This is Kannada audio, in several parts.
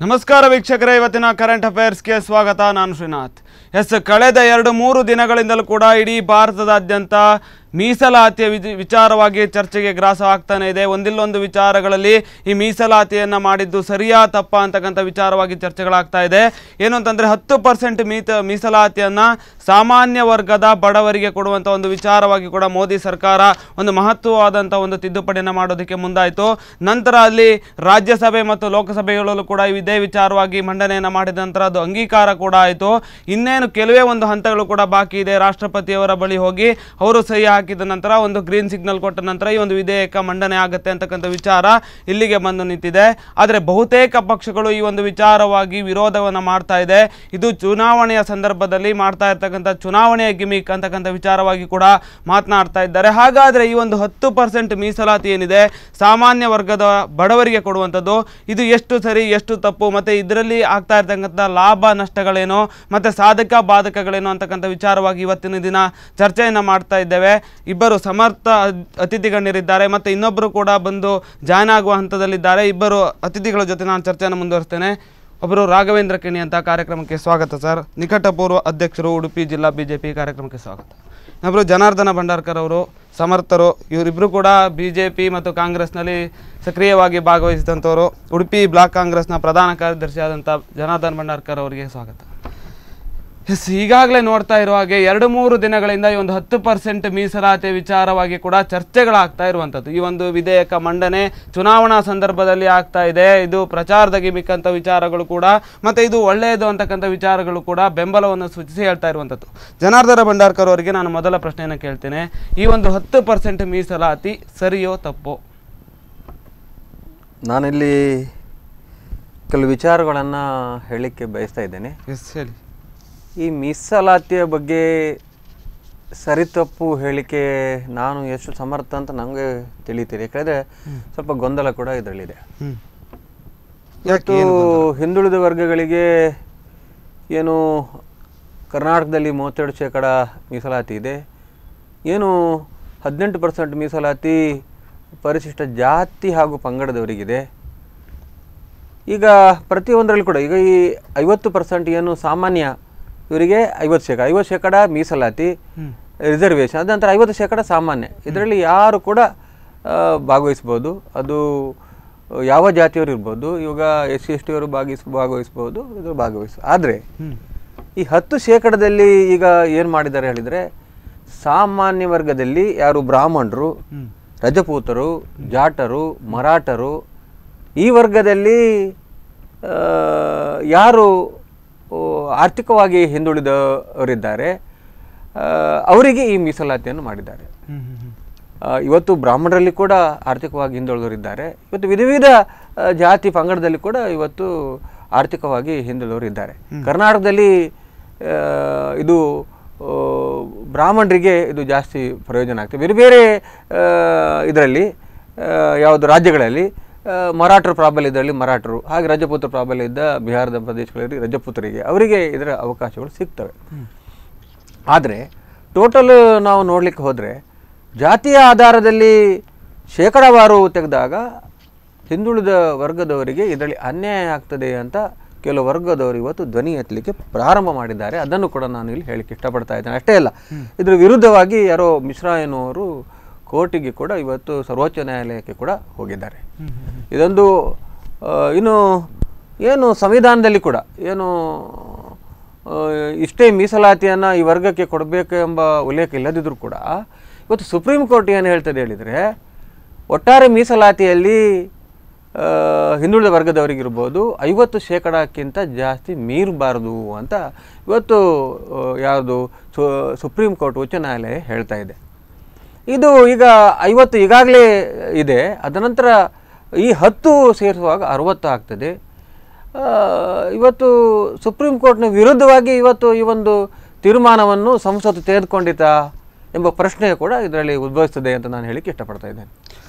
ನಮಸ್ಕಾರ ವೀಕ್ಷಕರೇ, ಇವತ್ತಿನ ಕರೆಂಟ್ ಅಫೇರ್ಸ್ಗೆ ಸ್ವಾಗತ. ನಾನು ಶ್ರೀನಾಥ್. ಕಳೆದ 2-3 ದಿನಗಳಿಂದಲೂ ಕೂಡ ಇಡೀ ಭಾರತದಾದ್ಯಂತ ಮೀಸಲಾತಿಯ ವಿಚಾರವಾಗಿ ಚರ್ಚೆಗೆ ಗ್ರಾಸವಾಗ್ತಾನೆ ಇದೆ. ಒಂದಿಲ್ಲೊಂದು ವಿಚಾರಗಳಲ್ಲಿ ಈ ಮೀಸಲಾತಿಯನ್ನು ಮಾಡಿದ್ದು ಸರಿಯಾ ತಪ್ಪಾ ಅಂತಕ್ಕಂಥ ವಿಚಾರವಾಗಿ ಚರ್ಚೆಗಳಾಗ್ತಾ ಇದೆ. ಏನು ಅಂತಂದರೆ 10% ಮೀಸಲಾತಿಯನ್ನು ಸಾಮಾನ್ಯ ವರ್ಗದ ಬಡವರಿಗೆ ಕೊಡುವಂಥ ಒಂದು ವಿಚಾರವಾಗಿ ಕೂಡ ಮೋದಿ ಸರ್ಕಾರ ಒಂದು ಮಹತ್ವವಾದಂಥ ಒಂದು ತಿದ್ದುಪಡಿಯನ್ನು ಮಾಡೋದಕ್ಕೆ ಮುಂದಾಯಿತು. ನಂತರ ಅಲ್ಲಿ ರಾಜ್ಯಸಭೆ ಮತ್ತು ಲೋಕಸಭೆಗಳಲ್ಲೂ ಕೂಡ ಇದೇ ವಿಚಾರವಾಗಿ ಮಂಡನೆಯನ್ನು ಮಾಡಿದ ನಂತರ ಅದು ಅಂಗೀಕಾರ ಕೂಡ ಆಯಿತು. ಇನ್ನೇನು ಕೆಲವೇ ಒಂದು ಹಂತಗಳು ಕೂಡ ಬಾಕಿ ಇದೆ. ರಾಷ್ಟ್ರಪತಿಯವರ ಬಳಿ ಹೋಗಿ ಅವರು ಸಹಿ ಹಾಕಿದ ನಂತರ ಒಂದು ಗ್ರೀನ್ ಸಿಗ್ನಲ್ ಕೊಟ್ಟ ನಂತರ ಈ ಒಂದು ವಿಧೇಯಕ ಮಂಡನೆ ಆಗುತ್ತೆ ಅಂತಕ್ಕಂಥ ವಿಚಾರ ಇಲ್ಲಿಗೆ ಬಂದು ನಿಂತಿದೆ. ಆದರೆ ಬಹುತೇಕ ಪಕ್ಷಗಳು ಈ ಒಂದು ವಿಚಾರವಾಗಿ ವಿರೋಧವನ್ನು ಮಾಡ್ತಾ ಇದೆ. ಇದು ಚುನಾವಣೆಯ ಸಂದರ್ಭದಲ್ಲಿ ಮಾಡ್ತಾ ಇರ್ತಕ್ಕಂಥ ಚುನಾವಣೆಯ ಗಿಮಿಕ್ ಅಂತಕ್ಕಂಥ ವಿಚಾರವಾಗಿ ಕೂಡ ಮಾತನಾಡ್ತಾ ಇದ್ದಾರೆ. ಹಾಗಾದರೆ ಈ ಒಂದು 10% ಮೀಸಲಾತಿ ಏನಿದೆ ಸಾಮಾನ್ಯ ವರ್ಗದ ಬಡವರಿಗೆ ಕೊಡುವಂಥದ್ದು, ಇದು ಎಷ್ಟು ಸರಿ ಎಷ್ಟು ತಪ್ಪು, ಮತ್ತು ಇದರಲ್ಲಿ ಆಗ್ತಾ ಇರ್ತಕ್ಕಂಥ ಲಾಭ ನಷ್ಟಗಳೇನು ಮತ್ತು ಸಾಧಕ ಬಾಧಕಗಳೇನು ಅಂತಕ್ಕಂಥ ವಿಚಾರವಾಗಿ ಇವತ್ತಿನ ದಿನ ಚರ್ಚೆಯನ್ನು ಮಾಡ್ತಾ ಇದ್ದೇವೆ. ಇಬ್ಬರು ಸಮರ್ಥ ಅತಿಥಿಗಣ್ಯರಿದ್ದಾರೆ ಮತ್ತು ಇನ್ನೊಬ್ಬರು ಕೂಡ ಬಂದು ಜಾಯ್ನ್ ಆಗುವ ಹಂತದಲ್ಲಿದ್ದಾರೆ. ಇಬ್ಬರು ಅತಿಥಿಗಳ ಜೊತೆ ನಾನು ಚರ್ಚೆಯನ್ನು ಮುಂದುವರಿಸ್ತೇನೆ. ಒಬ್ಬರು ರಾಘವೇಂದ್ರ ಕಿಣಿ ಅಂತ, ಕಾರ್ಯಕ್ರಮಕ್ಕೆ ಸ್ವಾಗತ ಸರ್. ನಿಕಟಪೂರ್ವ ಅಧ್ಯಕ್ಷರು, ಉಡುಪಿ ಜಿಲ್ಲಾ ಬಿಜೆಪಿ, ಕಾರ್ಯಕ್ರಮಕ್ಕೆ ಸ್ವಾಗತ. ಇನ್ನೊಬ್ಬರು ಜನಾರ್ದನ ಭಂಡಾರ್ಕರ್ ಅವರು, ಸಮರ್ಥರು. ಇವರಿಬ್ಬರು ಕೂಡ ಬಿಜೆಪಿ ಮತ್ತು ಕಾಂಗ್ರೆಸ್ನಲ್ಲಿ ಸಕ್ರಿಯವಾಗಿ ಭಾಗವಹಿಸಿದಂಥವರು. ಉಡುಪಿ ಬ್ಲಾಕ್ ಕಾಂಗ್ರೆಸ್ನ ಪ್ರಧಾನ ಕಾರ್ಯದರ್ಶಿ ಆದಂಥ ಜನಾರ್ದನ ಭಂಡಾರ್ಕರ್ ಅವರಿಗೆ ಸ್ವಾಗತ. ಈಗಾಗಲೇ ನೋಡ್ತಾ ಇರುವ ಹಾಗೆ 2-3 ದಿನಗಳಿಂದ ಈ ಒಂದು 10% ಮೀಸಲಾತಿ ವಿಚಾರವಾಗಿ ಕೂಡ ಚರ್ಚೆಗಳಾಗ್ತಾ ಇರುವಂಥದ್ದು. ಈ ಒಂದು ವಿಧೇಯಕ ಮಂಡನೆ ಚುನಾವಣಾ ಸಂದರ್ಭದಲ್ಲಿ ಆಗ್ತಾ ಇದೆ. ಇದು ಪ್ರಚಾರದ ಗಿಮಿಕ್ ಅಂತ ವಿಚಾರಗಳು ಕೂಡ, ಮತ್ತು ಇದು ಒಳ್ಳೆಯದು ಅಂತಕ್ಕಂಥ ವಿಚಾರಗಳು ಕೂಡ ಬೆಂಬಲವನ್ನು ಸೂಚಿಸಿ ಹೇಳ್ತಾ ಇರುವಂಥದ್ದು. ಜನಾರ್ದನ ಭಂಡಾರ್ಕರ್ ಅವರಿಗೆ ನಾನು ಮೊದಲ ಪ್ರಶ್ನೆಯನ್ನು ಕೇಳ್ತೇನೆ. ಈ ಒಂದು 10% ಮೀಸಲಾತಿ ಸರಿಯೋ ತಪ್ಪೋ? ನಾನಿಲ್ಲಿ ಕೆಲವು ವಿಚಾರಗಳನ್ನು ಹೇಳಲಿಕ್ಕೆ ಬಯಸ್ತಾ ಇದ್ದೇನೆ. ಹೇಳಿ. ಈ ಮೀಸಲಾತಿಯ ಬಗ್ಗೆ ಸರಿ ತಪ್ಪು ಹೇಳಿಕೆ ನಾನು ಎಷ್ಟು ಸಮರ್ಥ ಅಂತ ನನಗೆ ತಿಳಿತೀರಿ. ಯಾಕಂದರೆ ಸ್ವಲ್ಪ ಗೊಂದಲ ಕೂಡ ಇದರಲ್ಲಿದೆ. ಇವತ್ತು ಹಿಂದುಳಿದ ವರ್ಗಗಳಿಗೆ ಏನು ಕರ್ನಾಟಕದಲ್ಲಿ 32% ಮೀಸಲಾತಿ ಇದೆ, ಏನು 18% ಮೀಸಲಾತಿ ಪರಿಶಿಷ್ಟ ಜಾತಿ ಹಾಗೂ ಪಂಗಡದವರಿಗಿದೆ. ಈಗ ಪ್ರತಿಯೊಂದರಲ್ಲಿ ಕೂಡ ಈಗ ಈ 50% ಏನು ಸಾಮಾನ್ಯ ಇವರಿಗೆ 50% ಮೀಸಲಾತಿ ರಿಸರ್ವೇಷನ್, ಅದ ನಂತರ 50% ಸಾಮಾನ್ಯ. ಇದರಲ್ಲಿ ಯಾರು ಕೂಡ ಭಾಗವಹಿಸ್ಬೋದು, ಅದು ಯಾವ ಜಾತಿಯವರು ಇರ್ಬೋದು. ಇವಾಗ SC/ST ಅವರು ಭಾಗವಹಿಸ್ಬೋದು, ಇದು ಆದರೆ ಈ 10% ಈಗ ಏನು ಮಾಡಿದ್ದಾರೆ ಹೇಳಿದರೆ, ಸಾಮಾನ್ಯ ವರ್ಗದಲ್ಲಿ ಯಾರು ಬ್ರಾಹ್ಮಣರು, ರಜಪೂತರು, ಜಾಟರು, ಮರಾಠರು, ಈ ವರ್ಗದಲ್ಲಿ ಯಾರು ಆರ್ಥಿಕವಾಗಿ ಹಿಂದುಳಿದವರಿದ್ದಾರೆ ಅವರಿಗೆ ಈ ಮೀಸಲಾತಿಯನ್ನು ಮಾಡಿದ್ದಾರೆ. ಇವತ್ತು ಬ್ರಾಹ್ಮಣರಲ್ಲಿ ಕೂಡ ಆರ್ಥಿಕವಾಗಿ ಹಿಂದುಳಿದವರಿದ್ದಾರೆ. ಇವತ್ತು ವಿಧ ಜಾತಿ ಪಂಗಡದಲ್ಲಿ ಕೂಡ ಇವತ್ತು ಆರ್ಥಿಕವಾಗಿ ಹಿಂದುಳಿದವರಿದ್ದಾರೆ. ಕರ್ನಾಟಕದಲ್ಲಿ ಇದು ಬ್ರಾಹ್ಮಣರಿಗೆ ಇದು ಜಾಸ್ತಿ ಪ್ರಯೋಜನ ಆಗ್ತದೆ. ಬೇರೆ ಬೇರೆ ಇದರಲ್ಲಿ ಯಾವುದು ರಾಜ್ಯಗಳಲ್ಲಿ ಮರಾಠರ ಪ್ರಾಬಲ್ಯ ಇದರಲ್ಲಿ ಮರಾಠರು, ಹಾಗೆ ರಜಪೂತರ ಪ್ರಾಬಲ್ಯ ಇದ್ದ ಬಿಹಾರದ ಪ್ರದೇಶಗಳಲ್ಲಿ ರಜಪೂತರಿಗೆ ಅವರಿಗೆ ಇದರ ಅವಕಾಶಗಳು ಸಿಗ್ತವೆ. ಆದರೆ ಟೋಟಲ್ ನಾವು ನೋಡಲಿಕ್ಕೆ ಹೋದರೆ ಜಾತಿಯ ಆಧಾರದಲ್ಲಿ ಶೇಕಡಾವಾರು ತೆಗೆದಾಗ ಹಿಂದುಳಿದ ವರ್ಗದವರಿಗೆ ಇದರಲ್ಲಿ ಅನ್ಯಾಯ ಆಗ್ತದೆ ಅಂತ ಕೆಲವು ವರ್ಗದವರು ಇವತ್ತು ಧ್ವನಿ ಎತ್ತಲಿಕ್ಕೆ ಪ್ರಾರಂಭ ಮಾಡಿದ್ದಾರೆ. ಅದನ್ನು ಕೂಡ ನಾನು ಇಲ್ಲಿ ಹೇಳಲಿಕ್ಕೆ ಇಷ್ಟಪಡ್ತಾ ಇದ್ದೇನೆ. ಅಷ್ಟೇ ಅಲ್ಲ, ಇದರ ವಿರುದ್ಧವಾಗಿ ಯಾರೋ ಮಿಶ್ರಾ ಎನ್ನುವರು ಕೋರ್ಟಿಗೆ ಕೂಡ ಇವತ್ತು ಸರ್ವೋಚ್ಚ ನ್ಯಾಯಾಲಯಕ್ಕೆ ಕೂಡ ಹೋಗಿದ್ದಾರೆ. ಇದೊಂದು ಇನ್ನು ಏನು ಸಂವಿಧಾನದಲ್ಲಿ ಕೂಡ ಏನು ಇಷ್ಟೇ ಮೀಸಲಾತಿಯನ್ನು ಈ ವರ್ಗಕ್ಕೆ ಕೊಡಬೇಕು ಎಂಬ ಉಲ್ಲೇಖ ಇಲ್ಲದಿದ್ದರೂ ಕೂಡ ಇವತ್ತು ಸುಪ್ರೀಂ ಕೋರ್ಟ್ ಏನು ಹೇಳ್ತದೆ ಹೇಳಿದರೆ, ಒಟ್ಟಾರೆ ಮೀಸಲಾತಿಯಲ್ಲಿ ಹಿಂದುಳಿದ ವರ್ಗದವರಿಗಿರ್ಬೋದು 50%ಕ್ಕಿಂತ ಜಾಸ್ತಿ ಮೀರಬಾರ್ದು ಅಂತ ಇವತ್ತು ಯಾವುದು ಸುಪ್ರೀಂ ಕೋರ್ಟ್ ಉಚ್ಚ ನ್ಯಾಯಾಲಯ ಹೇಳ್ತಾ ಇದೆ. ಇದು ಈಗ 50 ಈಗಾಗಲೇ ಇದೆ. ಅದನಂತರ ಈ 10 ಸೇರಿಸುವಾಗ 60 ಆಗ್ತದೆ. ಇವತ್ತು ಸುಪ್ರೀಂ ಕೋರ್ಟ್ನ ವಿರುದ್ಧವಾಗಿ ಇವತ್ತು ಈ ಒಂದು ತೀರ್ಮಾನವನ್ನು ಸಂಸತ್ತು ತೆಗೆದುಕೊಂಡಿತಾ ಎಂಬ ಪ್ರಶ್ನೆ ಕೂಡ ಇದರಲ್ಲಿ ಉದ್ಭವಿಸ್ತದೆ ಅಂತ ನಾನು ಹೇಳಿಕ್ಕೆ ಇಷ್ಟಪಡ್ತಾ ಇದ್ದೇನೆ.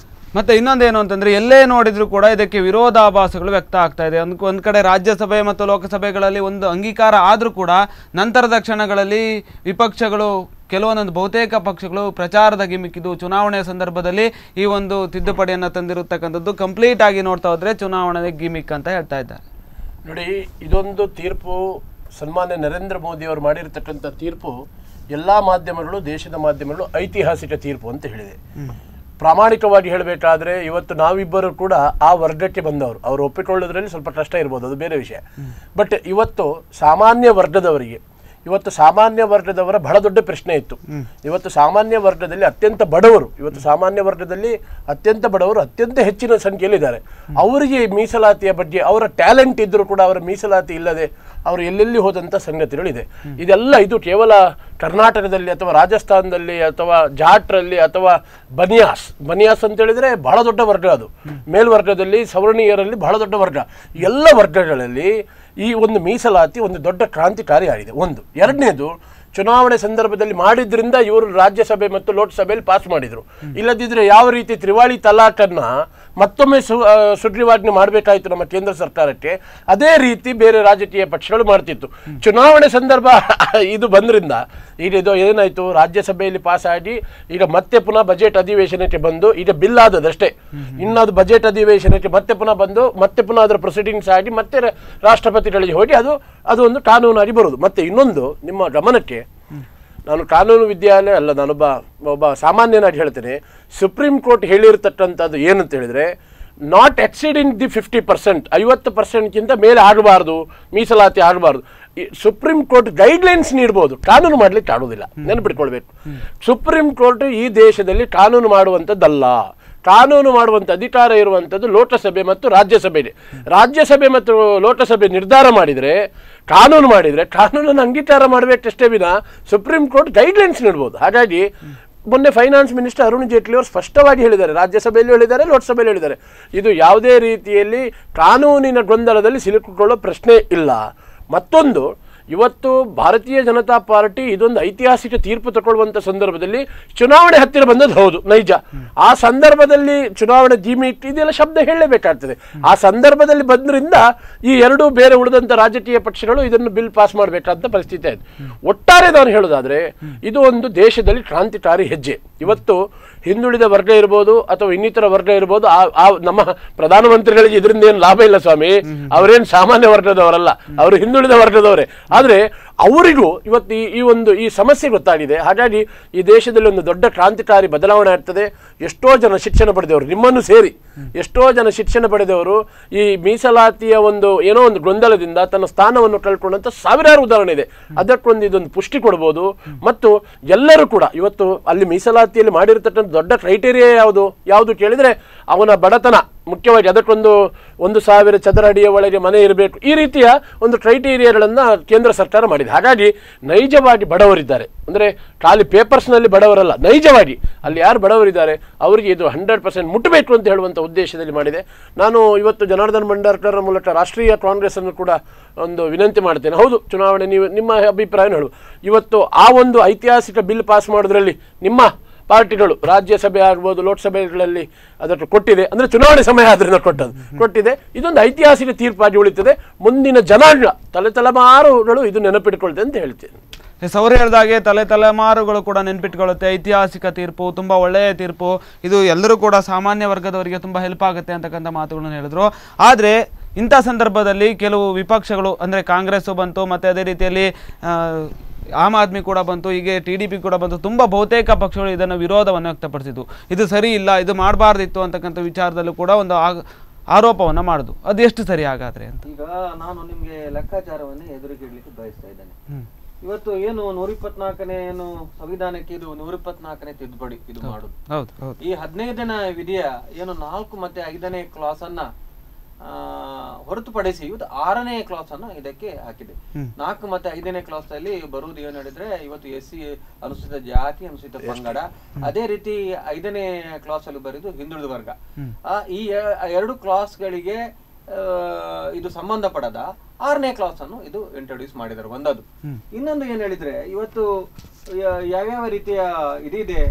ಮತ್ತು ಇನ್ನೊಂದೇನು ಅಂತಂದರೆ, ಎಲ್ಲೇ ನೋಡಿದರೂ ಕೂಡ ಇದಕ್ಕೆ ವಿರೋಧಾಭಾಸಗಳು ವ್ಯಕ್ತ ಆಗ್ತಾ ಇದೆ. ಒಂದು ಕಡೆ ರಾಜ್ಯಸಭೆ ಮತ್ತು ಲೋಕಸಭೆಗಳಲ್ಲಿ ಒಂದು ಅಂಗೀಕಾರ ಆದರೂ ಕೂಡ ನಂತರದ ಕ್ಷಣಗಳಲ್ಲಿ ವಿಪಕ್ಷಗಳು, ಕೆಲವೊಂದೊಂದು ಬಹುತೇಕ ಪಕ್ಷಗಳು ಪ್ರಚಾರದ ಗಿಮಿಕ್ಕಿದು ಚುನಾವಣೆಯ ಸಂದರ್ಭದಲ್ಲಿ ಈ ಒಂದು ತಿದ್ದುಪಡಿಯನ್ನು ತಂದಿರತಕ್ಕಂಥದ್ದು ಕಂಪ್ಲೀಟ್ ಆಗಿ ನೋಡ್ತಾ ಹೋದರೆ ಚುನಾವಣೆ ಗಿಮಿಕ್ ಅಂತ ಹೇಳ್ತಾ ಇದ್ದಾರೆ. ನೋಡಿ, ಇದೊಂದು ತೀರ್ಪು ಸನ್ಮಾನ್ಯ ನರೇಂದ್ರ ಮೋದಿ ಅವರು ಮಾಡಿರ್ತಕ್ಕಂಥ ತೀರ್ಪು ಎಲ್ಲ ಮಾಧ್ಯಮಗಳು, ದೇಶದ ಮಾಧ್ಯಮಗಳು ಐತಿಹಾಸಿಕ ತೀರ್ಪು ಅಂತ ಹೇಳಿದೆ. ಪ್ರಾಮಾಣಿಕವಾಗಿ ಹೇಳಬೇಕಾದ್ರೆ ಇವತ್ತು ನಾವಿಬ್ಬರು ಕೂಡ ಆ ವರ್ಗಕ್ಕೆ ಬಂದವರು. ಅವರು ಒಪ್ಪಿಕೊಳ್ಳೋದ್ರಲ್ಲಿ ಸ್ವಲ್ಪ ಕಷ್ಟ ಇರ್ಬೋದು, ಅದು ಬೇರೆ ವಿಷಯ. ಬಟ್ ಇವತ್ತು ಸಾಮಾನ್ಯ ವರ್ಗದವರ ಬಹಳ ದೊಡ್ಡ ಪ್ರಶ್ನೆ ಇತ್ತು. ಇವತ್ತು ಸಾಮಾನ್ಯ ವರ್ಗದಲ್ಲಿ ಅತ್ಯಂತ ಬಡವರು, ಅತ್ಯಂತ ಹೆಚ್ಚಿನ ಸಂಖ್ಯೆಯಲ್ಲಿದ್ದಾರೆ. ಅವರಿಗೆ ಮೀಸಲಾತಿಯ ಬಗ್ಗೆ ಅವರ ಟ್ಯಾಲೆಂಟ್ ಇದ್ರೂ ಕೂಡ ಅವರ ಮೀಸಲಾತಿ ಇಲ್ಲದೆ ಅವರು ಎಲ್ಲೆಲ್ಲಿ ಹೋದಂಥ ಸಂಗತಿಗಳಿದೆ. ಇದು ಕೇವಲ ಕರ್ನಾಟಕದಲ್ಲಿ ಅಥವಾ ರಾಜಸ್ಥಾನದಲ್ಲಿ ಅಥವಾ ಜಾಟ್ರಲ್ಲಿ ಅಥವಾ ಬನಿಯಾಸ್ ಅಂತ ಹೇಳಿದ್ರೆ ಬಹಳ ದೊಡ್ಡ ವರ್ಗ, ಅದು ಮೇಲ್ವರ್ಗದಲ್ಲಿ ಸವರ್ಣೀಯರಲ್ಲಿ ಬಹಳ ದೊಡ್ಡ ವರ್ಗ. ಎಲ್ಲ ವರ್ಗಗಳಲ್ಲಿ ಈ ಒಂದು ಮೀಸಲಾತಿ ಒಂದು ದೊಡ್ಡ ಕ್ರಾಂತಿಕಾರಿ ಆಗಿದೆ. ಒಂದು. ಎರಡನೇದು, ಚುನಾವಣೆ ಸಂದರ್ಭದಲ್ಲಿ ಮಾಡಿದ್ರಿಂದ ಇವರು ರಾಜ್ಯಸಭೆ ಮತ್ತು ಲೋಕಸಭೆಯಲ್ಲಿ ಪಾಸ್ ಮಾಡಿದ್ರು. ಇಲ್ಲದಿದ್ರೆ ಯಾವ ರೀತಿ ತ್ರಿವಾಳಿ ತಲಾಖನ್ನ ಮತ್ತೊಮ್ಮೆ ಸುಗ್ರೀವಾಜ್ಞೆ ಮಾಡಬೇಕಾಯಿತು ನಮ್ಮ ಕೇಂದ್ರ ಸರ್ಕಾರಕ್ಕೆ, ಅದೇ ರೀತಿ ಬೇರೆ ರಾಜಕೀಯ ಪಕ್ಷಗಳು ಮಾಡ್ತಿತ್ತು. ಚುನಾವಣೆ ಸಂದರ್ಭ ಇದು ಬಂದ್ರಿಂದ ಈಗ ಇದು ಏನಾಯ್ತು, ರಾಜ್ಯಸಭೆಯಲ್ಲಿ ಪಾಸ್ ಆಗಿ ಈಗ ಮತ್ತೆ ಪುನಃ ಬಜೆಟ್ ಅಧಿವೇಶನಕ್ಕೆ ಬಂದು ಈಗ ಬಿಲ್ ಆದದಷ್ಟೇ. ಇನ್ನದು ಬಜೆಟ್ ಅಧಿವೇಶನಕ್ಕೆ ಮತ್ತೆ ಪುನಃ ಬಂದು ಮತ್ತೆ ಪುನಃ ಅದರ ಪ್ರೊಸೀಡಿಂಗ್ಸ್ ಆಗಿ ಮತ್ತೆ ರಾಷ್ಟ್ರಪತಿಗಳಿಗೆ ಹೋಗಿ ಅದು ಒಂದು ಕಾನೂನಾಗಿ ಬರುವುದು. ಮತ್ತೆ ಇನ್ನೊಂದು ನಿಮ್ಮ ಗಮನಕ್ಕೆ, ನಾನು ಕಾನೂನು ವಿದ್ಯಾಲಯ ಅಲ್ಲ, ನಾನೊಬ್ಬ ಸಾಮಾನ್ಯನಾಗಿ ಹೇಳ್ತೇನೆ. ಸುಪ್ರೀಂ ಕೋರ್ಟ್ ಹೇಳಿರ್ತಕ್ಕಂಥದ್ದು ಏನಂತ ಹೇಳಿದ್ರೆ, ನಾಟ್ ಎಕ್ಸೀಡಿಂಗ್ ದಿ 50%, 50%ಗಿಂತ ಮೇಲೆ ಆಗಬಾರ್ದು, ಮೀಸಲಾತಿ ಆಗಬಾರ್ದು. ಸುಪ್ರೀಂ ಕೋರ್ಟ್ ಗೈಡ್ಲೈನ್ಸ್ ನೀಡಬಹುದು, ಕಾನೂನು ಮಾಡ್ಲಿಕ್ಕೆ ಆಡುವುದಿಲ್ಲ, ನೆನಪಿಟ್ಕೊಳ್ಬೇಕು. ಸುಪ್ರೀಂ ಕೋರ್ಟ್ ಈ ದೇಶದಲ್ಲಿ ಕಾನೂನು ಮಾಡುವಂಥದ್ದಲ್ಲ. ಕಾನೂನು ಮಾಡುವಂಥ ಅಧಿಕಾರ ಇರುವಂಥದ್ದು ಲೋಕಸಭೆ ಮತ್ತು ರಾಜ್ಯಸಭೆ. ರಾಜ್ಯಸಭೆ ಮತ್ತು ಲೋಕಸಭೆ ನಿರ್ಧಾರ ಮಾಡಿದರೆ, ಕಾನೂನು ಮಾಡಿದರೆ ಕಾನೂನನ್ನು ಅಂಗೀಕಾರ ಮಾಡಬೇಕಷ್ಟೇ ವಿನ ಸುಪ್ರೀಂ ಕೋರ್ಟ್ ಗೈಡ್ಲೈನ್ಸ್ ನೀಡ್ಬೋದು. ಹಾಗಾಗಿ ಮೊನ್ನೆ ಫೈನಾನ್ಸ್ ಮಿನಿಸ್ಟರ್ ಅರುಣ್ ಜೇಟ್ಲಿ ಅವರು ಸ್ಪಷ್ಟವಾಗಿ ಹೇಳಿದ್ದಾರೆ, ರಾಜ್ಯಸಭೆಯಲ್ಲೂ ಹೇಳಿದ್ದಾರೆ, ಲೋಕಸಭೆಯಲ್ಲೂ ಹೇಳಿದ್ದಾರೆ, ಇದು ಯಾವುದೇ ರೀತಿಯಲ್ಲಿ ಕಾನೂನಿನ ಗೊಂದಲದಲ್ಲಿ ಸಿಲುಕಿಕೊಳ್ಳೋ ಪ್ರಶ್ನೆ ಇಲ್ಲ. ಮತ್ತೊಂದು, ಇವತ್ತು ಭಾರತೀಯ ಜನತಾ ಪಾರ್ಟಿ ಇದೊಂದು ಐತಿಹಾಸಿಕ ತೀರ್ಪು ತಗೊಳ್ಳುವಂಥ ಸಂದರ್ಭದಲ್ಲಿ ಚುನಾವಣೆ ಹತ್ತಿರ ಬಂದದ್ದು ಹೌದು, ನೈಜ. ಆ ಸಂದರ್ಭದಲ್ಲಿ ಚುನಾವಣೆ ಜಿಮಿಟ್ ಇದೆಲ್ಲ ಶಬ್ದ ಹೇಳಬೇಕಾಗ್ತದೆ. ಆ ಸಂದರ್ಭದಲ್ಲಿ ಬಂದ್ರಿಂದ ಈ ಎರಡೂ ಬೇರೆ ಉಳಿದಂಥ ರಾಜಕೀಯ ಪಕ್ಷಗಳು ಇದನ್ನು ಬಿಲ್ ಪಾಸ್ ಮಾಡಬೇಕಾದ ಪರಿಸ್ಥಿತಿ ಆಯಿತು. ಒಟ್ಟಾರೆ ನಾನು ಹೇಳೋದಾದ್ರೆ ಇದು ಒಂದು ದೇಶದಲ್ಲಿ ಕ್ರಾಂತಿಕಾರಿ ಹೆಜ್ಜೆ. ಇವತ್ತು ಹಿಂದುಳಿದ ವರ್ಗ ಇರ್ಬೋದು ಅಥವಾ ಇನ್ನಿತರ ವರ್ಗ ಇರ್ಬೋದು, ನಮ್ಮ ಪ್ರಧಾನಮಂತ್ರಿಗಳಿಗೆ ಇದರಿಂದ ಏನು ಲಾಭ ಇಲ್ಲ ಸ್ವಾಮಿ. ಅವರೇನು ಸಾಮಾನ್ಯ ವರ್ಗದವರಲ್ಲ, ಅವರು ಹಿಂದುಳಿದ ವರ್ಗದವರೇ. ಆದರೆ ಅವರಿಗೂ ಇವತ್ತು ಈ ಸಮಸ್ಯೆ ಗೊತ್ತಾಗಿದೆ. ಹಾಗಾಗಿ ಈ ದೇಶದಲ್ಲಿ ಒಂದು ದೊಡ್ಡ ಕ್ರಾಂತಿಕಾರಿ ಬದಲಾವಣೆ ಆಗ್ತದೆ. ಎಷ್ಟೋ ಜನ ಶಿಕ್ಷಣ ಪಡೆದವರು, ನಿಮ್ಮನ್ನು ಸೇರಿ ಎಷ್ಟೋ ಜನ ಶಿಕ್ಷಣ ಪಡೆದವರು ಈ ಮೀಸಲಾತಿಯ ಏನೋ ಒಂದು ಗೊಂದಲದಿಂದ ತನ್ನ ಸ್ಥಾನವನ್ನು ಕಳ್ಕೊಂಡಂತ ಸಾವಿರಾರು ಉದಾಹರಣೆ ಇದೆ. ಅದಕ್ಕೊಂದು ಇದೊಂದು ಪುಷ್ಟಿ ಕೊಡ್ಬೋದು. ಮತ್ತು ಎಲ್ಲರೂ ಕೂಡ ಇವತ್ತು ಅಲ್ಲಿ ಮೀಸಲಾತಿಯಲ್ಲಿ ಮಾಡಿರತಕ್ಕಂಥ ದೊಡ್ಡ ಕ್ರೈಟೇರಿಯಾ ಯಾವುದು ಕೇಳಿದ್ರೆ ಅವನ ಬಡತನ ಮುಖ್ಯವಾಗಿ. ಅದಕ್ಕೊಂದು 1,000 ಚದರ ಅಡಿಯ ಒಳಗೆ ಮನೆ ಇರಬೇಕು, ಈ ರೀತಿಯ ಒಂದು ಕ್ರೈಟೀರಿಯಾಗಳನ್ನು ಕೇಂದ್ರ ಸರ್ಕಾರ ಮಾಡಿದೆ. ಹಾಗಾಗಿ ನೈಜವಾಗಿ ಬಡವರಿದ್ದಾರೆ, ಅಂದರೆ ಖಾಲಿ ಪೇಪರ್ಸ್ನಲ್ಲಿ ಬಡವರಲ್ಲ, ನೈಜವಾಗಿ ಅಲ್ಲಿ ಯಾರು ಬಡವರಿದ್ದಾರೆ ಅವರಿಗೆ ಇದು 100% ಮುಟ್ಟಬೇಕು ಅಂತ ಹೇಳುವಂಥ ಉದ್ದೇಶದಲ್ಲಿ ಮಾಡಿದೆ. ನಾನು ಇವತ್ತು ಜನಾರ್ದನ್ ಭಂಡಾರ್ಕರ್ ಮೂಲಕ ರಾಷ್ಟ್ರೀಯ ಕಾಂಗ್ರೆಸ್ ಅನ್ನು ಕೂಡ ಒಂದು ವಿನಂತಿ ಮಾಡ್ತೇನೆ. ಹೌದು, ಚುನಾವಣೆ ನೀವು ನಿಮ್ಮ ಅಭಿಪ್ರಾಯ ಹೇಳು. ಇವತ್ತು ಆ ಒಂದು ಐತಿಹಾಸಿಕ ಬಿಲ್ ಪಾಸ್ ಮಾಡೋದ್ರಲ್ಲಿ ನಿಮ್ಮ ಪಾರ್ಟಿಗಳು ರಾಜ್ಯಸಭೆ ಆಗ್ಬೋದು, ಲೋಕಸಭೆಗಳಲ್ಲಿ ಅದಕ್ಕೆ ಕೊಟ್ಟಿದೆ, ಅಂದರೆ ಚುನಾವಣೆ ಸಮಯ ಆದ್ರಿಂದ ಕೊಟ್ಟಿದೆ. ಇದೊಂದು ಐತಿಹಾಸಿಕ ತೀರ್ಪಾಗಿ ಉಳಿತದೆ. ಮುಂದಿನ ಜನಾಂಗ ತಲೆಮಾರುಗಳು ಇದು ನೆನಪಿಟ್ಕೊಳ್ತದೆ ಅಂತ ಹೇಳ್ತೇನೆ. ಅವರು ಹೇಳಿದಾಗೆ ತಲೆಮಾರುಗಳು ಕೂಡ ನೆನ್ಪಿಟ್ಕೊಳ್ಳುತ್ತೆ. ಐತಿಹಾಸಿಕ ತೀರ್ಪು, ತುಂಬ ಒಳ್ಳೆಯ ತೀರ್ಪು, ಇದು ಎಲ್ಲರೂ ಕೂಡ ಸಾಮಾನ್ಯ ವರ್ಗದವರಿಗೆ ತುಂಬ ಹೆಲ್ಪ್ ಆಗುತ್ತೆ ಅಂತಕ್ಕಂಥ ಮಾತುಗಳನ್ನು ಹೇಳಿದ್ರು. ಆದರೆ ಇಂಥ ಸಂದರ್ಭದಲ್ಲಿ ಕೆಲವು ವಿಪಕ್ಷಗಳು, ಅಂದರೆ ಕಾಂಗ್ರೆಸ್ಸು ಬಂತು, ಮತ್ತು ಅದೇ ರೀತಿಯಲ್ಲಿ ಆಮ್ ಆದ್ಮಿ ಕೂಡ ಬಂತು, ಹೀಗೆ TDP ಕೂಡ ಬಂತು, ತುಂಬ ಬಹುತೇಕ ಪಕ್ಷಗಳು ಇದನ್ನು ವಿರೋಧವನ್ನು ವ್ಯಕ್ತಪಡಿಸಿತು. ಇದು ಸರಿ ಇಲ್ಲ, ಇದು ಮಾಡಬಾರ್ದಿತ್ತು ಅಂತಕ್ಕಂಥ ವಿಚಾರದಲ್ಲೂ ಕೂಡ ಒಂದು ಆರೋಪವನ್ನು ಮಾಡುದು. ಅದು ಎಷ್ಟು ಸರಿ ಹಾಗಾದ್ರೆ ಅಂತ ಈಗ ನಾನು ನಿಮ್ಗೆ ಲೆಕ್ಕಾಚಾರವನ್ನು ಎದುರುಗಿಡ್ಲಿಕ್ಕೆ ಬಯಸ್ತಾ ಇದ್ದೇನೆ. ಇವತ್ತು ಏನು 124ನೇ ಏನು ಸಂವಿಧಾನಕ್ಕೆ ಇದು 124ನೇ ತಿದ್ದುಪಡಿ ಇದು ಮಾಡುದು. ಈ 15ನೇ ವಿಧಿಯ ಏನು 4 ಮತ್ತು 5ನೇ ಕ್ಲಾಸ್ ಅನ್ನ ಹೊರತುಪಡಿಸಿ ಇವತ್ತು 6ನೇ ಕ್ಲಾಸ್ ಅನ್ನ ಇದಕ್ಕೆ ಹಾಕಿದೆ. 4 ಮತ್ತು 5ನೇ ಕ್ಲಾಸ್ ಅಲ್ಲಿ ಬರುವುದು ಏನ್ ಹೇಳಿದ್ರೆ, ಇವತ್ತು SC ಅನುಸೂಚಿತ ಜಾತಿ, ಅನುಸೂಚಿತ ಪಂಗಡ, ಅದೇ ರೀತಿ 5ನೇ ಕ್ಲಾಸ್ ಅಲ್ಲಿ ಬರೆದು ಹಿಂದುಳಿದ ವರ್ಗ. ಈ 2 ಕ್ಲಾಸ್ ಗಳಿಗೆ ಇದು ಸಂಬಂಧಪಡದ 6ನೇ ಕ್ಲಾಸ್ ಅನ್ನು ಇದು ಇಂಟ್ರೊಡ್ಯೂಸ್ ಮಾಡಿದ್ದಾರೆ. ಒಂದದು. ಇನ್ನೊಂದು ಏನ್ ಹೇಳಿದ್ರೆ, ಇವತ್ತು ಯಾವ್ಯಾವ ರೀತಿಯ ಇದಿದೆ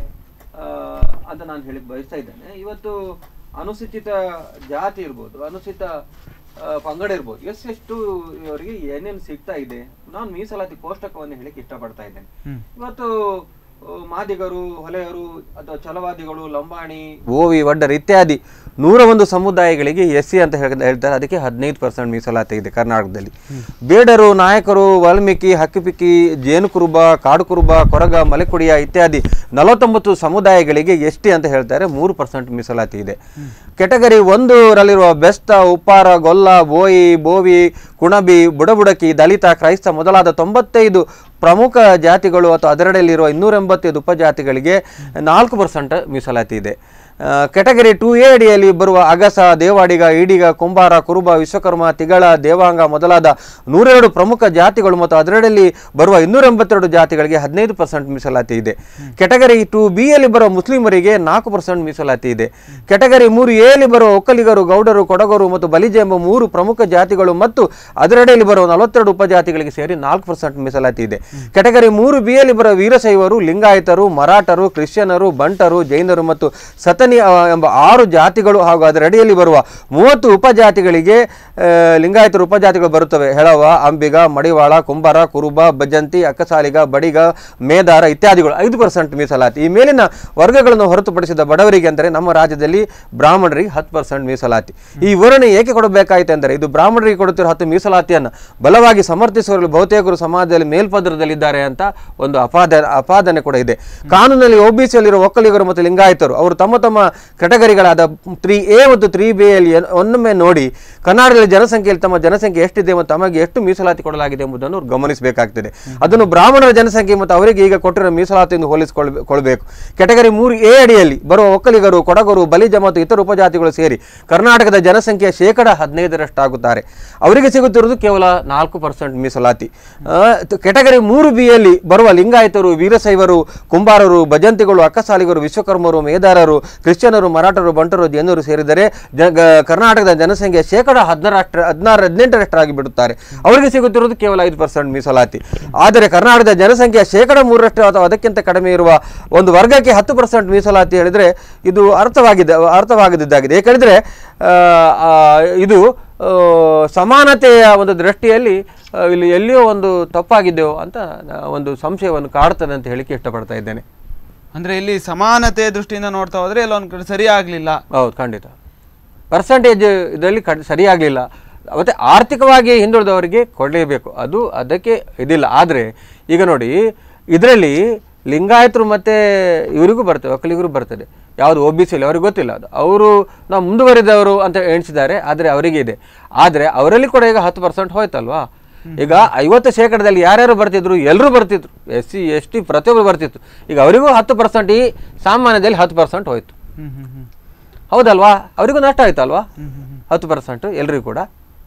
ಅಂತ ನಾನು ಹೇಳಿ ಬಯಸ್ತಾ ಇದ್ದೇನೆ. ಇವತ್ತು ಅನುಸೂಚಿತ ಜಾತಿ ಇರ್ಬೋದು, ಅನುಸೂಚಿತ ಪಂಗಡ ಇರ್ಬೋದು, ಎಷ್ಟು ಇವರಿಗೆ ಏನೇನು ಸಿಗ್ತಾ ಇದೆ, ನಾನು ಮೀಸಲಾತಿ ಕೋಷ್ಟಕವನ್ನು ಹೇಳಿಕ್ಕೆ ಇಷ್ಟಪಡ್ತಾ ಇದ್ದೇನೆ. ಇವತ್ತು ಮಾದಿಗರು, ಹೊಲೆಯರು ಅಥವಾ ಛಲವಾದಿಗಳು, ಲಂಬಾಣಿ, ಓವಿ, ವಡ್ಡರ್ ಇತ್ಯಾದಿ 101 ಸಮುದಾಯಗಳಿಗೆ SC ಅಂತ ಹೇಳ್ತಾರೆ, ಅದಕ್ಕೆ 15% ಮೀಸಲಾತಿ ಇದೆ ಕರ್ನಾಟಕದಲ್ಲಿ. ಬೇಡರು, ನಾಯಕರು, ವಾಲ್ಮೀಕಿ, ಹಕ್ಕಿಪಿಕ್ಕಿ, ಜೇನು ಕುರುಬ, ಕಾಡು ಕುರುಬ, ಕೊರಗ, ಮಲೆಕುಡಿಯ ಇತ್ಯಾದಿ 49 ಸಮುದಾಯಗಳಿಗೆ ST ಅಂತ ಹೇಳ್ತಾರೆ, 3% ಮೀಸಲಾತಿ ಇದೆ. ಕೆಟಗರಿ 1 ರಲ್ಲಿರುವ ಬೆಸ್ತ, ಉಪ್ಪಾರ, ಗೊಲ್ಲ, ಬೋಯಿ, ಬೋವಿ, ಕುಣಬಿ, ಬುಡಬುಡಕಿ, ದಲಿತ, ಕ್ರೈಸ್ತ ಮೊದಲಾದ 95 ಪ್ರಮುಖ ಜಾತಿಗಳು ಅಥವಾ ಅದರಲ್ಲಿರುವ 285 ಉಪಜಾತಿಗಳಿಗೆ 4% ಮೀಸಲಾತಿ ಇದೆ. ಕೆಟಗರಿ 2A ಅಡಿಯಲ್ಲಿ ಬರುವ ಅಗಸ, ದೇವಾಡಿಗ, ಈಡಿಗ, ಕುಂಬಾರ, ಕುರುಬ, ವಿಶ್ವಕರ್ಮ, ತಿಗಳ, ದೇವಾಂಗ ಮೊದಲಾದ 102 ಪ್ರಮುಖ ಜಾತಿಗಳು ಮತ್ತು ಅದರಲ್ಲಿ ಬರುವ 282 ಜಾತಿಗಳಿಗೆ 15% ಮೀಸಲಾತಿ ಇದೆ. ಕೆಟಗರಿ 2Bಯಲ್ಲಿ ಬರುವ ಮುಸ್ಲಿಮರಿಗೆ 4% ಮೀಸಲಾತಿ ಇದೆ. ಕೆಟಗರಿ 3Aಯಲ್ಲಿ ಬರುವ ಒಕ್ಕಲಿಗರು, ಗೌಡರು, ಕೊಡಗರು ಮತ್ತು ಬಲಿಜ ಎಂಬ 3 ಪ್ರಮುಖ ಜಾತಿಗಳು ಮತ್ತು ಅದರಡಿಯಲ್ಲಿ ಬರುವ 42 ಉಪಜಾತಿಗಳಿಗೆ ಸೇರಿ 4% ಮೀಸಲಾತಿ ಇದೆ. ಕೆಟಗರಿ 3Bಯಲ್ಲಿ ಬರುವ ವೀರಶೈವರು, ಲಿಂಗಾಯತರು, ಮರಾಠರು, ಕ್ರಿಶ್ಚಿಯನರು, ಬಂಟರು, ಜೈನರು ಮತ್ತು ಸತನಿ ಎಂಬ 6 ಜಾತಿಗಳು ಹಾಗೂ ಅದರಡಿಯಲ್ಲಿ ಬರುವ 30 ಉಪಜಾತಿಗಳಿಗೆ ಲಿಂಗಾಯತರ ಉಪಜಾತಿಗಳು ಬರುತ್ತವೆ. ಹೆಳವ, ಅಂಬಿಗ, ಮಡಿವಾಳ, ಕುಂಬಾರ, ಕುರುಬ, ಬಜಂತಿ, ಅಕ್ಕಸಾಲಿಗ, ಬಡಿಗ, ಮೇದಾರ ಇತ್ಯಾದಿಗಳು 5% ಮೀಸಲಾತಿ. ಈ ಮೇಲಿನ ವರ್ಗಗಳನ್ನು ಹೊರತುಪಡಿಸಿದ ಬಡವರಿಗೆ ಅಂದರೆ ನಮ್ಮ ರಾಜ್ಯದಲ್ಲಿ ಬ್ರಾಹ್ಮಣರಿಗೆ 10% ಮೀಸಲಾತಿ. ಈ ವಿವರಣೆ ಏಕೆ ಕೊಡಬೇಕಾಯಿತು ಎಂದರೆ ಇದು ಬ್ರಾಹ್ಮಣರಿಗೆ ಕೊಡುತ್ತಿರುವ 10 ಮೀಸಲಾತಿಯನ್ನು ಬಲವಾಗಿ ಸಮರ್ಥಿಸುವಲ್ಲಿ ಬಹುತೇಕರು ಸಮಾಜದಲ್ಲಿ ಮೇಲ್ಪದರದಲ್ಲಿದ್ದಾರೆ ಅಂತ ಒಂದು ಅಪಾದನೆ ಕೂಡ ಇದೆ. ಕಾನೂನಲ್ಲಿ OBCಯಲ್ಲಿರುವ ಒಕ್ಕಲಿಗರು ಮತ್ತು ಲಿಂಗಾಯತರು ಅವರು ತಮ್ಮ ಕೆಟಗರಿಗಳಾದ 3A ಮತ್ತು 3Bಯಲ್ಲಿ ಒಮ್ಮೆ ನೋಡಿ ಕರ್ನಾಟಕದಲ್ಲಿ ಜನಸಂಖ್ಯೆಯಲ್ಲಿ ತಮ್ಮ ಜನಸಂಖ್ಯೆ ಎಷ್ಟಿದೆ ಮತ್ತು ತಮಗೆ ಎಷ್ಟು ಮೀಸಲಾತಿ ಕೊಡಲಾಗಿದೆ ಎಂಬುದನ್ನು ಗಮನಿಸಬೇಕಾಗ್ತದೆ. ಅದನ್ನು ಬ್ರಾಹ್ಮಣರ ಜನಸಂಖ್ಯೆ ಮತ್ತು ಅವರಿಗೆ ಈಗ ಕೊಟ್ಟಿರುವ ಮೀಸಲಾತಿಯನ್ನು ಹೋಲಿಸಿಕೊಳ್ಳಬೇಕು. ಕೆಟಗರಿ 3A ಅಡಿಯಲ್ಲಿ ಬರುವ ಒಕ್ಕಲಿಗರು, ಕೊಡಗರು, ಬಲಿಜ ಮತ್ತು ಇತರ ಉಪಜಾತಿಗಳು ಸೇರಿ ಕರ್ನಾಟಕದ ಜನಸಂಖ್ಯೆಯ 15% ಆಗುತ್ತಾರೆ. ಅವರಿಗೆ ಸಿಗುತ್ತಿರುವುದು ಕೇವಲ 4% ಮೀಸಲಾತಿ. ಕೆಟಗರಿ 3Bಯಲ್ಲಿ ಬರುವ ಲಿಂಗಾಯತರು, ವೀರಶೈವರು, ಕುಂಬಾರರು, ಭಜಂತಿಗಳು, ಅಕ್ಕಸಾಲಿಗರು, ವಿಶ್ವಕರ್ಮರು, ಮೇದಾರರು, ಕ್ರಿಶ್ಚಿಯನರು, ಮರಾಠರು, ಬಂಟರು, ಜೈನರು ಸೇರಿದರೆ ಕರ್ನಾಟಕದ ಜನಸಂಖ್ಯೆ 18% ಬಿಡುತ್ತಾರೆ. ಅವರಿಗೆ ಸಿಗುತ್ತಿರುವುದು ಕೇವಲ 5% ಮೀಸಲಾತಿ. ಆದರೆ ಕರ್ನಾಟಕದ ಜನಸಂಖ್ಯೆಯ 3% ಅಥವಾ ಅದಕ್ಕಿಂತ ಕಡಿಮೆ ಇರುವ ಒಂದು ವರ್ಗಕ್ಕೆ 10% ಮೀಸಲಾತಿ ಹೇಳಿದರೆ ಇದು ಅರ್ಥವಾಗದಿದ್ದಾಗಿದೆ. ಏಕೆಂದರೆ ಇದು ಸಮಾನತೆಯ ಒಂದು ದೃಷ್ಟಿಯಲ್ಲಿ ಇಲ್ಲಿ ಎಲ್ಲಿಯೋ ಒಂದು ತಪ್ಪಾಗಿದೆಯೋ ಅಂತ ಒಂದು ಸಂಶಯವನ್ನು ಕಾಡ್ತದೆ ಅಂತ ಹೇಳಿಕ್ಕೆ ಇಷ್ಟಪಡ್ತಾ ಇದ್ದೇನೆ. ಅಂದ್ರೆ ಇಲ್ಲಿ ಸಮಾನತೆ ದೃಷ್ಟಿಯಿಂದ ನೋಡ್ತಾ ಹೋದ್ರೆ ಎಲ್ಲ ಒಂದು ಕಡೆ ಸರಿಯಾಗಲಿಲ್ಲ. ಹೌದು, ಖಂಡಿತ ಪರ್ಸೆಂಟೇಜ್ ಇದರಲ್ಲಿ ಸರಿಯಾಗಲಿಲ್ಲ. ಮತ್ತೆ ಆರ್ಥಿಕವಾಗಿ ಹಿಂದುಳಿದವರಿಗೆ ಕೊಡಲೇಬೇಕು, ಅದು ಅದಕ್ಕೆ ಇದಿಲ್ಲ. ಆದರೆ ಈಗ ನೋಡಿ, ಇದರಲ್ಲಿ ಲಿಂಗಾಯತರು ಮತ್ತು ಇವರಿಗೂ ಬರ್ತದೆ, ಒಕ್ಕಲಿಗರು ಬರ್ತದೆ. ಯಾವುದು OBCಯಲ್ಲಿ ಅವ್ರಿಗೆ ಗೊತ್ತಿಲ್ಲ, ಅದು ಅವರು ನಾವು ಮುಂದುವರಿದವರು ಅಂತ ಎಣಿಸಿದ್ದಾರೆ, ಆದರೆ ಅವರಿಗೆ ಇದೆ. ಆದರೆ ಅವರಲ್ಲಿ ಕೂಡ ಈಗ 10% ಹೋಯ್ತಲ್ವಾ. ಈಗ 50% ಯಾರ್ಯಾರು ಬರ್ತಿದ್ರು, ಎಲ್ಲರೂ ಬರ್ತಿದ್ರು, SC ST ಪ್ರತಿಯೊಬ್ಬರು ಬರ್ತಿತ್ತು. ಈಗ ಅವರಿಗೂ 10%, ಈ ಸಾಮಾನ್ಯದಲ್ಲಿ 10% ಹೋಯ್ತು. ಹೌದಲ್ವಾ, ಅವರಿಗೂ ನಷ್ಟ ಆಯ್ತಲ್ವಾ 10% ಎಲ್ರಿಗೂ ಕೂಡ.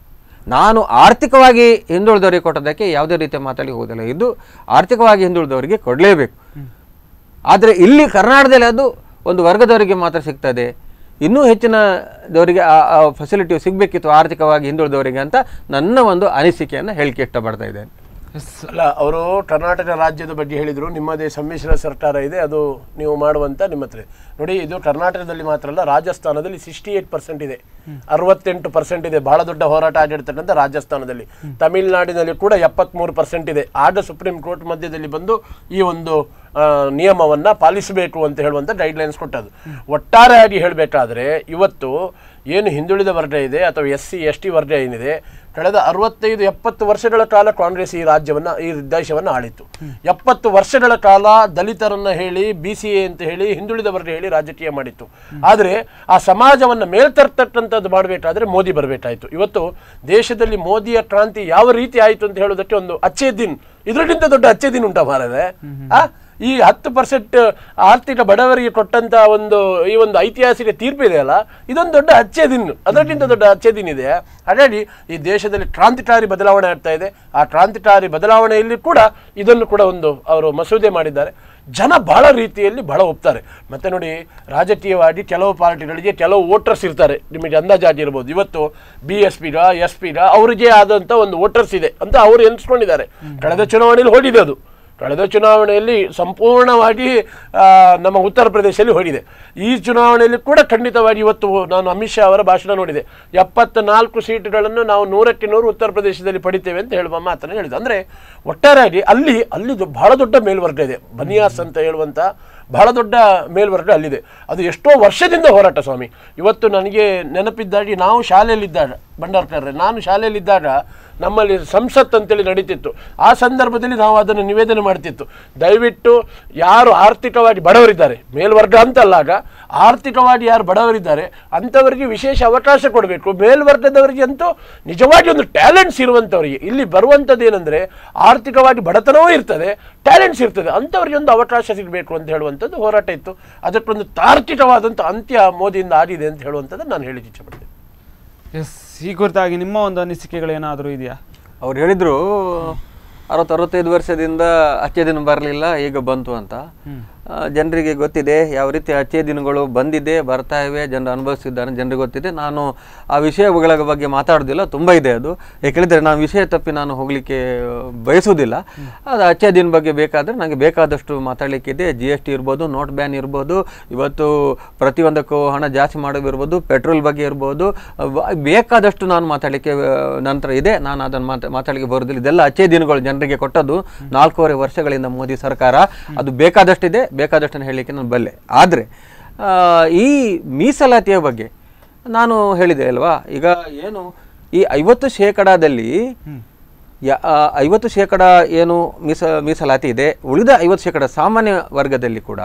ನಾನು ಆರ್ಥಿಕವಾಗಿ ಹಿಂದುಳಿದವರಿಗೆ ಕೊಟ್ಟದಕ್ಕೆ ಯಾವುದೇ ರೀತಿಯ ಮಾತಾಡಿ ಹೋಗೋದಿಲ್ಲ. ಇದು ಆರ್ಥಿಕವಾಗಿ ಹಿಂದುಳಿದವರಿಗೆ ಕೊಡಲೇಬೇಕು. ಆದರೆ ಇಲ್ಲಿ ಕರ್ನಾಟಕದಲ್ಲಿ ಅದು ಒಂದು ವರ್ಗದವರಿಗೆ ಮಾತ್ರ ಸಿಗ್ತದೆ. ಇನ್ನೂ ಹೆಚ್ಚಿನದವರಿಗೆ ಆ ಫೆಸಿಲಿಟಿ ಸಿಗಬೇಕಿತ್ತು ಆರ್ಥಿಕವಾಗಿ ಹಿಂದುಳಿದವರಿಗೆ ಅಂತ ನನ್ನ ಒಂದು ಅನಿಸಿಕೆಯನ್ನು ಹೇಳಿಕೆ ಇಷ್ಟಪಡ್ತಾ ಇದ್ದೇನೆ. ಅಲ್ಲ, ಅವರು ಕರ್ನಾಟಕ ರಾಜ್ಯದ ಬಗ್ಗೆ ಹೇಳಿದರು, ನಿಮ್ಮದೇ ಸಮ್ಮಿಶ್ರ ಸರ್ಕಾರ ಇದೆ, ಅದು ನೀವು ಮಾಡುವಂತ ನಿಮ್ಮ ಹತ್ರ ನೋಡಿ. ಇದು ಕರ್ನಾಟಕದಲ್ಲಿ ಮಾತ್ರ ಅಲ್ಲ, ರಾಜಸ್ಥಾನದಲ್ಲಿ 68% ಇದೆ, 68% ಇದೆ. ಬಹಳ ದೊಡ್ಡ ಹೋರಾಟ ಆಗಿರ್ತಕ್ಕಂಥ ರಾಜಸ್ಥಾನದಲ್ಲಿ. ತಮಿಳುನಾಡಿನಲ್ಲಿ ಕೂಡ 73% ಇದೆ. ಆಗ ಸುಪ್ರೀಂ ಕೋರ್ಟ್ ಮಧ್ಯದಲ್ಲಿ ಬಂದು ಈ ಒಂದು ನಿಯಮವನ್ನ ಪಾಲಿಸಬೇಕು ಅಂತ ಹೇಳುವಂತ ಗೈಡ್ಲೈನ್ಸ್ ಕೊಟ್ಟದ್ದು. ಒಟ್ಟಾರೆಯಾಗಿ ಹೇಳಬೇಕಾದ್ರೆ ಇವತ್ತು ಏನು ಹಿಂದುಳಿದ ವರ್ಗ ಇದೆ ಅಥವಾ SC ST ವರ್ಗ ಏನಿದೆ, ಕಳೆದ 65-70 ವರ್ಷಗಳ ಕಾಲ ಕಾಂಗ್ರೆಸ್ ಈ ದೇಶವನ್ನು ಆಳಿತು. 70 ವರ್ಷಗಳ ಕಾಲ ದಲಿತರನ್ನ ಹೇಳಿ, BCA ಅಂತ ಹೇಳಿ, ಹಿಂದುಳಿದ ವರ್ಗ ಹೇಳಿ ರಾಜಕೀಯ ಮಾಡಿತ್ತು. ಆದರೆ ಆ ಸಮಾಜವನ್ನು ಮೇಲ್ತರ್ತಕ್ಕಂಥದ್ದು ಮಾಡಬೇಕಾದ್ರೆ ಮೋದಿ ಬರಬೇಕಾಯಿತು. ಇವತ್ತು ದೇಶದಲ್ಲಿ ಮೋದಿಯ ಕ್ರಾಂತಿ ಯಾವ ರೀತಿ ಆಯಿತು ಅಂತ ಹೇಳೋದಕ್ಕೆ ಒಂದು ಅಚ್ಚೇ ದಿನ್, ಇದಕ್ಕಿಂತ ದೊಡ್ಡ ಅಚ್ಚೇ ದಿನ್ ಉಂಟಾ ಮಾರದೆ? ಈ 10% ಆರ್ಥಿಕ ಬಡವರಿಗೆ ಕೊಟ್ಟಂತ ಈ ಒಂದು ಐತಿಹಾಸಿಕ ತೀರ್ಪು ಇದೆಯಲ್ಲ, ಇದೊಂದು ದೊಡ್ಡ ಅಚ್ಚೇ ದಿನ್, ಅದಕ್ಕಿಂತ ದೊಡ್ಡ ಅಚ್ಚೇ ದಿನ್ ಇದೆ. ಹಾಗಾಗಿ ಈ ದೇಶದಲ್ಲಿ ಕ್ರಾಂತಿಕಾರಿ ಬದಲಾವಣೆ ಆಗ್ತಾ ಇದೆ. ಆ ಕ್ರಾಂತಿಕಾರಿ ಬದಲಾವಣೆಯಲ್ಲಿ ಕೂಡ ಇದನ್ನು ಕೂಡ ಅವರು ಮಸೂದೆ ಮಾಡಿದ್ದಾರೆ. ಜನ ಬಹಳ ರೀತಿಯಲ್ಲಿ ಬಹಳ ಒಪ್ತಾರೆ. ಮತ್ತೆ ನೋಡಿ, ರಾಜಕೀಯವಾಗಿ ಕೆಲವು ಪಾರ್ಟಿಗಳಿಗೆ ಕೆಲವು ವೋಟರ್ಸ್ ಇರ್ತಾರೆ, ನಿಮಗೆ ಅಂದಾಜಾಗಿರ್ಬೋದು. ಇವತ್ತು BSPಗ SPಗ ಅವರಿಗೆ ಆದಂಥ ಒಂದು ವೋಟರ್ಸ್ ಇದೆ ಅಂತ ಅವರು ಎನ್ಸ್ಕೊಂಡಿದ್ದಾರೆ. ಕಳೆದ ಚುನಾವಣೆಯಲ್ಲಿ ಹೋಗಿದೆ ಅದು. ಕಳೆದ ಚುನಾವಣೆಯಲ್ಲಿ ಸಂಪೂರ್ಣವಾಗಿ ನಮ್ಮ ಉತ್ತರ ಪ್ರದೇಶದಲ್ಲಿ ಹೋಗಿದೆ. ಈ ಚುನಾವಣೆಯಲ್ಲಿ ಕೂಡ ಖಂಡಿತವಾಗಿ ಇವತ್ತು ನಾನು ಅಮಿತ್ ಶಾ ಅವರ ಭಾಷಣ ನೋಡಿದೆ. 74 ಸೀಟುಗಳನ್ನು ನಾವು 100ಕ್ಕೆ 100 ಉತ್ತರ ಪ್ರದೇಶದಲ್ಲಿ ಪಡಿತೇವೆ ಅಂತ ಹೇಳುವ ಮಾತನ್ನು ಹೇಳಿದೆ. ಅಂದರೆ ಒಟ್ಟಾರೆಯಾಗಿ ಅಲ್ಲಿ ಬಹಳ ದೊಡ್ಡ ಮೇಲ್ವರ್ಗ ಇದೆ. ಬನಿಯಾಸ್ ಅಂತ ಹೇಳುವಂಥ ಬಹಳ ದೊಡ್ಡ ಮೇಲ್ವರ್ಗ ಅಲ್ಲಿದೆ. ಅದು ಎಷ್ಟೋ ವರ್ಷದಿಂದ ಹೋರಾಟ ಸ್ವಾಮಿ. ಇವತ್ತು ನನಗೆ ನೆನಪಿದ್ದಾಗಿ ನಾವು ಶಾಲೆಯಲ್ಲಿದ್ದಾಗ, ಭಂಡಾರ್ಕರ್ರೆ, ನಾನು ಶಾಲೆಯಲ್ಲಿದ್ದಾಗ ನಮ್ಮಲ್ಲಿ ಸಂಸತ್ ಅಂತೇಳಿ ನಡೀತಿತ್ತು. ಆ ಸಂದರ್ಭದಲ್ಲಿ ನಾವು ಅದನ್ನು ನಿವೇದನೆ ಮಾಡ್ತಿತ್ತು, ದಯವಿಟ್ಟು ಯಾರು ಆರ್ಥಿಕವಾಗಿ ಬಡವರಿದ್ದಾರೆ, ಮೇಲ್ವರ್ಗ ಅಂತಲ್ಲ, ಆಗ ಆರ್ಥಿಕವಾಗಿ ಯಾರು ಬಡವರಿದ್ದಾರೆ ಅಂಥವರಿಗೆ ವಿಶೇಷ ಅವಕಾಶ ಕೊಡಬೇಕು. ಮೇಲ್ವರ್ಗದವರಿಗೆ ಅಂತೂ ನಿಜವಾಗಿ ಒಂದು ಟ್ಯಾಲೆಂಟ್ಸ್ ಇರುವಂಥವರಿಗೆ, ಇಲ್ಲಿ ಬರುವಂಥದ್ದು ಏನಂದರೆ ಆರ್ಥಿಕವಾಗಿ ಬಡತನವೂ ಇರ್ತದೆ, ಟ್ಯಾಲೆಂಟ್ಸ್ ಇರ್ತದೆ, ಅಂಥವ್ರಿಗೆ ಒಂದು ಅವಕಾಶ ಸಿಗಬೇಕು ಅಂತ ಹೇಳುವಂಥದ್ದು ಹೋರಾಟ ಇತ್ತು. ಅದಕ್ಕೊಂದು ತಾರ್ಕಿಕವಾದಂಥ ಅಂತ್ಯ ಮೋದಿಯಿಂದ ಆಗಿದೆ ಅಂತ ಹೇಳುವಂಥದ್ದು ನಾನು ಹೇಳಿಕ್ಕೆ ಇಚ್ಛೆಪಡ್ತೇನೆ. ಎಸ್, ಈ ಕುರಿತಾಗಿ ನಿಮ್ಮ ಒಂದು ಅನಿಸಿಕೆಗಳೇನಾದರೂ ಇದೆಯಾ? ಅವ್ರು ಹೇಳಿದರು 60-65 ವರ್ಷದಿಂದ ಅಚ್ಚೆ ದಿನ ಬರಲಿಲ್ಲ, ಈಗ ಬಂತು ಅಂತ. ಜನರಿಗೆ ಗೊತ್ತಿದೆ ಯಾವ ರೀತಿ ಅಚ್ಚೆ ದಿನಗಳು ಬಂದಿದೆ, ಬರ್ತಾ ಇವೆ, ಜನರು ಅನುಭವಿಸಿದ್ದಾನೆ, ಜನರಿಗೆ ಗೊತ್ತಿದೆ. ನಾನು ಆ ವಿಷಯಗಳ ಬಗ್ಗೆ ಮಾತಾಡೋದಿಲ್ಲ, ತುಂಬ ಇದೆ ಅದು. ಯಾಕೆಳಿದರೆ ನಾನು ವಿಷಯ ತಪ್ಪಿ ನಾನು ಹೋಗಲಿಕ್ಕೆ ಬಯಸುವುದಿಲ್ಲ. ಅದು ಅಚ್ಚೆ ದಿನ ಬಗ್ಗೆ ಬೇಕಾದರೆ ನನಗೆ ಬೇಕಾದಷ್ಟು ಮಾತಾಡಲಿಕ್ಕಿದೆ. GST ಇರ್ಬೋದು, ನೋಟ್ ಬ್ಯಾನ್ ಇರ್ಬೋದು, ಇವತ್ತು ಪ್ರತಿಯೊಂದಕ್ಕೂ ಹಣ ಜಾಸ್ತಿ ಮಾಡೋದಿರ್ಬೋದು, ಪೆಟ್ರೋಲ್ ಬಗ್ಗೆ ಇರ್ಬೋದು, ಬೇಕಾದಷ್ಟು ನಾನು ಮಾತಾಡಲಿಕ್ಕೆ ನಂತರ ಇದೆ. ನಾನು ಅದನ್ನು ಮಾತಾಡಲಿಕ್ಕೆ ಬರೋದಿಲ್ಲ. ಇದೆಲ್ಲ ಅಚ್ಚೆ ದಿನಗಳು ಜನರಿಗೆ ಕೊಟ್ಟದ್ದು 4.5 ವರ್ಷಗಳಿಂದ ಮೋದಿ ಸರ್ಕಾರ. ಅದು ಬೇಕಾದಷ್ಟಿದೆ, ಬೇಕಾದಷ್ಟನ್ನು ಹೇಳಲಿಕ್ಕೆ ನಾನು ಬಲ್ಲೆ. ಆದರೆ ಈ ಮೀಸಲಾತಿಯ ಬಗ್ಗೆ ನಾನು ಹೇಳಿದೆ ಅಲ್ವಾ, ಈಗ ಏನು ಈ 50% 50% ಏನು ಮೀಸಲಾತಿ ಇದೆ, ಉಳಿದ 50% ಸಾಮಾನ್ಯ ವರ್ಗದಲ್ಲಿ ಕೂಡ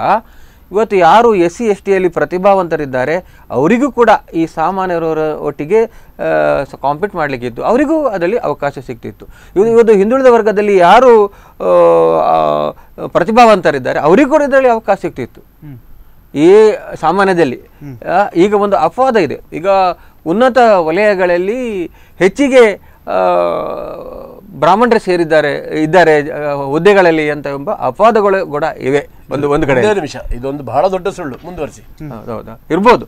ಇವತ್ತು ಯಾರು SC STಯಲ್ಲಿ ಪ್ರತಿಭಾವಂತರಿದ್ದಾರೆ ಅವರಿಗೂ ಕೂಡ ಈ ಸಾಮಾನ್ಯರವರ ಒಟ್ಟಿಗೆ ಕಾಂಪೀಟ್ ಮಾಡಲಿಕ್ಕಿತ್ತು, ಅವರಿಗೂ ಅದರಲ್ಲಿ ಅವಕಾಶ ಸಿಗ್ತಿತ್ತು. ಇವತ್ತು ಹಿಂದುಳಿದ ವರ್ಗದಲ್ಲಿ ಯಾರು ಪ್ರತಿಭಾವಂತರಿದ್ದಾರೆ ಅವರಿಗೂ ಕೂಡ ಇದರಲ್ಲಿ ಅವಕಾಶ ಸಿಗ್ತಿತ್ತು ಈ ಸಾಮಾನ್ಯದಲ್ಲಿ. ಈಗ ಒಂದು ಅಪವಾದ ಇದೆ, ಈಗ ಉನ್ನತ ವಲಯಗಳಲ್ಲಿ ಹೆಚ್ಚಿಗೆ ಬ್ರಾಹ್ಮಣರು ಇದ್ದಾರೆ ಹುದ್ದೆಗಳಲ್ಲಿ ಅಂತ ಎಂಬ ಅಪವಾದಗಳು ಕೂಡ ಇವೆ. ಒಂದು ಕಡೆ ನಿಮಿಷ, ಇದೊಂದು ಬಹಳ ದೊಡ್ಡ ಸುಳ್ಳು, ಮುಂದುವರಿಸಿ. ಹೌದಾ, ಇರ್ಬೋದು.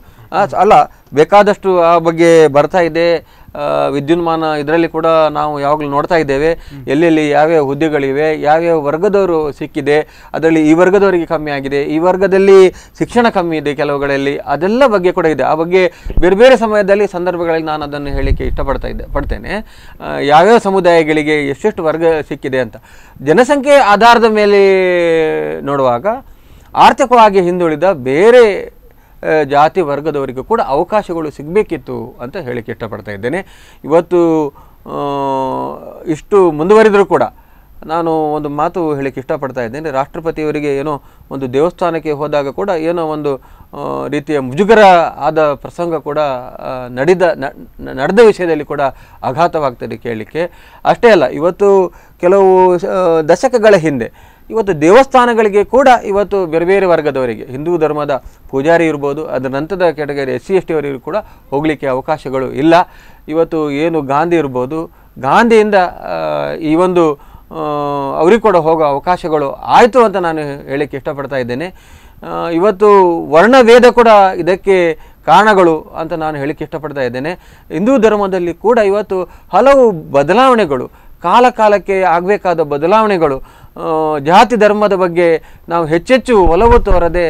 ಅಲ್ಲ, ಬೇಕಾದಷ್ಟು ಆ ಬಗ್ಗೆ ಬರ್ತಾ ಇದೆ. ವಿದ್ಯುನ್ಮಾನ ಇದರಲ್ಲಿ ಕೂಡ ನಾವು ಯಾವಾಗಲೂ ನೋಡ್ತಾ ಇದ್ದೇವೆ, ಎಲ್ಲೆಲ್ಲಿ ಯಾವ್ಯಾವ ಹುದ್ದೆಗಳಿವೆ, ಯಾವ್ಯಾವ ವರ್ಗದವರು ಸಿಕ್ಕಿದೆ, ಅದರಲ್ಲಿ ಈ ವರ್ಗದವರಿಗೆ ಕಮ್ಮಿ ಆಗಿದೆ, ಈ ವರ್ಗದಲ್ಲಿ ಶಿಕ್ಷಣ ಕಮ್ಮಿ ಇದೆ ಕೆಲವುಗಳಲ್ಲಿ, ಅದೆಲ್ಲ ಬಗ್ಗೆ ಕೂಡ ಇದೆ. ಆ ಬಗ್ಗೆ ಬೇರೆ ಬೇರೆ ಸಮಯದಲ್ಲಿ ಸಂದರ್ಭಗಳಲ್ಲಿ ನಾನು ಅದನ್ನು ಹೇಳಲಿಕ್ಕೆ ಪಡ್ತೇನೆ. ಯಾವ್ಯಾವ ಸಮುದಾಯಗಳಿಗೆ ಎಷ್ಟೆಷ್ಟು ವರ್ಗ ಸಿಕ್ಕಿದೆ ಅಂತ ಜನಸಂಖ್ಯೆ ಆಧಾರದ ಮೇಲೆ ನೋಡುವಾಗ ಆರ್ಥಿಕವಾಗಿ ಹಿಂದುಳಿದ ಬೇರೆ ಜಾತಿ ವರ್ಗದವರಿಗೂ ಕೂಡ ಅವಕಾಶಗಳು ಸಿಗಬೇಕಿತ್ತು ಅಂತ ಹೇಳಿಕ್ಕೆ ಇಷ್ಟಪಡ್ತಾ ಇದ್ದೇನೆ. ಇವತ್ತು ಇಷ್ಟು ಮುಂದುವರಿದರೂ ಕೂಡ ನಾನು ಒಂದು ಮಾತು ಹೇಳಿಕ್ಕೆ ಇಷ್ಟಪಡ್ತಾ ಇದ್ದೇನೆ. ರಾಷ್ಟ್ರಪತಿಯವರಿಗೆ ಏನೋ ಒಂದು ದೇವಸ್ಥಾನಕ್ಕೆ ಹೋದಾಗ ಕೂಡ ಏನೋ ಒಂದು ರೀತಿಯ ಮುಜುಗರ ಆದ ಪ್ರಸಂಗ ಕೂಡ ನಡೆದ ವಿಷಯದಲ್ಲಿ ಕೂಡ ಆಘಾತವಾಗ್ತದೆ ಕೇಳಲಿಕ್ಕೆ. ಅಷ್ಟೇ ಅಲ್ಲ, ಇವತ್ತು ಕೆಲವು ದಶಕಗಳ ಹಿಂದೆ ಇವತ್ತು ದೇವಸ್ಥಾನಗಳಿಗೆ ಕೂಡ ಇವತ್ತು ಬೇರೆ ಬೇರೆ ವರ್ಗದವರಿಗೆ, ಹಿಂದೂ ಧರ್ಮದ ಪೂಜಾರಿ ಇರ್ಬೋದು, ಅದರ ನಂತರದ ಕೆಟಗರಿ SC ST ಅವರಿಗೂ ಕೂಡ ಹೋಗಲಿಕ್ಕೆ ಅವಕಾಶಗಳು ಇಲ್ಲ. ಇವತ್ತು ಏನು ಗಾಂಧಿ ಇರ್ಬೋದು, ಗಾಂಧಿಯಿಂದ ಈ ಒಂದು ಅವ್ರಿಗೆ ಕೂಡ ಹೋಗೋ ಅವಕಾಶಗಳು ಆಯಿತು ಅಂತ ನಾನು ಹೇಳಲಿಕ್ಕೆ ಇಷ್ಟಪಡ್ತಾ ಇದ್ದೇನೆ. ಇವತ್ತು ವರ್ಣಭೇದ ಕೂಡ ಇದಕ್ಕೆ ಕಾರಣಗಳು ಅಂತ ನಾನು ಹೇಳಲಿಕ್ಕೆ ಇಷ್ಟಪಡ್ತಾ ಇದ್ದೇನೆ. ಹಿಂದೂ ಧರ್ಮದಲ್ಲಿ ಕೂಡ ಇವತ್ತು ಹಲವು ಬದಲಾವಣೆಗಳು, ಕಾಲಕ್ಕೆ ಆಗಬೇಕಾದ ಬದಲಾವಣೆಗಳು, ಜಾತಿ ಧರ್ಮದ ಬಗ್ಗೆ ನಾವು ಹೆಚ್ಚೆಚ್ಚು ಒಲವು ತೋರದೆ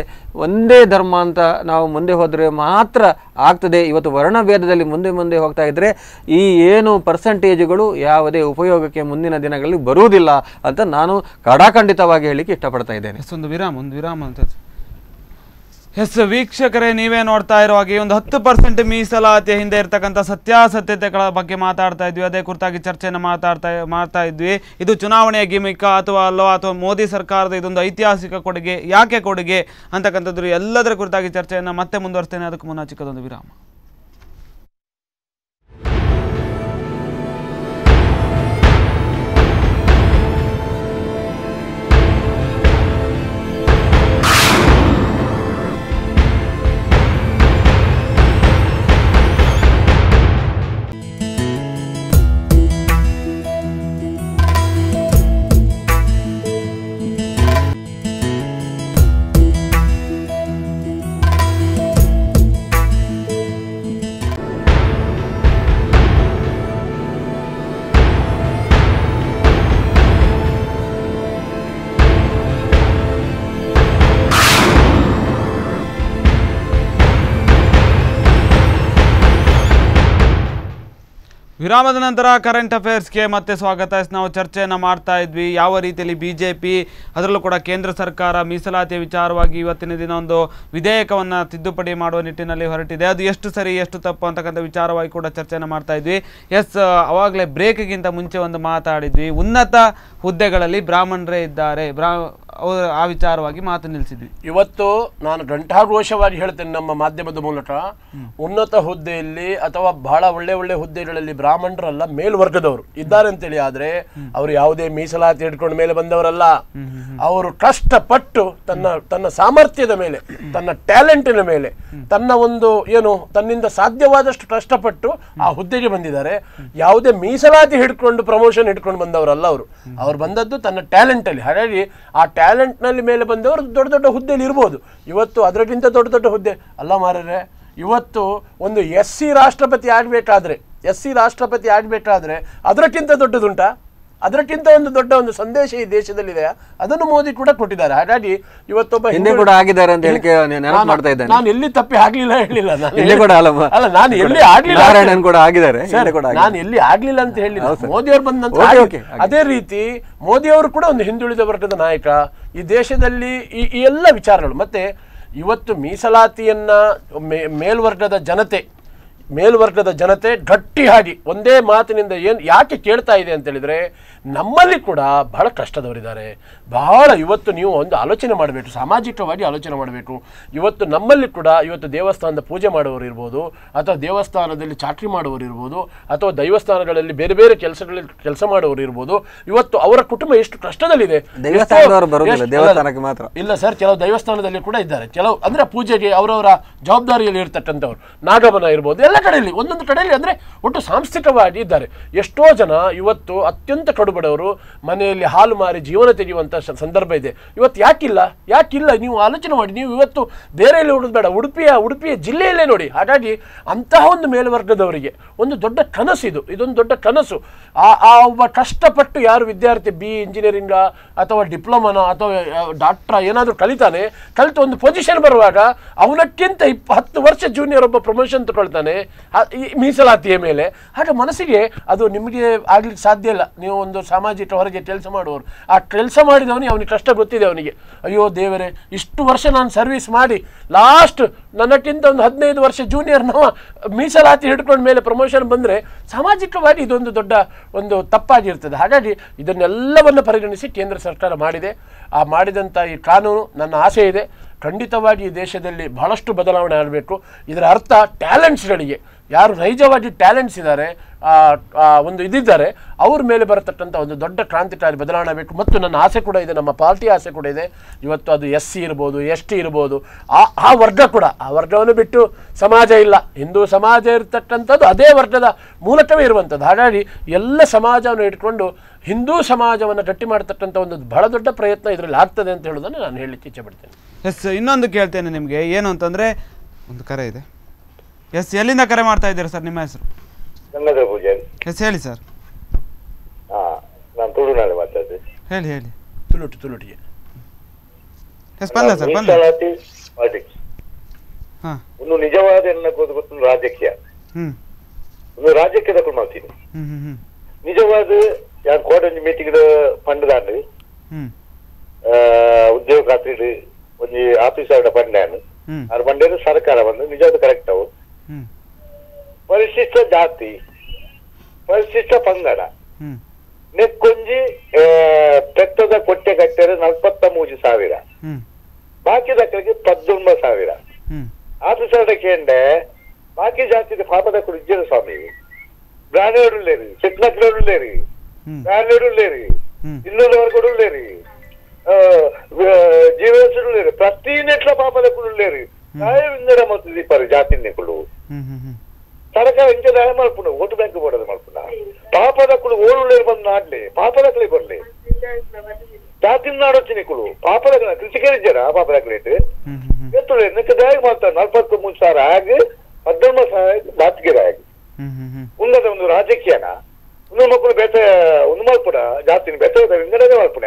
ಒಂದೇ ಧರ್ಮ ಅಂತ ನಾವು ಮುಂದೆ ಹೋದರೆ ಮಾತ್ರ ಆಗ್ತದೆ. ಇವತ್ತು ವರ್ಣಭೇದದಲ್ಲಿ ಮುಂದೆ ಹೋಗ್ತಾ ಇದ್ದರೆ ಈ ಏನು ಪರ್ಸೆಂಟೇಜ್ಗಳು ಯಾವುದೇ ಉಪಯೋಗಕ್ಕೆ ಮುಂದಿನ ದಿನಗಳಲ್ಲಿ ಬರುವುದಿಲ್ಲ ಅಂತ ನಾನು ಕಡಾಖಂಡಿತವಾಗಿ ಹೇಳಲಿಕ್ಕೆ ಇಷ್ಟಪಡ್ತಾ ಇದ್ದೇನೆ. ಒಂದು ವಿರಾಮ ಅಂತ. ಎಸ್ ವೀಕ್ಷಕರೇ, ನೀವೇ ನೋಡ್ತಾ ಇರೋ ಹಾಗೆ ಒಂದು 10% ಮೀಸಲಾತಿಯ ಹಿಂದೆ ಇರ್ತಕ್ಕಂಥ ಸತ್ಯಾಸತ್ಯತೆಗಳ ಬಗ್ಗೆ ಮಾತಾಡ್ತಾ ಇದ್ವಿ. ಅದೇ ಕುರಿತಾಗಿ ಚರ್ಚೆಯನ್ನು ಮಾಡ್ತಾ ಇದ್ವಿ. ಇದು ಚುನಾವಣೆಯ ಗಿಮಿಕ ಅಥವಾ ಅಲ್ಲವಾ, ಅಥವಾ ಮೋದಿ ಸರ್ಕಾರದ ಇದೊಂದು ಐತಿಹಾಸಿಕ ಕೊಡುಗೆ, ಯಾಕೆ ಕೊಡುಗೆ ಅಂತಕ್ಕಂಥದ್ದು ಎಲ್ಲದರ ಕುರಿತಾಗಿ ಚರ್ಚೆಯನ್ನು ಮತ್ತೆ ಮುಂದುವರಿಸ್ತೇನೆ. ಅದಕ್ಕೆ ಮುನ್ನ ಚಿಕ್ಕದೊಂದು ವಿರಾಮ. ವಿರಾಮದ ನಂತರ ಕರೆಂಟ್ ಅಫೇರ್ಸ್ಗೆ ಮತ್ತೆ ಸ್ವಾಗತ. ನಾವು ಚರ್ಚೆಯನ್ನು ಮಾಡ್ತಾ ಇದ್ವಿ ಯಾವ ರೀತಿಯಲ್ಲಿ ಬಿಜೆಪಿ ಅದರಲ್ಲೂ ಕೂಡ ಕೇಂದ್ರ ಸರ್ಕಾರ ಮೀಸಲಾತಿಯ ವಿಚಾರವಾಗಿ ಇವತ್ತಿನ ದಿನ ಒಂದು ವಿಧೇಯಕವನ್ನು ತಿದ್ದುಪಡಿ ಮಾಡುವ ನಿಟ್ಟಿನಲ್ಲಿ ಹೊರಟಿದೆ. ಅದು ಎಷ್ಟು ಸರಿ ಎಷ್ಟು ತಪ್ಪು ಅಂತಕ್ಕಂಥ ವಿಚಾರವಾಗಿ ಕೂಡ ಚರ್ಚೆಯನ್ನು ಮಾಡ್ತಾ ಇದ್ವಿ. ಅವಾಗಲೇ ಬ್ರೇಕ್ಗಿಂತ ಮುಂಚೆ ಒಂದು ಮಾತಾಡಿದ್ವಿ, ಉನ್ನತ ಹುದ್ದೆಗಳಲ್ಲಿ ಬ್ರಾಹ್ಮಣರೇ ಇದ್ದಾರೆ, ಆ ವಿಚಾರವಾಗಿ ಮಾತು ನಿಲ್ಲಿಸಿದ್ವಿ. ಇವತ್ತು ನಾನು ಘಂಟಾಘೋಷವಾಗಿ ಹೇಳ್ತೇನೆ ನಮ್ಮ ಮಾಧ್ಯಮದ ಮೂಲಕ, ಉನ್ನತ ಹುದ್ದೆಯಲ್ಲಿ ಅಥವಾ ಬಹಳ ಒಳ್ಳೆ ಹುದ್ದೆಗಳಲ್ಲಿ ಬ್ರಾಹ್ಮಣರಲ್ಲ ಮೇಲ್ವರ್ಗದವರು ಇದ್ದಾರೆ ಅಂತೇಳಿ. ಆದ್ರೆ ಅವರು ಯಾವುದೇ ಮೀಸಲಾತಿ ಹಿಡ್ಕೊಂಡು ಮೇಲೆ ಬಂದವರಲ್ಲ. ಅವರು ಕಷ್ಟಪಟ್ಟು ತನ್ನ ಸಾಮರ್ಥ್ಯದ ಮೇಲೆ, ತನ್ನ ಟ್ಯಾಲೆಂಟಿನ ಮೇಲೆ, ತನ್ನ ಒಂದು ತನ್ನಿಂದ ಸಾಧ್ಯವಾದಷ್ಟು ಕಷ್ಟಪಟ್ಟು ಆ ಹುದ್ದೆಗೆ ಬಂದಿದ್ದಾರೆ. ಯಾವುದೇ ಮೀಸಲಾತಿ ಹಿಡ್ಕೊಂಡು ಪ್ರಮೋಷನ್ ಹಿಡ್ಕೊಂಡು ಬಂದವರಲ್ಲ ಅವರು ಬಂದದ್ದು ತನ್ನ ಟ್ಯಾಲೆಂಟ್ ಅಲ್ಲಿ. ಹಾಗಾಗಿ ಆ ಟ್ಯಾಲೆಂಟ್ ನಲ್ಲಿ ಮೇಲೆ ಬಂದವರು ದೊಡ್ಡ ಹುದ್ದೆಯಲ್ಲಿ ಇರ್ಬೋದು. ಇವತ್ತು ಅದಕ್ಕಿಂತ ದೊಡ್ಡ ಹುದ್ದೆ ಅಲ್ಲ ಮಾರರೆ. ಇವತ್ತು ಒಂದು SC ರಾಷ್ಟ್ರಪತಿ ಆಗಬೇಕಾದ್ರೆ ಅದಕ್ಕಿಂತ ದೊಡ್ಡದುಂಟಾ? ಅದಕ್ಕಿಂತ ಒಂದು ದೊಡ್ಡ ಒಂದು ಸಂದೇಶ ಈ ದೇಶದಲ್ಲಿದೆ. ಅದನ್ನು ಮೋದಿ ಕೂಡ ಕೊಟ್ಟಿದ್ದಾರೆ. ಹಾಗಾಗಿ ಇವತ್ತೊಬ್ಬ ಕೂಡ ಆಗಿದ್ದಾರೆ ಅಂತ ಹೇಳಿಕೆ ಮಾಡ್ತಾ ಇದ್ದೇನೆ. ನಾನು ಎಲ್ಲಿ ತಪ್ಪಿ ಆಗ್ಲಿಲ್ಲ ಹೇಳಿಲ್ಲ, ನಾನು ಎಲ್ಲಿ ಆಗ್ಲಿಲ್ಲ ಅಂತ ಹೇಳಿಲ್ಲ. ಮೋದಿಯವರು ಬಂದ ನಂತರ ಅದೇ ರೀತಿ ಮೋದಿಯವರು ಕೂಡ ಒಂದು ಹಿಂದುಳಿದ ವರ್ಗದ ನಾಯಕ ಈ ದೇಶದಲ್ಲಿ. ಈ ಎಲ್ಲ ವಿಚಾರಗಳು ಮತ್ತೆ ಇವತ್ತು ಮೀಸಲಾತಿಯನ್ನ ಮೇಲ್ವರ್ಗದ ಜನತೆ ಗಟ್ಟಿಯಾಗಿ ಒಂದೇ ಮಾತಿನಿಂದ ಯಾಕೆ ಕೇಳ್ತಾ ಇದೆ ಅಂತ ಹೇಳಿದ್ರೆ, ನಮ್ಮಲ್ಲಿ ಕೂಡ ಬಹಳ ಕಷ್ಟದವರಿದ್ದಾರೆ. ಇವತ್ತು ನೀವು ಒಂದು ಆಲೋಚನೆ ಮಾಡಬೇಕು, ಸಾಮಾಜಿಕವಾಗಿ ಆಲೋಚನೆ ಮಾಡಬೇಕು. ಇವತ್ತು ನಮ್ಮಲ್ಲಿ ಕೂಡ ಇವತ್ತು ದೇವಸ್ಥಾನದ ಪೂಜೆ ಮಾಡುವವರು ಇರ್ಬೋದು, ಅಥವಾ ದೇವಸ್ಥಾನದಲ್ಲಿ ಚಾಕರಿ ಮಾಡುವವರು ಇರ್ಬೋದು, ಅಥವಾ ದೇವಸ್ಥಾನಗಳಲ್ಲಿ ಬೇರೆ ಕೆಲಸ ಮಾಡುವವರು ಇರ್ಬೋದು. ಇವತ್ತು ಅವರ ಕುಟುಂಬ ಎಷ್ಟು ಕಷ್ಟದಲ್ಲಿದೆ. ಇಲ್ಲ ಸರ್, ಕೆಲವು ದೇವಸ್ಥಾನದಲ್ಲಿ ಕೂಡ ಇದ್ದಾರೆ. ಕೆಲವು ಅಂದ್ರೆ ಪೂಜೆಗೆ ಅವರವರ ಜವಾಬ್ದಾರಿಯಲ್ಲಿ ಇರ್ತಕ್ಕಂಥವ್ರು, ನಾಗಮನ ಇರ್ಬೋದು, ಎಲ್ಲ ಕಡೆಯಲ್ಲಿ ಒಂದೊಂದು ಕಡೆಯಲ್ಲಿ ಅಂದ್ರೆ ಒಟ್ಟು ಸಾಂಸ್ಥಿಕವಾಗಿ ಇದ್ದಾರೆ. ಎಷ್ಟೋ ಜನ ಇವತ್ತು ಅತ್ಯಂತ ಕಡುಬಡವರು ಮನೆಯಲ್ಲಿ ಹಾಲು ಮಾರಿ ಜೀವನ ತೆಗೆಯುವಂತ ಸಂದರ್ಭ ಇದೆ. ಇವತ್ತು ಯಾಕಿಲ್ಲ ನೀವು ಆಲೋಚನೆ ಮಾಡಿ. ನೀವು ಇವತ್ತು ಬೇರೆಯಲ್ಲಿ ಹುಡುಗ ಬೇಡ, ಉಡುಪಿಯ ಜಿಲ್ಲೆಯಲ್ಲೇ ನೋಡಿ. ಹಾಗಾಗಿ ಅಂತಹ ಒಂದು ಮೇಲ್ವರ್ಗದವರಿಗೆ ಒಂದು ದೊಡ್ಡ ಕನಸು ಇದೊಂದು ದೊಡ್ಡ ಕನಸು. ಆ ಒಬ್ಬ ಕಷ್ಟಪಟ್ಟು ಯಾರು ವಿದ್ಯಾರ್ಥಿ BE ಇಂಜಿನಿಯರಿಂಗ್ ಅಥವಾ ಡಿಪ್ಲೊಮಾನ ಅಥವಾ ಡಾಕ್ಟರ್ ಏನಾದರೂ ಕಲಿತು ಒಂದು ಪೊಸಿಷನ್ ಬರುವಾಗ ಅವನಕ್ಕಿಂತ 10 ವರ್ಷ ಜೂನಿಯರ್ ಒಬ್ಬ ಪ್ರಮೋಷನ್ ತಗೊಳ್ತಾನೆ ಈ ಮೀಸಲಾತಿಯ ಮೇಲೆ. ಹಾಗೆ ಮನಸ್ಸಿಗೆ ಅದು ನಿಮಗೆ ಆಗ್ಲಿಕ್ಕೆ ಸಾಧ್ಯ ಇಲ್ಲ. ನೀವು ಒಂದು ಸಾಮಾಜಿಕ ಹೊರಗೆ ಕೆಲಸ ಮಾಡುವವರು, ಆ ಕೆಲಸ ಮಾಡಿದವನಿಗೆ ಅವನಿಗೆ ಕಷ್ಟ ಗೊತ್ತಿದೆ. ಅವನಿಗೆ ಅಯ್ಯೋ ದೇವರೇ, ಇಷ್ಟು ವರ್ಷ ನಾನು ಸರ್ವಿಸ್ ಮಾಡಿ ಲಾಸ್ಟ್ ನನಕ್ಕಿಂತ ಒಂದು 15 ವರ್ಷ ಜೂನಿಯರ್ ಮೀಸಲಾತಿ ಹಿಡ್ಕೊಂಡ ಮೇಲೆ ಪ್ರಮೋಷನ್ ಬಂದರೆ ಸಾಮಾಜಿಕವಾಗಿ ಇದೊಂದು ದೊಡ್ಡ ಒಂದು ತಪ್ಪಾಗಿರ್ತದೆ. ಹಾಗಾಗಿ ಇದನ್ನೆಲ್ಲವನ್ನು ಪರಿಗಣಿಸಿ ಕೇಂದ್ರ ಸರ್ಕಾರ ಮಾಡಿದೆ. ಆ ಮಾಡಿದಂಥ ಈ ಕಾನೂನು ನನ್ನ ಆಸೆ ಇದೆ, ಖಂಡಿತವಾಗಿ ಈ ದೇಶದಲ್ಲಿ ಬಹಳಷ್ಟು ಬದಲಾವಣೆ ಆಗಬೇಕು. ಇದರ ಅರ್ಥ ಟ್ಯಾಲೆಂಟ್ಸ್ಗಳಿಗೆ, ಯಾರು ನೈಜವಾಗಿ ಟ್ಯಾಲೆಂಟ್ಸ್ ಇದ್ದಾರೆ, ಒಂದು ಇದಿದ್ದಾರೆ, ಅವ್ರ ಮೇಲೆ ಬರತಕ್ಕಂಥ ಒಂದು ದೊಡ್ಡ ಕ್ರಾಂತಿಕಾರಿ ಬದಲಾವಣೆ ಆಗಬೇಕು. ಮತ್ತು ನನ್ನ ಆಸೆ ಕೂಡ ಇದೆ, ನಮ್ಮ ಪಾರ್ಟಿ ಆಸೆ ಕೂಡ ಇದೆ. ಇವತ್ತು ಅದು SC ಇರ್ಬೋದು, ST ಇರ್ಬೋದು, ಆ ವರ್ಗ ಕೂಡ, ಆ ವರ್ಗವನ್ನು ಬಿಟ್ಟು ಸಮಾಜ ಇಲ್ಲ. ಹಿಂದೂ ಸಮಾಜ ಇರ್ತಕ್ಕಂಥದ್ದು ಅದೇ ವರ್ಗದ ಮೂಲಕವೇ ಇರುವಂಥದ್ದು. ಹಾಗಾಗಿ ಎಲ್ಲ ಸಮಾಜವನ್ನು ಇಟ್ಕೊಂಡು ಹಿಂದೂ ಸಮಾಜವನ್ನು ಗಟ್ಟಿ ಮಾಡ್ತಕ್ಕಂಥ ಒಂದು ಬಹಳ ದೊಡ್ಡ ಪ್ರಯತ್ನ ಇದರಲ್ಲಿ ಆಗ್ತದೆ ಅಂತ ಹೇಳೋದನ್ನು ನಾನು ಹೇಳಲಿಕ್ಕೆ ಇಚ್ಛೆ ಪಡ್ತೇನೆ. ಇನ್ನೊಂದು ಕೇಳ್ತೇನೆ ನಿಮಗೆ, ಏನು ಅಂತಂದರೆ ಒಂದು ಕರೆ ಇದೆ. ಎಲ್ಲಿಂದ ಕರೆ ಮಾಡ್ತಾ ಇದ್ದೀರಾ ಸರ್? ನಿಮ್ಮ ಹೆಸರು? ಗಂಗಾಧರ ಪೂಜಾರಿ. ಹೇಳಿ ಸರ್. ನಾನು ತುಳುನಾಡು ಮಾತಾಡ್ತೇನೆ. ಹೇಳಿ. ತುಳುಟಿಗೆ ಒಂದು ನಿಜವಾದ ಗೊತ್ತು ರಾಜಕೀಯ, ಒಂದು ರಾಜಕೀಯದ ಮಾಡ್ತೀನಿ. ನಿಜವಾದ ಯಾರು ಕೋಟಂಜಿ ಮೀಟಿಂಗ್ ಪಂಡದಾಂಡು ಉದ್ಯೋಗ ಖಾತ್ರಿ ಒಂದು ಆಫೀಸರ್ ಪಂಡ್ಯಾನು ಅವ್ರ ಪಂಡ್ಯ ಸರ್ಕಾರ ಬಂದು ನಿಜವಾದ ಕರೆಕ್ಟ್ ಅವು. ಪರಿಶಿಷ್ಟ ಜಾತಿ, ಪರಿಶಿಷ್ಟ ಪಂಗಡ ನೆಕ್ಕೊಂಜಿ ಪೆತ್ತದ ಕೊಟ್ಟೆ ಕಟ್ಟೆರೆ 43,000, ಬಾಕಿ ದಕ್ಕಳಿಗೆ 19,000. ಆಫೀಸರ್ ಕೇಂದ್ರ ಬಾಕಿ ಜಾತಿ ಪಾಪದ ಇಜ್ಜರು ಸ್ವಾಮಿ, ಬ್ರಾಹ್ಮಣರು ಲೇರಿ, ಚಿಕ್ಕನಕ್ಕರು ಲೇರಿ, ಬ್ರಾಹ್ಮಣರು ಲೇರಿ, ಇನ್ನೂರವರೆಗೂ ಲೇರಿ, ಜೀವನರು ಲೇರಿ, ಪ್ರತಿ ನೆಟ್ಲ ಪಾಪದ ಕುಳ್ಳು ಇಂದರ ಮತ್ತು ದೀಪಾರಿ ಜಾತಿ ನೆಕ್ಕಳು ಸರ್ಕಾರ ಇಂಚ ದಯ ಮಲ್ಪುಣ ಓಟು ಬ್ಯಾಂಕ್ ಬೋಡದ ಮಲ್ಪುಣ ಪಾಪದ ಕುಳು ಓಡುಳ್ಳೇರು ಬಂದು ನಾಡ್ಲಿ ಪಾಪದ ಕಳಿ ಬರ್ಲಿ ಜಾತಿ ನಾಡೊಚ್ಚಿನಿಕ್ಕಳು ಪಾಪದ ಕೃಷಿಕರಿದ್ದಾರ ಪಾಪದ ಕಳಿಟ್ಟು ಎತ್ತುಳೆ ನಿಕ್ಕ ದಯ ಮಾಡ್ತಾರೆ 43,000 ಆಗಿ 19,000 ಬಾತಿಗೆರ ಆಗಿ ಉನ್ನತ ಒಂದು ರಾಜಕೀಯನ ಒಂದು ಮಕ್ಕಳು ಬೇತೆ ಒಂದು ಮಲ್ಪುಣ ಜಾತಿನ ಬೇತೆ ಇಂಗಡನೆ ಮಲ್ಪುಣ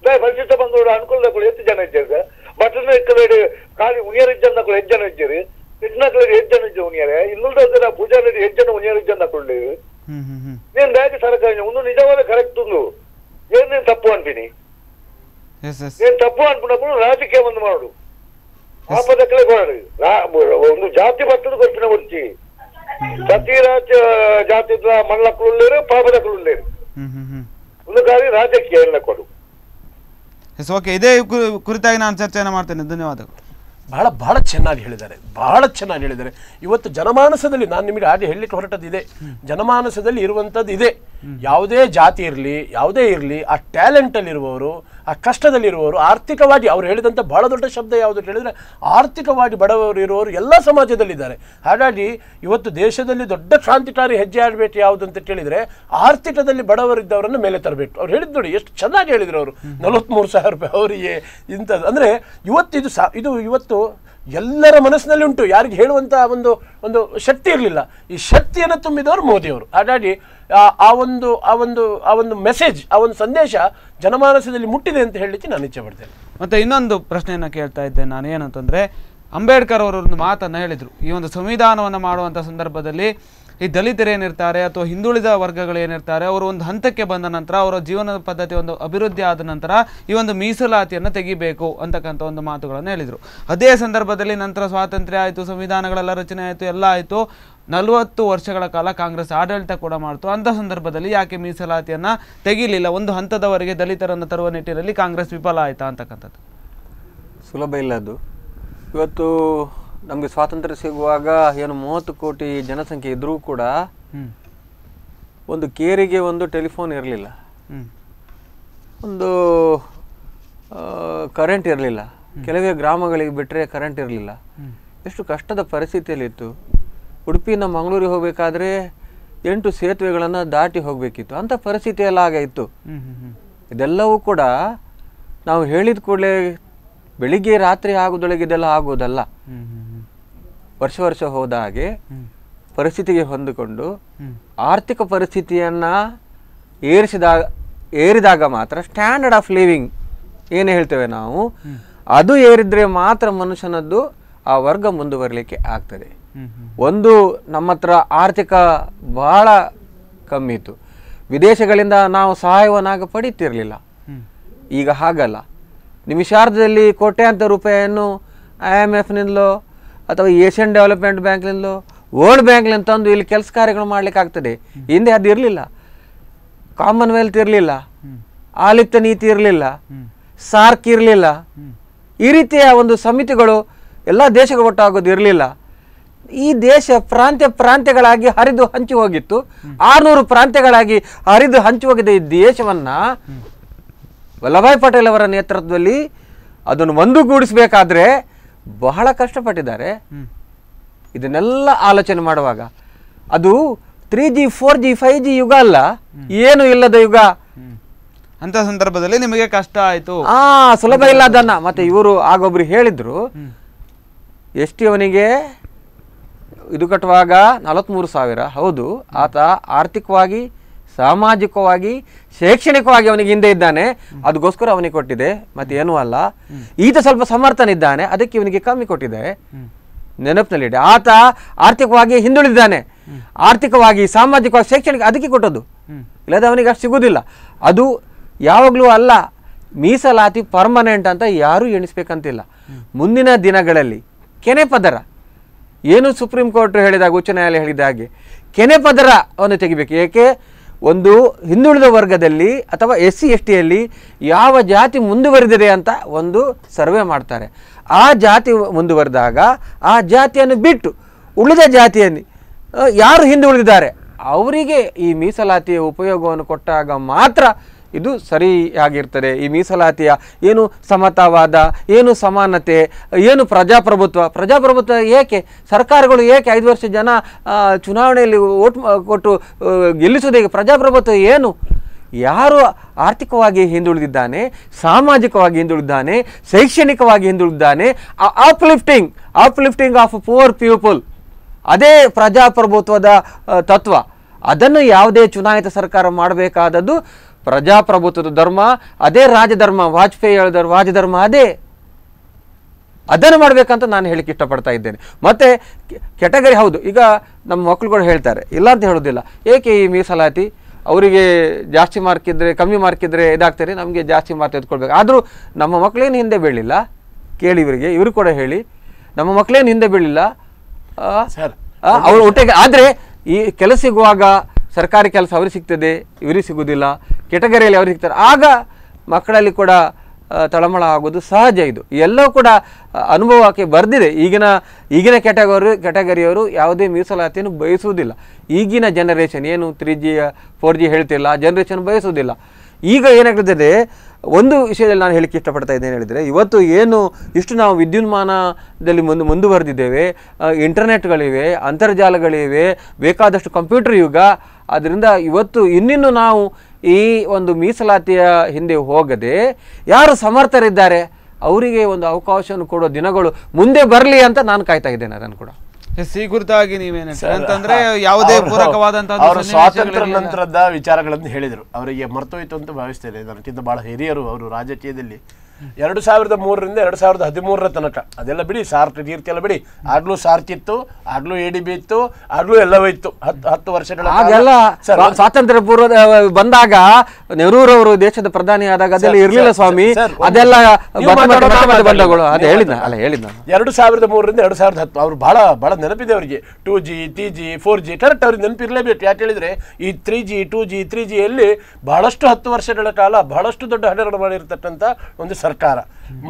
ದಯ ಪರಿಶಿಷ್ಟ ಬಂದವರು ಅನುಕೂಲದ ಎಷ್ಟು ಜನ ಇದ್ದಾರೆ ಬಟ್ಟನ ಇಕ್ಕಲೇಡಿ ಖಾಲಿ ಉಣಿಯರ್ ಇಜ್ಜನ್ನ ಎಷ್ಟು ಜನ ಇದ್ದೀರಿ, ಕೃಷ್ಣಕ್ಳಿಗೆ 8 ಜನ ಇದ್ದ ಉಣಿಯರೆ, ಇನ್ನೂರ ಪೂಜಾರಿ 8 ಜನ ಉಣಿಯರ್ ಇಜ್ಜನ್ನ ಕೊಳ್ಳಿ నేను దానికి సరకారు ముందు నిజవాದ కరెక్ట్ ఉంది ఏం నేను తప్పు అంటిని నేను తప్పు అనుకున్నప్పుడు రాజకీయ మంది మాడు ఆపదక్కలే కొడాడు ಒಂದು ಜಾತಿ ಬರ್ತದ ಕೊಟ್ಟಿನ వచ్చి ಪ್ರತಿ ಜಾತಿ ಮಣ್ಣಕ್ಕಳು లేరు ಪಾಪದಕ್ಕಳು లేరు ಒಂದು ಗಾಡಿ ರಾಜಕೀಯ ಎಲ್ಲ ಕೊಡು ಓಕೆ ಇದೇ ಕುರಿತಾಗಿ ನಾನು ಚರ್ಚೆಯನ್ನು ಮಾಡ್ತೇನೆ ಧನ್ಯವಾದಗಳು ಬಹಳ ಬಹಳ ಚೆನ್ನಾಗಿ ಹೇಳಿದ್ದಾರೆ ಇವತ್ತು ಜನಮಾನಸದಲ್ಲಿ ನಾನು ನಿಮಗೆ ಹಾಗೆ ಹೇಳಲಿಕ್ಕೆ ಹೊರಟದ್ದಿದೆ ಜನಮಾನಸದಲ್ಲಿ ಇರುವಂಥದ್ದು ಇದೆ ಯಾವುದೇ ಜಾತಿ ಇರಲಿ ಯಾವುದೇ ಇರಲಿ ಆ ಟ್ಯಾಲೆಂಟಲ್ಲಿರುವವರು ಆ ಕಷ್ಟದಲ್ಲಿರುವವರು ಆರ್ಥಿಕವಾಗಿ ಅವ್ರು ಹೇಳಿದಂಥ ಬಹಳ ದೊಡ್ಡ ಶಬ್ದ ಯಾವುದು ಹೇಳಿದರೆ ಆರ್ಥಿಕವಾಗಿ ಬಡವರು ಇರುವವರು ಎಲ್ಲ ಸಮಾಜದಲ್ಲಿದ್ದಾರೆ ಹಾಗಾಗಿ ಇವತ್ತು ದೇಶದಲ್ಲಿ ದೊಡ್ಡ ಕ್ರಾಂತಿಕಾರಿ ಹೆಜ್ಜೆ ಆಡಬೇಕು ಯಾವುದು ಅಂತ ಕೇಳಿದರೆ ಆರ್ಥಿಕದಲ್ಲಿ ಬಡವರಿದ್ದವರನ್ನು ಮೇಲೆ ತರಬೇಕು ಅವ್ರು ಹೇಳಿದ್ದು ನೋಡಿ ಎಷ್ಟು ಚೆನ್ನಾಗಿ ಹೇಳಿದ್ರು ಅವರು 43,000 ರೂಪಾಯಿ ಅವರಿಗೆ ಇಂಥದ್ದು ಅಂದರೆ ಇದು ಇವತ್ತು ಎಲ್ಲರ ಮನಸ್ಸಿನಲ್ಲಿ ಉಂಟು ಯಾರಿಗೆ ಹೇಳುವಂಥ ಒಂದು ಶಕ್ತಿ ಇರಲಿಲ್ಲ ಈ ಶಕ್ತಿಯನ್ನು ತುಂಬಿದವರು ಮೋದಿಯವರು ಹಾಗಾಗಿ ಆ ಒಂದು ಮೆಸೇಜ್ ಆ ಒಂದು ಸಂದೇಶ ಜನಮಾನಸದಲ್ಲಿ ಮುಟ್ಟಿದೆ ಅಂತ ಹೇಳಲಿಕ್ಕೆ ನಾನು ಇಚ್ಛೆ ಪಡ್ತೇನೆ ಮತ್ತು ಇನ್ನೊಂದು ಪ್ರಶ್ನೆಯನ್ನು ಕೇಳ್ತಾ ಇದ್ದೆ ನಾನು ಏನಂತಂದರೆ ಅಂಬೇಡ್ಕರ್ ಅವರು ಒಂದು ಮಾತನ್ನು ಹೇಳಿದರು ಈ ಒಂದು ಸಂವಿಧಾನವನ್ನು ಮಾಡುವಂಥ ಸಂದರ್ಭದಲ್ಲಿ ಈ ದಲಿತರೇನಿರ್ತಾರೆ ಅಥವಾ ಹಿಂದುಳಿದ ವರ್ಗಗಳೇನಿರ್ತಾರೆ ಅವರು ಒಂದು ಹಂತಕ್ಕೆ ಬಂದ ನಂತರ ಅವರ ಜೀವನ ಪದ್ಧತಿ ಒಂದು ಅಭಿವೃದ್ಧಿ ಆದ ನಂತರ ಈ ಒಂದು ಮೀಸಲಾತಿಯನ್ನು ತೆಗಿಬೇಕು ಅಂತಕ್ಕಂಥ ಒಂದು ಮಾತುಗಳನ್ನು ಹೇಳಿದರು ಅದೇ ಸಂದರ್ಭದಲ್ಲಿ ನಂತರ ಸ್ವಾತಂತ್ರ್ಯ ಆಯಿತು ಸಂವಿಧಾನಗಳೆಲ್ಲ ರಚನೆ ಆಯಿತು ಎಲ್ಲ ಆಯಿತು 40 ವರ್ಷಗಳ ಕಾಲ ಕಾಂಗ್ರೆಸ್ ಆಡಳಿತ ಕೂಡ ಮಾಡ್ತು ಅಂಥ ಸಂದರ್ಭದಲ್ಲಿ ಯಾಕೆ ಮೀಸಲಾತಿಯನ್ನು ತೆಗಿಲಿಲ್ಲ ಒಂದು ಹಂತದವರೆಗೆ ದಲಿತರನ್ನು ತರುವ ನಿಟ್ಟಿನಲ್ಲಿ ಕಾಂಗ್ರೆಸ್ ವಿಫಲ ಆಯಿತಾ ಅಂತಕ್ಕಂಥದ್ದು ಸುಲಭ ಇಲ್ಲ ಅದು ಇವತ್ತು ನಮಗೆ ಸ್ವಾತಂತ್ರ್ಯ ಸಿಗುವಾಗ ಏನು 30 ಕೋಟಿ ಜನಸಂಖ್ಯೆ ಇದ್ರೂ ಕೂಡ ಒಂದು ಕೇರಿಗೆ ಒಂದು ಟೆಲಿಫೋನ್ ಇರಲಿಲ್ಲ ಒಂದು ಕರೆಂಟ್ ಇರಲಿಲ್ಲ ಕೆಲವೇ ಗ್ರಾಮಗಳಿಗೆ ಬಿಟ್ಟರೆ ಕರೆಂಟ್ ಇರಲಿಲ್ಲ ಎಷ್ಟು ಕಷ್ಟದ ಪರಿಸ್ಥಿತಿಯಲ್ಲಿತ್ತು ಉಡುಪಿಯಿಂದ ಮಂಗಳೂರಿಗೆ ಹೋಗಬೇಕಾದ್ರೆ 8 ಸೇತುವೆಗಳನ್ನು ದಾಟಿ ಹೋಗಬೇಕಿತ್ತು ಅಂಥ ಪರಿಸ್ಥಿತಿ ಎಲ್ಲ ಆಗಿತ್ತು ಇದೆಲ್ಲವೂ ಕೂಡ ನಾವು ಹೇಳಿದ ಕೂಡಲೇ ಬೆಳಿಗ್ಗೆ ರಾತ್ರಿ ಆಗೋದೊಳಗೆ ಇದೆಲ್ಲ ಆಗೋದಲ್ಲ ವರ್ಷ ಹೋದ ಹಾಗೆ ಪರಿಸ್ಥಿತಿಗೆ ಹೊಂದಿಕೊಂಡು ಆರ್ಥಿಕ ಪರಿಸ್ಥಿತಿಯನ್ನು ಏರಿದಾಗ ಮಾತ್ರ ಸ್ಟ್ಯಾಂಡರ್ಡ್ ಆಫ್ ಲಿವಿಂಗ್ ಏನು ಹೇಳ್ತೇವೆ ನಾವು ಅದು ಏರಿದ್ರೆ ಮಾತ್ರ ಮನುಷ್ಯನದ್ದು ಆ ವರ್ಗ ಮುಂದುವರಲಿಕ್ಕೆ ಆಗ್ತದೆ ಒಂದು ನಮ್ಮ ಹತ್ರ ಆರ್ಥಿಕ ಬಹಳ ಕಮ್ಮಿ ಇತ್ತು ವಿದೇಶಗಳಿಂದ ನಾವು ಸಹಾಯವನ್ನಾಗ ಪಡೀತಿರಲಿಲ್ಲ ಈಗ ಹಾಗಲ್ಲ ನಿಮಿಷಾರ್ಧದಲ್ಲಿ ಕೋಟ್ಯಾಂತರ ರೂಪಾಯಿಯನ್ನು IMFನಿಂದಲೋ ಅಥವಾ ಏಷ್ಯನ್ ಡೆವಲಪ್ಮೆಂಟ್ ಬ್ಯಾಂಕ್ನಿಂದಲೋ ವರ್ಲ್ಡ್ ಬ್ಯಾಂಕ್ನಿಂದ ತಂದು ಇಲ್ಲಿ ಕೆಲಸ ಕಾರ್ಯಗಳು ಮಾಡಲಿಕ್ಕೆ ಆಗ್ತದೆ ಹಿಂದೆ ಅದು ಇರಲಿಲ್ಲ ಕಾಮನ್ವೆಲ್ತ್ ಇರಲಿಲ್ಲ ಆಲಿಪ್ತ ನೀತಿ ಇರಲಿಲ್ಲ ಸಾರ್ಕ್ ಇರಲಿಲ್ಲ ಈ ರೀತಿಯ ಒಂದು ಸಮಿತಿಗಳು ಎಲ್ಲ ದೇಶಗಳು ಒಟ್ಟಾಗೋದು ಇರಲಿಲ್ಲ ಈ ದೇಶ ಪ್ರಾಂತ್ಯಗಳಾಗಿ ಹರಿದು ಹಂಚಿ ಹೋಗಿತ್ತು 600 ಪ್ರಾಂತ್ಯಗಳಾಗಿ ಹರಿದು ಹಂಚಿ ಹೋಗಿದ್ದ ಈ ದೇಶವನ್ನು ವಲ್ಲಭಾಯ್ ಪಟೇಲ್ ಅವರ ನೇತೃತ್ವದಲ್ಲಿ ಅದನ್ನು ಒಂದುಗೂಡಿಸಬೇಕಾದ್ರೆ ಬಹಳ ಕಷ್ಟಪಟ್ಟಿದ್ದಾರೆ ಇದನ್ನೆಲ್ಲ ಆಲೋಚನೆ ಮಾಡುವಾಗ ಅದು 3G 4G 5G ಯುಗ ಅಲ್ಲ ಏನು ಇಲ್ಲದ ಯುಗ ಅಂತ ಸಂದರ್ಭದಲ್ಲಿ ನಿಮಗೆ ಕಷ್ಟ ಆಯಿತು ಸುಲಭ ಇಲ್ಲ ಅದನ್ನ ಮತ್ತೆ ಇವರು ಆಗೊಬ್ರು ಹೇಳಿದ್ರು ಎಷ್ಟು ಅವನಿಗೆ ಇದು ಕಟ್ಟುವಾಗ 43,000 ಹೌದು ಆತ ಆರ್ಥಿಕವಾಗಿ ಸಾಮಾಜಿಕವಾಗಿ ಶೈಕ್ಷಣಿಕವಾಗಿ ಅವನಿಗೆ ಹಿಂದೆ ಇದ್ದಾನೆ ಅದಕ್ಕೋಸ್ಕರ ಅವನಿಗೆ ಕೊಟ್ಟಿದೆ ಮತ್ತೆ ಏನೂ ಅಲ್ಲ ಈತ ಸ್ವಲ್ಪ ಸಮರ್ಥನಿದ್ದಾನೆ ಅದಕ್ಕೆ ಇವನಿಗೆ ಕಮ್ಮಿ ಕೊಟ್ಟಿದೆ ನೆನಪಿನಲ್ಲಿದೆ ಆತ ಆರ್ಥಿಕವಾಗಿ ಹಿಂದುಳಿದಿದ್ದಾನೆ ಆರ್ಥಿಕವಾಗಿ ಸಾಮಾಜಿಕವಾಗಿ ಶೈಕ್ಷಣಿಕ ಅದಕ್ಕೆ ಕೊಟ್ಟದ್ದು ಇಲ್ಲದ ಅವನಿಗೆ ಅಷ್ಟು ಸಿಗುವುದಿಲ್ಲ ಅದು ಯಾವಾಗಲೂ ಅಲ್ಲ ಮೀಸಲಾತಿ ಪರ್ಮನೆಂಟ್ ಅಂತ ಯಾರೂ ಎಣಿಸ್ಬೇಕಂತಿಲ್ಲ ಮುಂದಿನ ದಿನಗಳಲ್ಲಿ ಕೆನೆ ಪದರ ಏನು ಸುಪ್ರೀಂ ಕೋರ್ಟ್ ಹೇಳಿದಾಗ ಉಚ್ಚ ನ್ಯಾಯಾಲಯ ಹೇಳಿದ ಹಾಗೆ ಕೆನೆ ಪದರವನ್ನು ತೆಗಿಬೇಕು ಏಕೆ ಒಂದು ಹಿಂದುಳಿದ ವರ್ಗದಲ್ಲಿ ಅಥವಾ SC STಯಲ್ಲಿ ಯಾವ ಜಾತಿ ಮುಂದುವರೆದಿದೆ ಅಂತ ಒಂದು ಸರ್ವೆ ಮಾಡ್ತಾರೆ ಆ ಜಾತಿ ಮುಂದುವರೆದಾಗ ಆ ಜಾತಿಯನ್ನು ಬಿಟ್ಟು ಉಳಿದ ಜಾತಿಯಲ್ಲಿ ಯಾರು ಹಿಂದುಳಿದಿದ್ದಾರೆ ಅವರಿಗೆ ಈ ಮೀಸಲಾತಿಯ ಉಪಯೋಗವನ್ನು ಕೊಟ್ಟಾಗ ಮಾತ್ರ ಇದು ಸರಿಯಾಗಿರ್ತದೆ ಈ ಮೀಸಲಾತಿಯ ಏನು ಸಮತಾವಾದ ಏನು ಸಮಾನತೆ ಏನು ಪ್ರಜಾಪ್ರಭುತ್ವ ಏಕೆ ಸರ್ಕಾರಗಳು ಏಕೆ 5 ವರ್ಷ ಜನ ಚುನಾವಣೆಯಲ್ಲಿ ವೋಟ್ ಕೊಟ್ಟು ಗೆಲ್ಲಿಸೋದೇ ಪ್ರಜಾಪ್ರಭುತ್ವ ಏನು ಯಾರು ಆರ್ಥಿಕವಾಗಿ ಹಿಂದುಳಿದಿದ್ದಾನೆ ಸಾಮಾಜಿಕವಾಗಿ ಹಿಂದುಳಿದಿದ್ದಾನೆ ಶೈಕ್ಷಣಿಕವಾಗಿ ಹಿಂದುಳಿದಿದ್ದಾನೆ ಅಪ್ಲಿಫ್ಟಿಂಗ್ ಆಫ್ ಪುವರ್ ಪೀಪಲ್ ಅದೇ ಪ್ರಜಾಪ್ರಭುತ್ವದ ತತ್ವ ಅದನ್ನು ಯಾವುದೇ ಚುನಾಯಿತ ಸರ್ಕಾರ ಮಾಡಬೇಕಾದದ್ದು ಪ್ರಜಾಪ್ರಭುತ್ವದ ಧರ್ಮ ಅದೇ ರಾಜಧರ್ಮ ವಾಜಪೇಯಿ ಹೇಳಿದ ರಾಜಧರ್ಮ ಅದೇ ಅದನ್ನು ಮಾಡಬೇಕಂತ ನಾನು ಹೇಳಿಕ್ಕೆ ಇಷ್ಟಪಡ್ತಾ ಇದ್ದೇನೆ. ಮತ್ತು ಕೆಟಗರಿ ಹೌದು, ಈಗ ನಮ್ಮ ಮಕ್ಕಳು ಕೂಡ ಹೇಳ್ತಾರೆ, ಇಲ್ಲ ಅಂತ ಹೇಳೋದಿಲ್ಲ, ಏಕೆ ಈ ಮೀಸಲಾತಿ, ಅವರಿಗೆ ಜಾಸ್ತಿ ಮಾರ್ಕ್ ಇದ್ದರೆ ಕಮ್ಮಿ ಮಾರ್ಕ್ ಇದ್ದರೆ ಇದಾಗ್ತಾರೆ, ನಮಗೆ ಜಾಸ್ತಿ ಮಾರ್ಕ್ ತೆಗೆದುಕೊಳ್ಬೇಕು. ಆದರೂ ನಮ್ಮ ಮಕ್ಕಳೇನು ಹಿಂದೆ ಬೀಳಿಲ್ಲ, ಕೇಳಿ ಇವರಿಗೆ, ಇವರು ಕೂಡ ಹೇಳಿ, ನಮ್ಮ ಮಕ್ಕಳೇನು ಹಿಂದೆ ಬೀಳಿಲ್ಲ ಅವರು ಒಟ್ಟಿಗೆ. ಆದರೆ ಈ ಕೆಲಸ ಸಿಗುವಾಗ ಸರ್ಕಾರಿ ಕೆಲಸ ಅವ್ರಿಗೆ ಸಿಗ್ತದೆ, ಇವರಿಗೆ ಸಿಗುವುದಿಲ್ಲ, ಕೆಟಗರಿಯಲ್ಲಿ ಅವ್ರಿಗೆ ಸಿಗ್ತಾರೆ, ಆಗ ಮಕ್ಕಳಲ್ಲಿ ಕೂಡ ತಳಮಳ ಆಗೋದು ಸಹಜ. ಇದು ಎಲ್ಲವೂ ಕೂಡ ಅನುಭವಕ್ಕೆ ಬರ್ದಿದೆ. ಈಗಿನ ಕೆಟಗರಿಯವರು ಯಾವುದೇ ಮೀಸಲಾತಿಯನ್ನು ಬಯಸುವುದಿಲ್ಲ. ಈಗಿನ ಜನರೇಷನ್ ಏನು 3G 4G ಹೇಳ್ತಿಲ್ಲ, ಜನರೇಷನ್ ಬಯಸುವುದಿಲ್ಲ. ಈಗ ಏನಾಗ್ತದೆ, ಒಂದು ವಿಷಯದಲ್ಲಿ ನಾನು ಹೇಳಿಕ್ಕೆ ಇಷ್ಟಪಡ್ತಾ ಇದ್ದೇನೆ ಹೇಳಿದರೆ, ಇವತ್ತು ಏನು ಇಷ್ಟು ನಾವು ವಿದ್ಯುನ್ಮಾನದಲ್ಲಿ ಮುಂದುವರೆದಿದ್ದೇವೆ, ಇಂಟರ್ನೆಟ್ಗಳಿವೆ, ಅಂತರ್ಜಾಲಗಳಿವೆ, ಬೇಕಾದಷ್ಟು ಕಂಪ್ಯೂಟರ್ ಯುಗ. ಆದ್ದರಿಂದ ಇವತ್ತು ಇನ್ನಿನ್ನು ನಾವು ಈ ಒಂದು ಮೀಸಲಾತಿಯ ಹಿಂದೆ ಹೋಗದೆ ಯಾರು ಸಮರ್ಥರಿದ್ದಾರೆ ಅವರಿಗೆ ಒಂದು ಅವಕಾಶವನ್ನು ಕೊಡೋ ದಿನಗಳು ಮುಂದೆ ಬರಲಿ ಅಂತ ನಾನು ಕಾಯ್ತಾ ಇದ್ದೇನೆ. ಅದನ್ನು ಕೂಡ ಈ ಕುರಿತಾಗಿ ನೀವೇನು ಅಂತಂದ್ರೆ ಯಾವುದೇ ಪೂರಕವಾದಂತಹ ಸ್ವಾತಂತ್ರ್ಯ ನಂತರದ ವಿಚಾರಗಳನ್ನು ಹೇಳಿದರು. ಅವರಿಗೆ ಮರ್ತೋಯ್ತು ಅಂತ ಭಾವಿಸ್ತೇನೆ. ನನಗಿಂತ ಬಹಳ ಹಿರಿಯರು ಅವರು ರಾಜಕೀಯದಲ್ಲಿ 2003ರಿಂದ 2013ರ ತನಕ, ಅದೆಲ್ಲ ಬಿಡಿ, ಸಾರ್ತಿ ಕೀರ್ತಿ ಎಲ್ಲ ಬಿಡಿ, ಆಗ್ಲೂ ಸಾರ್ತಿ ಇತ್ತು, ಆಗ್ಲೂ ADB ಇತ್ತು, ಆಗ್ಲೂ ಎಲ್ಲವೂ ಇತ್ತು. 10 ವರ್ಷಗಳ ಸ್ವಾತಂತ್ರ್ಯ ಪೂರ್ವ ಬಂದಾಗ ನೆಹರೂರವರು ದೇಶದ ಪ್ರಧಾನಿ ಆದಾಗ ಅದೆಲ್ಲ ಇರ್ಲಿಲ್ಲ ಸ್ವಾಮಿ, ಅದೆಲ್ಲ ಬಂಧಗಳು. ಅದೇ ಹೇಳಿದ್ನ 2003ರಿಂದ 2010 ಅವ್ರು ಬಹಳ ನೆನಪಿದೆ ಅವರಿಗೆ. 2G 3G 4G ಕರೆಕ್ಟ್ ಅವ್ರಿಗೆ ನೆನಪಿರ್ಲೇಬೇಕು. ಯಾಕೆ ಹೇಳಿದ್ರೆ ಈ 3G 2G 3G ಯಲ್ಲಿ ಬಹಳಷ್ಟು 10 ವರ್ಷಗಳ ಕಾಲ ಬಹಳಷ್ಟು ದೊಡ್ಡ ಹಗರಣ ಮಾಡಿರ್ತಕ್ಕಂಥ ಒಂದು ಸರ್ಕಾರ.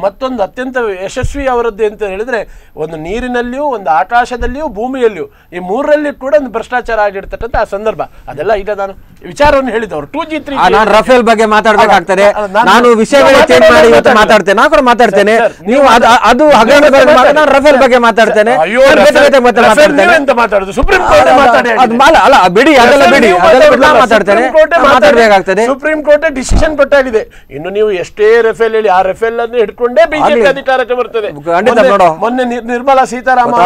ಮತ್ತೊಂದು ಅತ್ಯಂತ ಯಶಸ್ವಿ ಅವರದ್ದು ಅಂತ ಹೇಳಿದ್ರೆ, ಒಂದು ನೀರಿನಲ್ಲಿಯೂ, ಒಂದು ಆಕಾಶದಲ್ಲಿಯೂ, ಭೂಮಿಯಲ್ಲಿಯೂ, ಈ ಮೂರರಲ್ಲಿ ಕೂಡ ಒಂದು ಭ್ರಷ್ಟಾಚಾರ ಆಗಿರ್ತಕ್ಕಂಥ ಆ ಸಂದರ್ಭ. ಅದೆಲ್ಲ ಈಗ ನಾನು ವಿಚಾರವನ್ನು ಹೇಳಿದವರು 2G 3G. ನಾನು ರಫೇಲ್ ಬಗ್ಗೆ ಮಾತಾಡ್ಬೇಕಾಗ್ತದೆ, ನಾನು ವಿಷಯಗಳು ಚೇಂಜ್ ಮಾಡಿ ಇವತ್ತು ಮಾತಾಡ್ತೇನೆ, ನಾನು ಕೂಡ ಮಾತಾಡ್ತೇನೆ. ನೀವು ಅದು ನಾನು ರಫೇಲ್ ಬಗ್ಗೆ ಮಾತಾಡ್ತೇನೆ, ಸುಪ್ರೀಂ ಕೋರ್ಟ್ ಬಿಡಿ, ಅದೆಲ್ಲ ಬಿಡಿ, ಮಾತಾಡ್ಬೇಕಾಗ್ತದೆ. ಸುಪ್ರೀಂ ಕೋರ್ಟ್ ಡಿಸಿಷನ್ ಕೊಟ್ಟಾಗಿದೆ. ಇನ್ನು ನೀವು ಎಷ್ಟೇ ರಫೇಲ್ ಹೇಳಿ, ಆ ರಫೇಲ್ ಅನ್ನು ಹಿಡ್ಕೊಂಡೇ ಬಿಜೆಪಿ ಅಧಿಕಾರಕ್ಕೆ ಬರ್ತದೆ. ಮೊನ್ನೆ ನಿರ್ಮಲಾ ಸೀತಾರಾಮನ್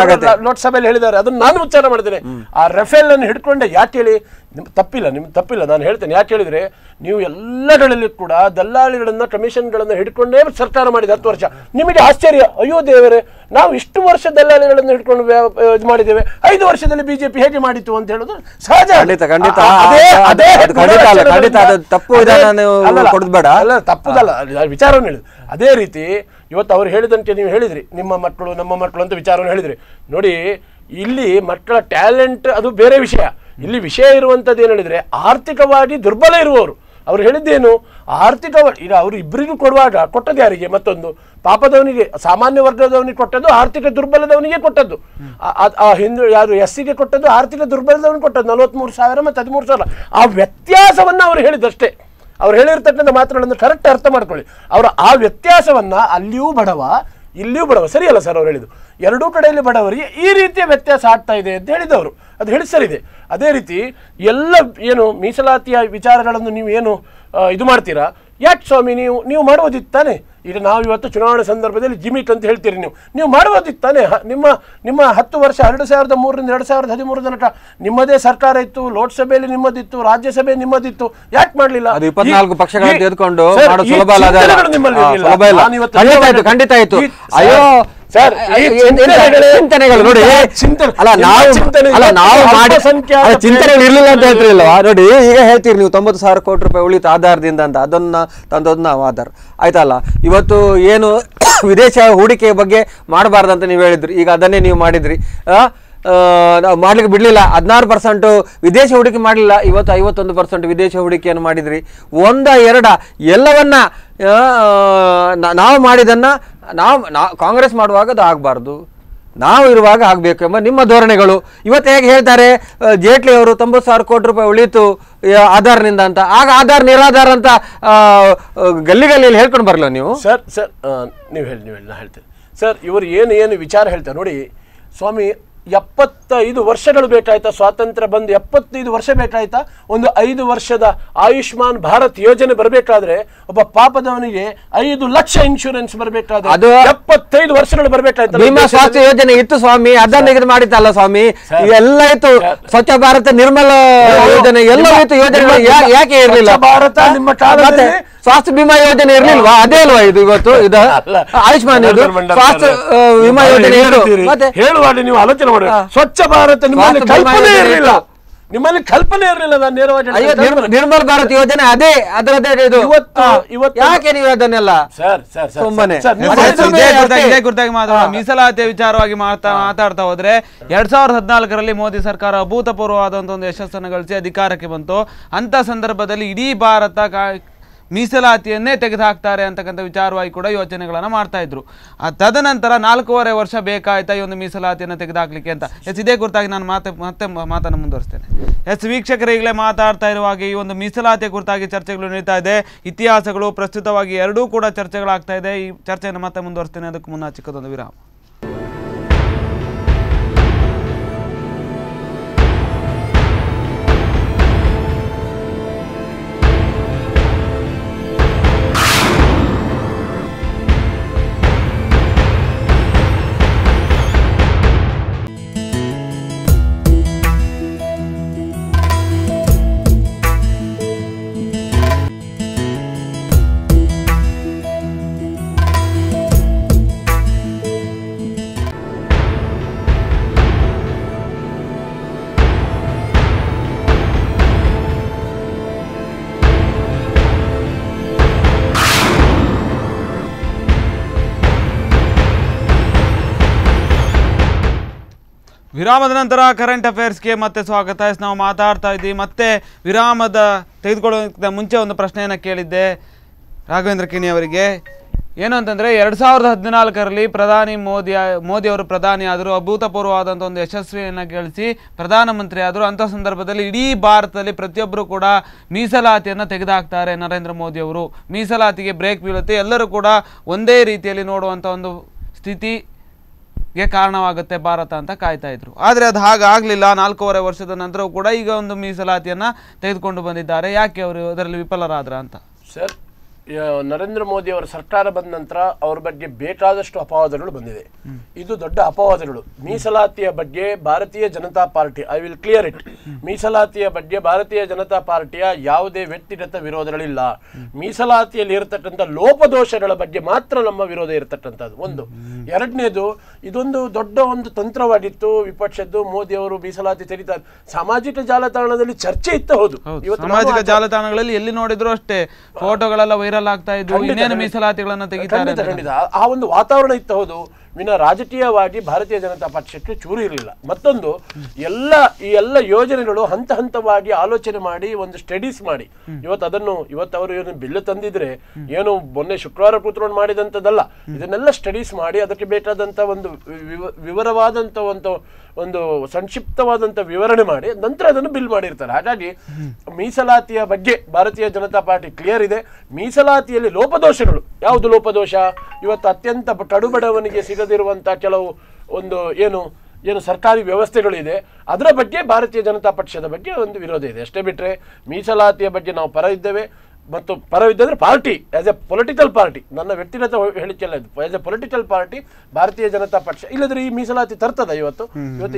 ಲೋಕಸಭೆಯಲ್ಲಿ ಹೇಳಿದ್ದಾರೆ, ಅದನ್ನು ನಾನು ಉಚ್ಚಾರ ಮಾಡ್ತೇನೆ. ಆ ರಫೇಲ್ ಅನ್ನು ಹಿಡ್ಕೊಂಡೆ. ಯಾಕೆ ಹೇಳಿ, ನಿಮ್ಗೆ ತಪ್ಪಿಲ್ಲ, ನಾನು ಹೇಳ್ತೇನೆ. ಯಾಕೆ ಹೇಳಿದ್ರೆ, ನೀವು ಎಲ್ಲಗಳಲ್ಲಿ ಕೂಡ ದಲ್ಲಾಳಿಗಳನ್ನ, ಕಮಿಷನ್ಗಳನ್ನ ಹಿಡ್ಕೊಂಡೇ ಸರ್ಕಾರ ಮಾಡಿದೆ 10 ವರ್ಷ. ನಿಮಗೆ ಆಶ್ಚರ್ಯ, ಅಯ್ಯೋ ದೇವರೇ, ನಾವು ಇಷ್ಟು ವರ್ಷ ದಲ್ಲಾಳಿಗಳನ್ನು ಹಿಡ್ಕೊಂಡು ಇದು ಮಾಡಿದ್ದೇವೆ, 5 ವರ್ಷದಲ್ಲಿ ಬಿಜೆಪಿ ಹೇಗೆ ಮಾಡಿತ್ತು ಅಂತ ಹೇಳೋದು ಸಹಜ. ತಪ್ಪುದಲ್ಲ, ವಿಚಾರವನ್ನು ಹೇಳಿದ್ರು. ಅದೇ ರೀತಿ ಇವತ್ತು ಅವ್ರು ಹೇಳಿದಂತೆ ನೀವು ಹೇಳಿದ್ರಿ, ನಿಮ್ಮ ಮಕ್ಕಳು ನಮ್ಮ ಮಕ್ಕಳು ಅಂತ ವಿಚಾರವನ್ನು ಹೇಳಿದ್ರಿ. ನೋಡಿ, ಇಲ್ಲಿ ಮಕ್ಕಳ ಟ್ಯಾಲೆಂಟ್ ಅದು ಬೇರೆ ವಿಷಯ. ಇಲ್ಲಿ ವಿಷಯ ಇರುವಂಥದ್ದು ಏನು ಹೇಳಿದ್ರೆ, ಆರ್ಥಿಕವಾಗಿ ದುರ್ಬಲ ಇರುವವರು. ಅವ್ರು ಹೇಳಿದ್ದೇನು, ಆರ್ಥಿಕವಾಗಿ ಈಗ ಅವರು ಇಬ್ಬರಿಗೂ ಕೊಟ್ಟದ್ದು ಯಾರಿಗೆ? ಮತ್ತೊಂದು ಪಾಪದವನಿಗೆ, ಸಾಮಾನ್ಯ ವರ್ಗದವನಿಗೆ ಕೊಟ್ಟದ್ದು, ಆರ್ಥಿಕ ದುರ್ಬಲದವನಿಗೆ ಕೊಟ್ಟದ್ದು. ಹಿಂದೂ ಯಾರು SCಗೆ ಕೊಟ್ಟದ್ದು, ಆರ್ಥಿಕ ದುರ್ಬಲದವನಿಗೆ ಕೊಟ್ಟದ್ದು 43,000 ಮತ್ತು 13,000. ಆ ವ್ಯತ್ಯಾಸವನ್ನು ಅವರು ಹೇಳಿದಷ್ಟೇ. ಅವ್ರು ಹೇಳಿರ್ತಕ್ಕಂಥ ಮಾತುಗಳನ್ನು ಕರೆಕ್ಟ್ ಅರ್ಥ ಮಾಡ್ಕೊಳ್ಳಿ. ಅವರ ಆ ವ್ಯತ್ಯಾಸವನ್ನ ಅಲ್ಲಿಯೂ ಬಡವ, ಇಲ್ಲಿಯೂ ಬಡವ, ಸರಿಯಲ್ಲ ಸರ್ ಅವ್ರು ಹೇಳಿದ್ದು. ಎರಡೂ ಕಡೆಯಲ್ಲಿ ಬಡವರಿಗೆ ಈ ರೀತಿಯ ವ್ಯತ್ಯಾಸ ಆಗ್ತಾ ಇದೆ ಅಂತ ಹೇಳಿದವರು, ಅದು ಹೇಳಿ ಸರಿದೆ. ಅದೇ ರೀತಿ ಎಲ್ಲ ಏನು ಮೀಸಲಾತಿಯ ವಿಚಾರಗಳನ್ನು ನೀವು ಏನು ಇದು ಮಾಡ್ತೀರಾ, ಯಾಕೆ ಸ್ವಾಮಿ ನೀವು ಮಾಡುವುದಿತ್ತಾನೆ? ಈಗ ನಾವು ಇವತ್ತು ಚುನಾವಣೆ ಸಂದರ್ಭದಲ್ಲಿ ಜಿಮಿಟ್ ಅಂತ ಹೇಳ್ತೀರಿ, ನೀವು ಮಾಡುವುದಿತ್ತಾನೆ? ನಿಮ್ಮ 10 ವರ್ಷ 2003ರಿಂದ 2013 ತನಕ ನಿಮ್ಮದೇ ಸರ್ಕಾರ ಇತ್ತು, ಲೋಕಸಭೆಯಲ್ಲಿ ನಿಮ್ಮದಿತ್ತು, ರಾಜ್ಯಸಭೆ ನಿಮ್ಮದಿತ್ತು, ಯಾಕೆ ಮಾಡಲಿಲ್ಲ? 24 ಪಕ್ಷಗಳನ್ನು ತೆಗೆದುಕೊಂಡು ಖಂಡಿತ ಆಯ್ತು. ಅಯ್ಯೋ ಚಿಂತನೆಗಳು ನೋಡಿ, ಚಿಂತನೆಗಳು ಇರ್ಲಿಲ್ಲ ಅಂತ ಹೇಳ್ತಿರ್ಲಿಲ್ವಾ? ನೋಡಿ, ಈಗ ಹೇಳ್ತೀರಿ ನೀವು 90,000 ಕೋಟಿ ರೂಪಾಯಿ ಉಳಿತು ಆಧಾರದಿಂದ ಅಂತ, ಅದನ್ನ ತಂದದ್ದು ನಾವು ಆಧಾರ ಆಯ್ತಲ್ಲ. ಇವತ್ತು ಏನು ವಿದೇಶ ಹೂಡಿಕೆ ಬಗ್ಗೆ ಮಾಡಬಾರ್ದಂತ ನೀವು ಹೇಳಿದ್ರಿ, ಈಗ ಅದನ್ನೇ ನೀವು ಮಾಡಿದ್ರಿ. ಮಾಡ್ಲಿಕ್ಕೆ ಬಿಡ್ಲಿಲ್ಲ. 16% ವಿದೇಶ ಹೂಡಿಕೆ ಮಾಡಲಿಲ್ಲ, ಇವತ್ತು 51% ವಿದೇಶ ಹೂಡಿಕೆಯನ್ನು ಮಾಡಿದ್ರಿ. 1-2 ಎಲ್ಲವನ್ನ ನಾವು ಮಾಡಿದನ್ನ ನಾವು ಕಾಂಗ್ರೆಸ್ ಮಾಡುವಾಗ ಅದು ಆಗಬಾರ್ದು, ನಾವು ಇರುವಾಗ ಆಗಬೇಕು ಎಂಬ ನಿಮ್ಮ ಧೋರಣೆಗಳು. ಇವತ್ತು ಹೇಗೆ ಹೇಳ್ತಾರೆ ಜೇಟ್ಲಿ ಅವರು 90,000 ಕೋಟಿ ರೂಪಾಯಿ ಉಳಿಯಿತು ಆಧಾರ್ನಿಂದ ಅಂತ, ಆಗ ಆಧಾರ್ ನಿರಾಧಾರ ಅಂತ ಗಲ್ಲಿಯಲ್ಲಿ ಹೇಳ್ಕೊಂಡು ಬರಲ್ಲ ನೀವು? ಸರ್ ನೀವು ಹೇಳಿ ನಾ ಹೇಳ್ತೇನೆ ಸರ್. ಇವರು ಏನು ವಿಚಾರ ಹೇಳ್ತಾರೆ ನೋಡಿ ಸ್ವಾಮಿ. 75 ವರ್ಷಗಳು ಬೇಕಾಯ್ತಾ ಸ್ವಾತಂತ್ರ್ಯ ಬಂದು? 75 ವರ್ಷ ಬೇಕಾಯ್ತಾ? ಒಂದು 5 ವರ್ಷದ ಆಯುಷ್ಮಾನ್ ಭಾರತ್ ಯೋಜನೆ ಬರಬೇಕಾದ್ರೆ ಒಬ್ಬ ಪಾಪದವನಿಗೆ 5 ಲಕ್ಷ ಇನ್ಶೂರೆನ್ಸ್ ಬರಬೇಕಾದ್ರೆ ಅದು 75 ವರ್ಷಗಳು ಬರಬೇಕಾಯ್ತು. ಭೀಮಾ ಸ್ವಾಸ್ಥ್ಯ ಯೋಜನೆ ಇತ್ತು ಸ್ವಾಮಿ, ಅದನ್ನ ಇದು ಮಾಡಿತ್ತಲ್ಲ ಸ್ವಾಮಿ, ಎಲ್ಲ ಇತ್ತು. ಸ್ವಚ್ಛ ಭಾರತ ನಿರ್ಮಲ ಯೋಜನೆ ಎಲ್ಲ ಇತ್ತು, ಯೋಜನೆ ಯಾಕೆ ಇರಲಿಲ್ಲ? ಭಾರತ ನಿಮ್ಮ ಕಾಲದಲ್ಲಿ ಸ್ವಾಸ್ಥ್ಯ ಬಿಮಾ ಯೋಜನೆ ಇರ್ಲಿಲ್ವಾ? ಅದೇ ಅಲ್ವಾ ಇದು ಇವತ್ತು ಇದು ಆಯುಷ್ಮಾನ್ ಇದು ಸ್ವಾಸ್ಥ್ಯ ವಿಮಾ ಯೋಜನೆ ಮತ್ತೆ ಹೇಳುವಾಗ ನೀವು ಆಲೋಚನೆ ಮಾಡಿ ಸ್ವಚ್ಛ ಭಾರತ ನಿಮ್ಮಲ್ಲಿ ಕಲ್ಪನೆ ಇರಲಿಲ್ಲ, ನಿಮ್ಮಲ್ಲಿ ಕಲ್ಪನೆ ಇರಲಿಲ್ಲ. ನಾನು ನೇರವಾಗಿ ನಿರ್ಮಲ ಭಾರತ್ ಯೋಜನೆ ಅದೇ ಅದರದೇ ಇದು. ಯಾಕೆ ನೀವು ಅದನ್ನೆಲ್ಲ ಸುಮ್ಮನೆ ಇದೇ ಕುರಿತಾಗಿ ಮೀಸಲಾತಿಯ ವಿಚಾರವಾಗಿ ಮಾತಾಡ್ತಾ ಹೋದ್ರೆ 2014ರಲ್ಲಿ ಮೋದಿ ಸರ್ಕಾರ ಅಭೂತಪೂರ್ವವಾದಂತ ಒಂದು ಯಶಸ್ಸನ್ನು ಗಳಿಸಿ ಅಧಿಕಾರಕ್ಕೆ ಬಂತು. ಅಂತ ಸಂದರ್ಭದಲ್ಲಿ ಇಡೀ ಭಾರತ ಮೀಸಲಾತಿಯನ್ನೇ ತೆಗೆದುಹಾಕ್ತಾರೆ ಅಂತಕ್ಕಂಥ ವಿಚಾರವಾಗಿ ಕೂಡ ಯೋಚನೆಗಳನ್ನು ಮಾಡ್ತಾ ಇದ್ರು. ತದನಂತರ 4.5 ವರ್ಷ ಬೇಕಾಯ್ತಾ ಈ ಒಂದು ಮೀಸಲಾತಿಯನ್ನು ತೆಗೆದುಹಾಕ್ಲಿಕ್ಕೆ ಅಂತ. ಇದೇ ಕುರಿತಾಗಿ ನಾನು ಮತ್ತೆ ಮಾತನ್ನು ಮುಂದುವರಿಸ್ತೇನೆ. ವೀಕ್ಷಕರು ಈಗಲೇ ಮಾತಾಡ್ತಾ ಇರುವಾಗ ಈ ಒಂದು ಮೀಸಲಾತಿಯ ಕುರಿತಾಗಿ ಚರ್ಚೆಗಳು ನಡೀತಾ ಇದೆ. ಇತಿಹಾಸಗಳು ಪ್ರಸ್ತುತವಾಗಿ ಎರಡೂ ಕೂಡ ಚರ್ಚೆಗಳಾಗ್ತಾ ಇದೆ. ಈ ಚರ್ಚೆಯನ್ನು ಮತ್ತೆ ಮುಂದುವರಿಸ್ತೇನೆ. ಅದಕ್ಕೂ ಮುನ್ನ ಚಿಕ್ಕದೊಂದು ವಿರಾಮ. ವಿರಾಮದ ನಂತರ ಕರೆಂಟ್ ಅಫೇರ್ಸ್ಗೆ ಮತ್ತೆ ಸ್ವಾಗತ. ನಾವು ಮಾತಾಡ್ತಾ ಇದ್ದೀವಿ. ಮತ್ತೆ ವಿರಾಮದ ತೆಗೆದುಕೊಳ್ಳೋದಕ್ಕಿಂತ ಮುಂಚೆ ಒಂದು ಪ್ರಶ್ನೆಯನ್ನು ಕೇಳಿದ್ದೆ ರಾಘವೇಂದ್ರ ಕಿಣಿ ಅವರಿಗೆ. ಏನು ಅಂತಂದರೆ 2014ರಲ್ಲಿ ಪ್ರಧಾನಿ ಮೋದಿಯವರು ಪ್ರಧಾನಿ ಆದರು, ಅಭೂತಪೂರ್ವವಾದಂಥ ಒಂದು ಯಶಸ್ವಿಯನ್ನು ಗಳಿಸಿ ಪ್ರಧಾನಮಂತ್ರಿ ಆದರು. ಅಂಥ ಸಂದರ್ಭದಲ್ಲಿ ಇಡೀ ಭಾರತದಲ್ಲಿ ಪ್ರತಿಯೊಬ್ಬರು ಕೂಡ ಮೀಸಲಾತಿಯನ್ನು ತೆಗೆದುಹಾಕ್ತಾರೆ ನರೇಂದ್ರ ಮೋದಿಯವರು. ಮೀಸಲಾತಿಗೆ ಬ್ರೇಕ್ ಬೀಳುತ್ತೆ, ಎಲ್ಲರೂ ಕೂಡ ಒಂದೇ ರೀತಿಯಲ್ಲಿ ನೋಡುವಂಥ ಒಂದು ಸ್ಥಿತಿಗೆ ಕಾರಣವಾಗುತ್ತೆ ಭಾರತ ಅಂತ ಕಾಯ್ತಾ ಇದ್ರು. ಆದರೆ ಅದು ಹಾಗಾಗಲಿಲ್ಲ. 4.5 ವರ್ಷದ ನಂತರವೂ ಕೂಡ ಈಗ ಒಂದು ಮೀಸಲಾತಿಯನ್ನು ತೆಗೆದುಕೊಂಡು ಬಂದಿದ್ದಾರೆ. ಯಾಕೆ ಅವರು ಅದರಲ್ಲಿ ವಿಫಲರಾದ್ರ ಅಂತ? ಸರ್, ನರೇಂದ್ರ ಮೋದಿ ಅವರ ಸರ್ಕಾರ ಬಂದ ನಂತರ ಅವ್ರ ಬಗ್ಗೆ ಬೇಕಾದಷ್ಟು ಅಪವಾದಗಳು ಬಂದಿದೆ. ಇದು ದೊಡ್ಡ ಅಪವಾದಗಳು. ಮೀಸಲಾತಿಯ ಬಗ್ಗೆ Bharatiya Janata party, I will clear it, ಮೀಸಲಾತಿಯ ಬಗ್ಗೆ ಭಾರತೀಯ ಜನತಾ ಪಾರ್ಟಿಯ ಯಾವುದೇ ವ್ಯಕ್ತಿಗತ ವಿರೋಧಗಳಿಲ್ಲ. ಮೀಸಲಾತಿಯಲ್ಲಿ ಇರತಕ್ಕಂಥ ಲೋಪದೋಷಗಳ ಬಗ್ಗೆ ಮಾತ್ರ ನಮ್ಮ ವಿರೋಧ ಇರತಕ್ಕಂಥದ್ದು ಒಂದು. ಎರಡನೇದು, ಇದೊಂದು ದೊಡ್ಡ ಒಂದು ತಂತ್ರವಾಗಿತ್ತು ವಿಪಕ್ಷದ್ದು. ಮೋದಿ ಅವರು ಮೀಸಲಾತಿ ತೆರೀತಾರೆ, ಸಾಮಾಜಿಕ ಜಾಲತಾಣದಲ್ಲಿ ಚರ್ಚೆ ಇತ್ತು. ಹೌದು, ಇವತ್ತು ಸಾಮಾಜಿಕ ಜಾಲತಾಣಗಳಲ್ಲಿ ಎಲ್ಲಿ ನೋಡಿದ್ರು ಅಷ್ಟೇ ಫೋಟೋಗಳೆಲ್ಲ ವೈರಲ್ ಆಗ್ತಾ ಇದ್ದು, ಇನ್ನೇನು ಮೀಸಲಾತಿಗಳನ್ನ ತೆಗಿತಾರೆ. ಆ ಒಂದು ವಾತಾವರಣ ಇತ್ತು. ಹೌದು, ವಿನ ರಾಜಕೀಯವಾಗಿ ಭಾರತೀಯ ಜನತಾ ಪಕ್ಷಕ್ಕೆ ಚೂರು ಇರಲಿಲ್ಲ. ಮತ್ತೊಂದು, ಈ ಎಲ್ಲ ಯೋಜನೆಗಳು ಹಂತ ಹಂತವಾಗಿ ಆಲೋಚನೆ ಮಾಡಿ ಒಂದು ಸ್ಟಡೀಸ್ ಮಾಡಿ ಇವತ್ತು ಅವರು ಏನು ಬಿಲ್ಲು ತಂದಿದ್ರೆ ಏನು ಮೊನ್ನೆ ಶುಕ್ರವಾರ ಕೂತ್ಕೊಂಡು ಮಾಡಿದಂಥದ್ದಲ್ಲ. ಇದನ್ನೆಲ್ಲ ಸ್ಟಡೀಸ್ ಮಾಡಿ ಅದಕ್ಕೆ ಬೇಕಾದಂಥ ಒಂದು ವಿವರವಾದಂಥ ಒಂದು ಸಂಕ್ಷಿಪ್ತವಾದಂಥ ವಿವರಣೆ ಮಾಡಿ ನಂತರ ಅದನ್ನು ಬಿಲ್ ಮಾಡಿರ್ತಾರೆ. ಹಾಗಾಗಿ ಮೀಸಲಾತಿಯ ಬಗ್ಗೆ ಭಾರತೀಯ ಜನತಾ ಪಾರ್ಟಿ ಕ್ಲಿಯರ್ ಇದೆ. ಮೀಸಲಾತಿಯಲ್ಲಿ ಲೋಪದೋಷಗಳು, ಯಾವುದು ಲೋಪದೋಷ? ಇವತ್ತು ಅತ್ಯಂತ ಕಡುಬಡವನಿಗೆ ಸಿಗದಿರುವಂಥ ಕೆಲವು ಏನು ಸರ್ಕಾರಿ ವ್ಯವಸ್ಥೆಗಳಿದೆ, ಅದರ ಬಗ್ಗೆ ಭಾರತೀಯ ಜನತಾ ಪಕ್ಷದ ಬಗ್ಗೆ ಒಂದು ವಿರೋಧ ಇದೆ. ಅಷ್ಟೇ ಬಿಟ್ಟರೆ ಮೀಸಲಾತಿಯ ಬಗ್ಗೆ ನಾವು ಪರ ಇದ್ದೇವೆ. ಮತ್ತು ಪರವಿದ್ದರೆ party as a political party, ನನ್ನ ವ್ಯಕ್ತಿಗತ ಹೇಳಿಕೆಲ್ಲ ಇದು, ಆಸ್ ಎ ಪೊಲಿಟಿಕಲ್ ಪಾರ್ಟಿ ಭಾರತೀಯ ಜನತಾ ಪಕ್ಷ ಇಲ್ಲದ್ರೆ ಈ ಮೀಸಲಾತಿ ತರ್ತದ? ಇವತ್ತು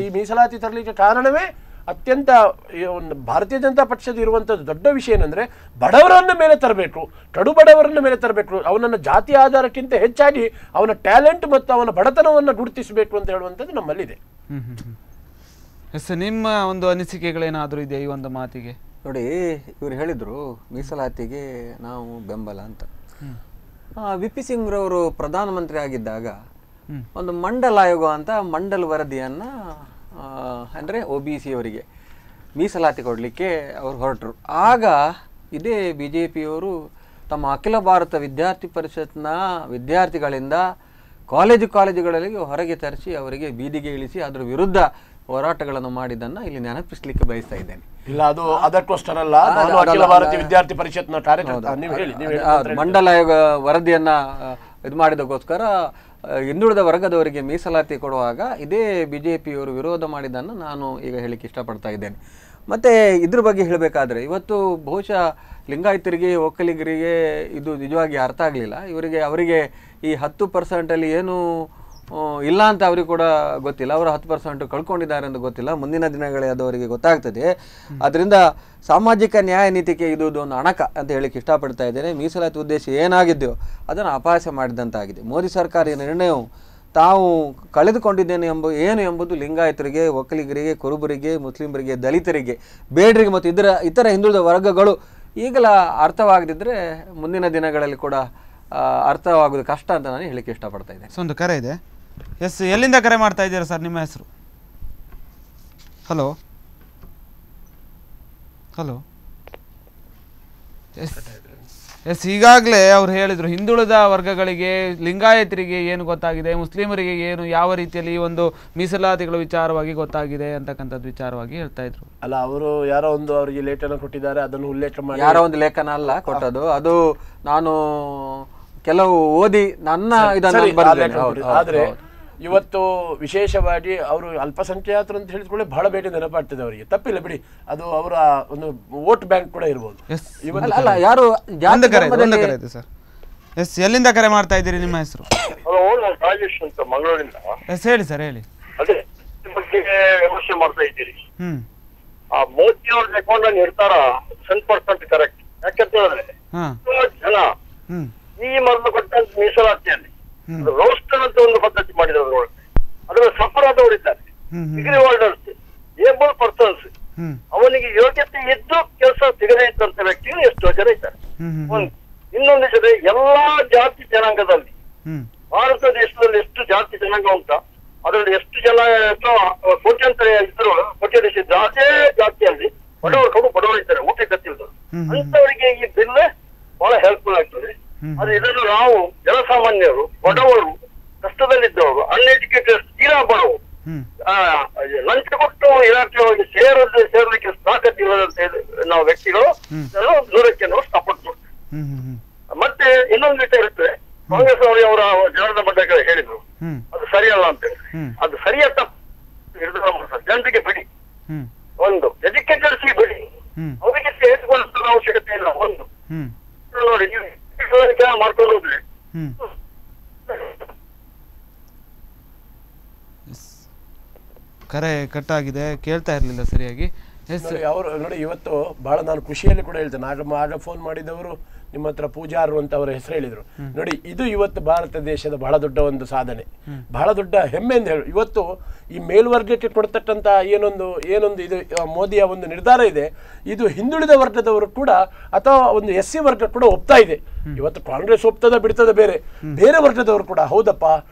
ಈ ಮೀಸಲಾತಿ ತರಲಿಕ್ಕೆ ಕಾರಣವೇ ಅತ್ಯಂತ ಭಾರತೀಯ ಜನತಾ ಪಕ್ಷದ ಇರುವಂಥದ್ದು ದೊಡ್ಡ ವಿಷಯ ಏನಂದ್ರೆ ಬಡವರನ್ನ ಮೇಲೆ ತರಬೇಕು, ಕಡು ಬಡವರನ್ನ ಮೇಲೆ ತರಬೇಕು. ಅವನನ್ನು ಜಾತಿ ಆಧಾರಕ್ಕಿಂತ ಹೆಚ್ಚಾಗಿ ಅವನ ಟ್ಯಾಲೆಂಟ್ ಮತ್ತು ಅವನ ಬಡತನವನ್ನು ಗುರುತಿಸಬೇಕು ಅಂತ ಹೇಳುವಂಥದ್ದು ನಮ್ಮಲ್ಲಿದೆ. ನಿಮ್ಮ ಒಂದು ಅನಿಸಿಕೆಗಳೇನಾದರೂ ಇದೆ ಈ ಒಂದು ಮಾತಿಗೆ? ನೋಡಿ, ಇವರು ಹೇಳಿದ್ರು ಮೀಸಲಾತಿಗೆ ನಾವು ಬೆಂಬಲ ಅಂತ. ವಿ.ಪಿ. ಸಿಂಗ್ ರವರು ಪ್ರಧಾನಮಂತ್ರಿ ಆಗಿದ್ದಾಗ ಒಂದು ಮಂಡಲ್ ಆಯೋಗ ಅಂತ ಮಂಡಲ್ ವರದಿಯನ್ನ ಅಂದರೆ OBC ಅವರಿಗೆ ಮೀಸಲಾತಿ ಕೊಡಲಿಕ್ಕೆ ಅವರು ಹೊರಟರು. ಆಗ ಇದೇ BJPಯವರು ತಮ್ಮ ಅಖಿಲ ಭಾರತ ವಿದ್ಯಾರ್ಥಿ ಪರಿಷತ್ನ ವಿದ್ಯಾರ್ಥಿಗಳಿಂದ ಕಾಲೇಜುಗಳಲ್ಲಿ ಹೊರಗೆ ತರಿಸಿ ಅವರಿಗೆ ಬೀದಿಗೆ ಇಳಿಸಿ ಅದರ ವಿರುದ್ಧ ಹೋರಾಟಗಳನ್ನು ಮಾಡಿದ್ದನ್ನು ಇಲ್ಲಿ ನೆನಪಿಸಲಿಕ್ಕೆ ಬಯಸ್ತಾ ಇದ್ದೇನೆ. ಇಲ್ಲ, ಅದು ಅದಕ್ಕೋಸ್ಕರ ಅಲ್ಲ, ಅಖಿಲ ಭಾರತೀಯ ವಿದ್ಯಾರ್ಥಿ ಪರಿಷತ್ನ ಕಾರ್ಯಕರ್ತ. ಮಂಡಲ ಆಯೋಗ ವರದಿಯನ್ನ ಇದು ಮಾಡಿದಕ್ಕೋಸ್ಕರ ಹಿಂದುಳಿದ ವರ್ಗದವರಿಗೆ ಮೀಸಲಾತಿ ಕೊಡುವಾಗ ಇದೇ BJPಯವರು ವಿರೋಧ ಮಾಡಿದ್ದನ್ನು ನಾನು ಈಗ ಹೇಳಿಕ್ಕೆ ಇಷ್ಟಪಡ್ತಾ ಇದ್ದೇನೆ. ಮತ್ತು ಇದ್ರ ಬಗ್ಗೆ ಹೇಳಬೇಕಾದ್ರೆ ಇವತ್ತು ಬಹುಶಃ ಲಿಂಗಾಯತರಿಗೆ ಒಕ್ಕಲಿಗರಿಗೆ ಇದು ನಿಜವಾಗಿ ಅರ್ಥ ಆಗಲಿಲ್ಲ. ಅವರಿಗೆ ಈ 10% ಏನು ಇಲ್ಲ ಅಂತ ಅವ್ರಿಗೆ ಕೂಡ ಗೊತ್ತಿಲ್ಲ. ಅವರು 10% ಕಳ್ಕೊಂಡಿದ್ದಾರೆ ಅಂತ ಗೊತ್ತಿಲ್ಲ. ಮುಂದಿನ ದಿನಗಳೇ ಅದು ಅವರಿಗೆ ಗೊತ್ತಾಗ್ತದೆ. ಅದರಿಂದ ಸಾಮಾಜಿಕ ನ್ಯಾಯ ನೀತಿಗೆ ಇದು ಒಂದು ಅಣಕ ಅಂತ ಹೇಳಿಕ್ಕೆ ಇಷ್ಟಪಡ್ತಾ ಇದ್ದೇನೆ. ಮೀಸಲಾತಿ ಉದ್ದೇಶ ಏನಾಗಿದೆಯೋ ಅದನ್ನು ಅಪಹಾಸ್ಯ ಮಾಡಿದಂತಾಗಿದೆ. ಮೋದಿ ಸರ್ಕಾರಿ ನಿರ್ಣಯವು ತಾವು ಕಳೆದುಕೊಂಡಿದ್ದೇನೆ ಏನು ಎಂಬುದು ಲಿಂಗಾಯತರಿಗೆ, ಒಕ್ಕಲಿಗರಿಗೆ, ಕುರುಬರಿಗೆ, ಮುಸ್ಲಿಮರಿಗೆ, ದಲಿತರಿಗೆ, ಬೇಡರಿಗೆ ಮತ್ತು ಇತರ ಹಿಂದುಳಿದ ವರ್ಗಗಳು ಈಗಲ ಅರ್ಥವಾಗದಿದ್ದರೆ ಮುಂದಿನ ದಿನಗಳಲ್ಲಿ ಕೂಡ ಅರ್ಥವಾಗೋದು ಕಷ್ಟ ಅಂತ ನಾನು ಹೇಳಿಕ್ಕೆ ಇಷ್ಟಪಡ್ತಾ ಇದ್ದೇನೆ. ಒಂದು ಕರೆ ಇದೆ. ಎಸ್, ಎಲ್ಲಿಂದ ಕರೆ ಮಾಡ್ತಾ ಇದ್ದೀರಾ ಸರ್? ನಿಮ್ಮ ಹೆಸರು? Hello hello. ಎಸ್, ಈಗಾಗಲೇ ಅವ್ರು ಹೇಳಿದರು ಹಿಂದುಳಿದ ವರ್ಗಗಳಿಗೆ, ಲಿಂಗಾಯತರಿಗೆ ಏನು ಗೊತ್ತಾಗಿದೆ, ಮುಸ್ಲಿಮರಿಗೆ ಏನು ಯಾವ ರೀತಿಯಲ್ಲಿ ಈ ಒಂದು ಮೀಸಲಾತಿಗಳ ವಿಚಾರವಾಗಿ ಗೊತ್ತಾಗಿದೆ ಅಂತಕ್ಕಂಥದ್ದು ವಿಚಾರವಾಗಿ ಹೇಳ್ತಾ ಇದ್ರು. ಅಲ್ಲ, ಅವರು ಯಾರೋ ಒಂದು ಅವರಿಗೆ ಲೇಖನ ಕೊಟ್ಟಿದ್ದಾರೆ, ಅದನ್ನು ಉಲ್ಲೇಖ ಮಾಡಿ. ಯಾರೋ ಒಂದು ಲೇಖನ ಅಲ್ಲ ಕೊಟ್ಟದು, ಅದು ನಾನು ಕೆಲವು ಓದಿ ನನ್ನ ಇದನ್ನು. ಆದ್ರೆ ಇವತ್ತು ವಿಶೇಷವಾಗಿ ಅವರು ಅಲ್ಪಸಂಖ್ಯಾತರು ಅಂತ ಹೇಳಿದ್ಕೊಳ್ಳಿ ಬಹಳ ಬೇಟೆ ನೆನಪಾಗ್ತದೆ ಅವರಿಗೆ. ತಪ್ಪಿಲ್ಲ ಬಿಡಿ, ಅದು ಅವರ ಒಂದು ವೋಟ್ ಬ್ಯಾಂಕ್ ಕೂಡ ಇರ್ಬೋದು. ಅಲ್ಲ, ಯಾರು ಸರ್. ಎಸ್, ಎಲ್ಲಿಂದ ಕರೆ ಮಾಡ್ತಾ ಇದ್ದೀರಿ? ನಿಮ್ಮ ಹೆಸರು? ರಾಜೇಶ್ ಅಂತ ಮಂಗಳೂರಿಂದ. ಎಸ್, ಹೇಳಿ ಸರ್, ಹೇಳಿ. ಅದೇ ಬಗ್ಗೆ ವಿಮರ್ಶೆ ಮಾಡ್ತಾ ಇದ್ದೀರಿ. ಆ ಮೋದಿ ಅವ್ರ ಅಕೌಂಟ್ ಅಲ್ಲಿ ಇರ್ತಾರ 100% ಕರೆಕ್ಟ್. ಯಾಕಂತ ಹೇಳಿದ್ರೆ ಜನ ಈ ಮೊದಲು ಕೊಟ್ಟಂತ ಮೀಸಲಾತಿಯಲ್ಲಿ ರೋಸ್ಟರ್ ಅಂತ ಒಂದು ಪದ್ಧತಿ ಮಾಡಿದ್ರು. ಅದ್ರೊಳಗೆ ಅದರಲ್ಲಿ ಸಫರ್ ಆದವರಿದ್ದಾರೆ, ಡಿಗ್ರಿ ಹೋಲ್ಡರ್ಸ್, ಏಬಲ್ ಪರ್ಸನ್ಸ್, ಅವನಿಗೆ ಯೋಗ್ಯತೆ ಇದ್ದು ಕೆಲಸ ಸಿಗದೇ ಇದ್ದಂತ ವ್ಯಕ್ತಿಗಳು ಎಷ್ಟೋ ಜನ ಇದ್ದಾರೆ. ಇನ್ನೊಂದು ಜೊತೆ ಎಲ್ಲಾ ಜಾತಿ ಜನಾಂಗದಲ್ಲಿ ಭಾರತ ದೇಶದಲ್ಲಿ ಎಷ್ಟು ಜಾತಿ ಜನಾಂಗ ಉಂಟ, ಅದರಲ್ಲಿ ಎಷ್ಟು ಜನ ಕೋಟ್ಯಾಂತರ ಇದ್ರು, ಕೋಟ್ಯಾಂತರ ಅದೇ ಜಾತಿಯಲ್ಲಿ ಬಡವರು ಕಡು ಬಡವರು ಇದ್ದಾರೆ, ಊಟ ಗತಿಲ್ದರು. ಅಂತವರಿಗೆ ಈ ಬಿಲ್ ಬಹಳ ಹೆಲ್ಪ್ಫುಲ್ ಆಗ್ತದೆ. ಅದು ಇದನ್ನು ನಾವು ಜನಸಾಮಾನ್ಯರು, ಬಡವರು, ಕಷ್ಟದಲ್ಲಿದ್ದವರು, ಅನ್ಎಜುಕೇಟೆಡ್, ತೀರಾ ಬಡವರು, ಲಂಚ ಕೊಟ್ಟು ಇಲಾಖೆ ಸೇರಲಿಕ್ಕೆ ತಾಕತ್ತಿಲ್ಲದಂತೆ ನಾವು ವ್ಯಕ್ತಿಗಳು ದೂರಕ್ಕೆ ನಾವು ಸಪೋರ್ಟ್ ಮಾಡ್ತೇವೆ. ಮತ್ತೆ ಇನ್ನೊಂದು ವಿಷಯ ಇರುತ್ತೆ, ಕಾಂಗ್ರೆಸ್ ಅವರ ಜನರದ ಮಟ್ಟಕ್ಕೆ ಹೇಳಿದ್ರು ಅದು ಸರಿಯಲ್ಲ ಅಂತ ಹೇಳಿ. ಅದು ಸರಿಯ ತಪ್ಪು ಜನರಿಗೆ ಬಿಡಿ, ಒಂದು ಎಜುಕೇಟೆಡ್ಸ್ಗೆ ಬಿಡಿ, ಅವರಿಗೆ ಸೇರಿಸಿಕೊಳ್ಳುವ ಅವಶ್ಯಕತೆ ಇಲ್ಲ. ಒಂದು ನೋಡಿ, ನೀವು ಮಾಡ್ಕೊಂಡು ಹೋಗ್ಲಿ. ಕರೆ ಕಟ್ಟಾಗಿದೆ, ಕೇಳ್ತಾ ಇರಲಿಲ್ಲ ಸರಿಯಾಗಿ. ಅವರು ನೋಡಿ, ಇವತ್ತು ಬಹಳ ನಾನು ಖುಷಿಯಲ್ಲಿ ಕೂಡ ಹೇಳ್ತೇನೆ. ಆಗ ಫೋನ್ ಮಾಡಿದವರು ನಿಮ್ಮ ಹತ್ರ ಪೂಜಾರು ಅಂತ ಅವರ ಹೆಸರು ಹೇಳಿದ್ರು. ನೋಡಿ, ಇದು ಇವತ್ತು ಭಾರತ ದೇಶದ ಬಹಳ ದೊಡ್ಡ ಒಂದು ಸಾಧನೆ, ಬಹಳ ದೊಡ್ಡ ಹೆಮ್ಮೆ ಅಂತ ಹೇಳಿ. ಇವತ್ತು ಈ ಮೇಲ್ವರ್ಗಕ್ಕೆ ಕೊಡ್ತಕ್ಕಂಥ ಏನೊಂದು ಇದು ಮೋದಿಯ ಒಂದು ನಿರ್ಧಾರ ಇದೆ, ಇದು ಹಿಂದುಳಿದ ವರ್ಗದವರು ಕೂಡ ಅಥವಾ ಒಂದು SC ವರ್ಗ ಕೂಡ ಒಪ್ತಾ ಇದೆ. ಇವತ್ತು ಕಾಂಗ್ರೆಸ್ ಒಪ್ತದ ಬಿಡ್ತದ ಬೇರೆ ವರ್ಗದವರು ಕೂಡ ಹೌದಪ್ಪ,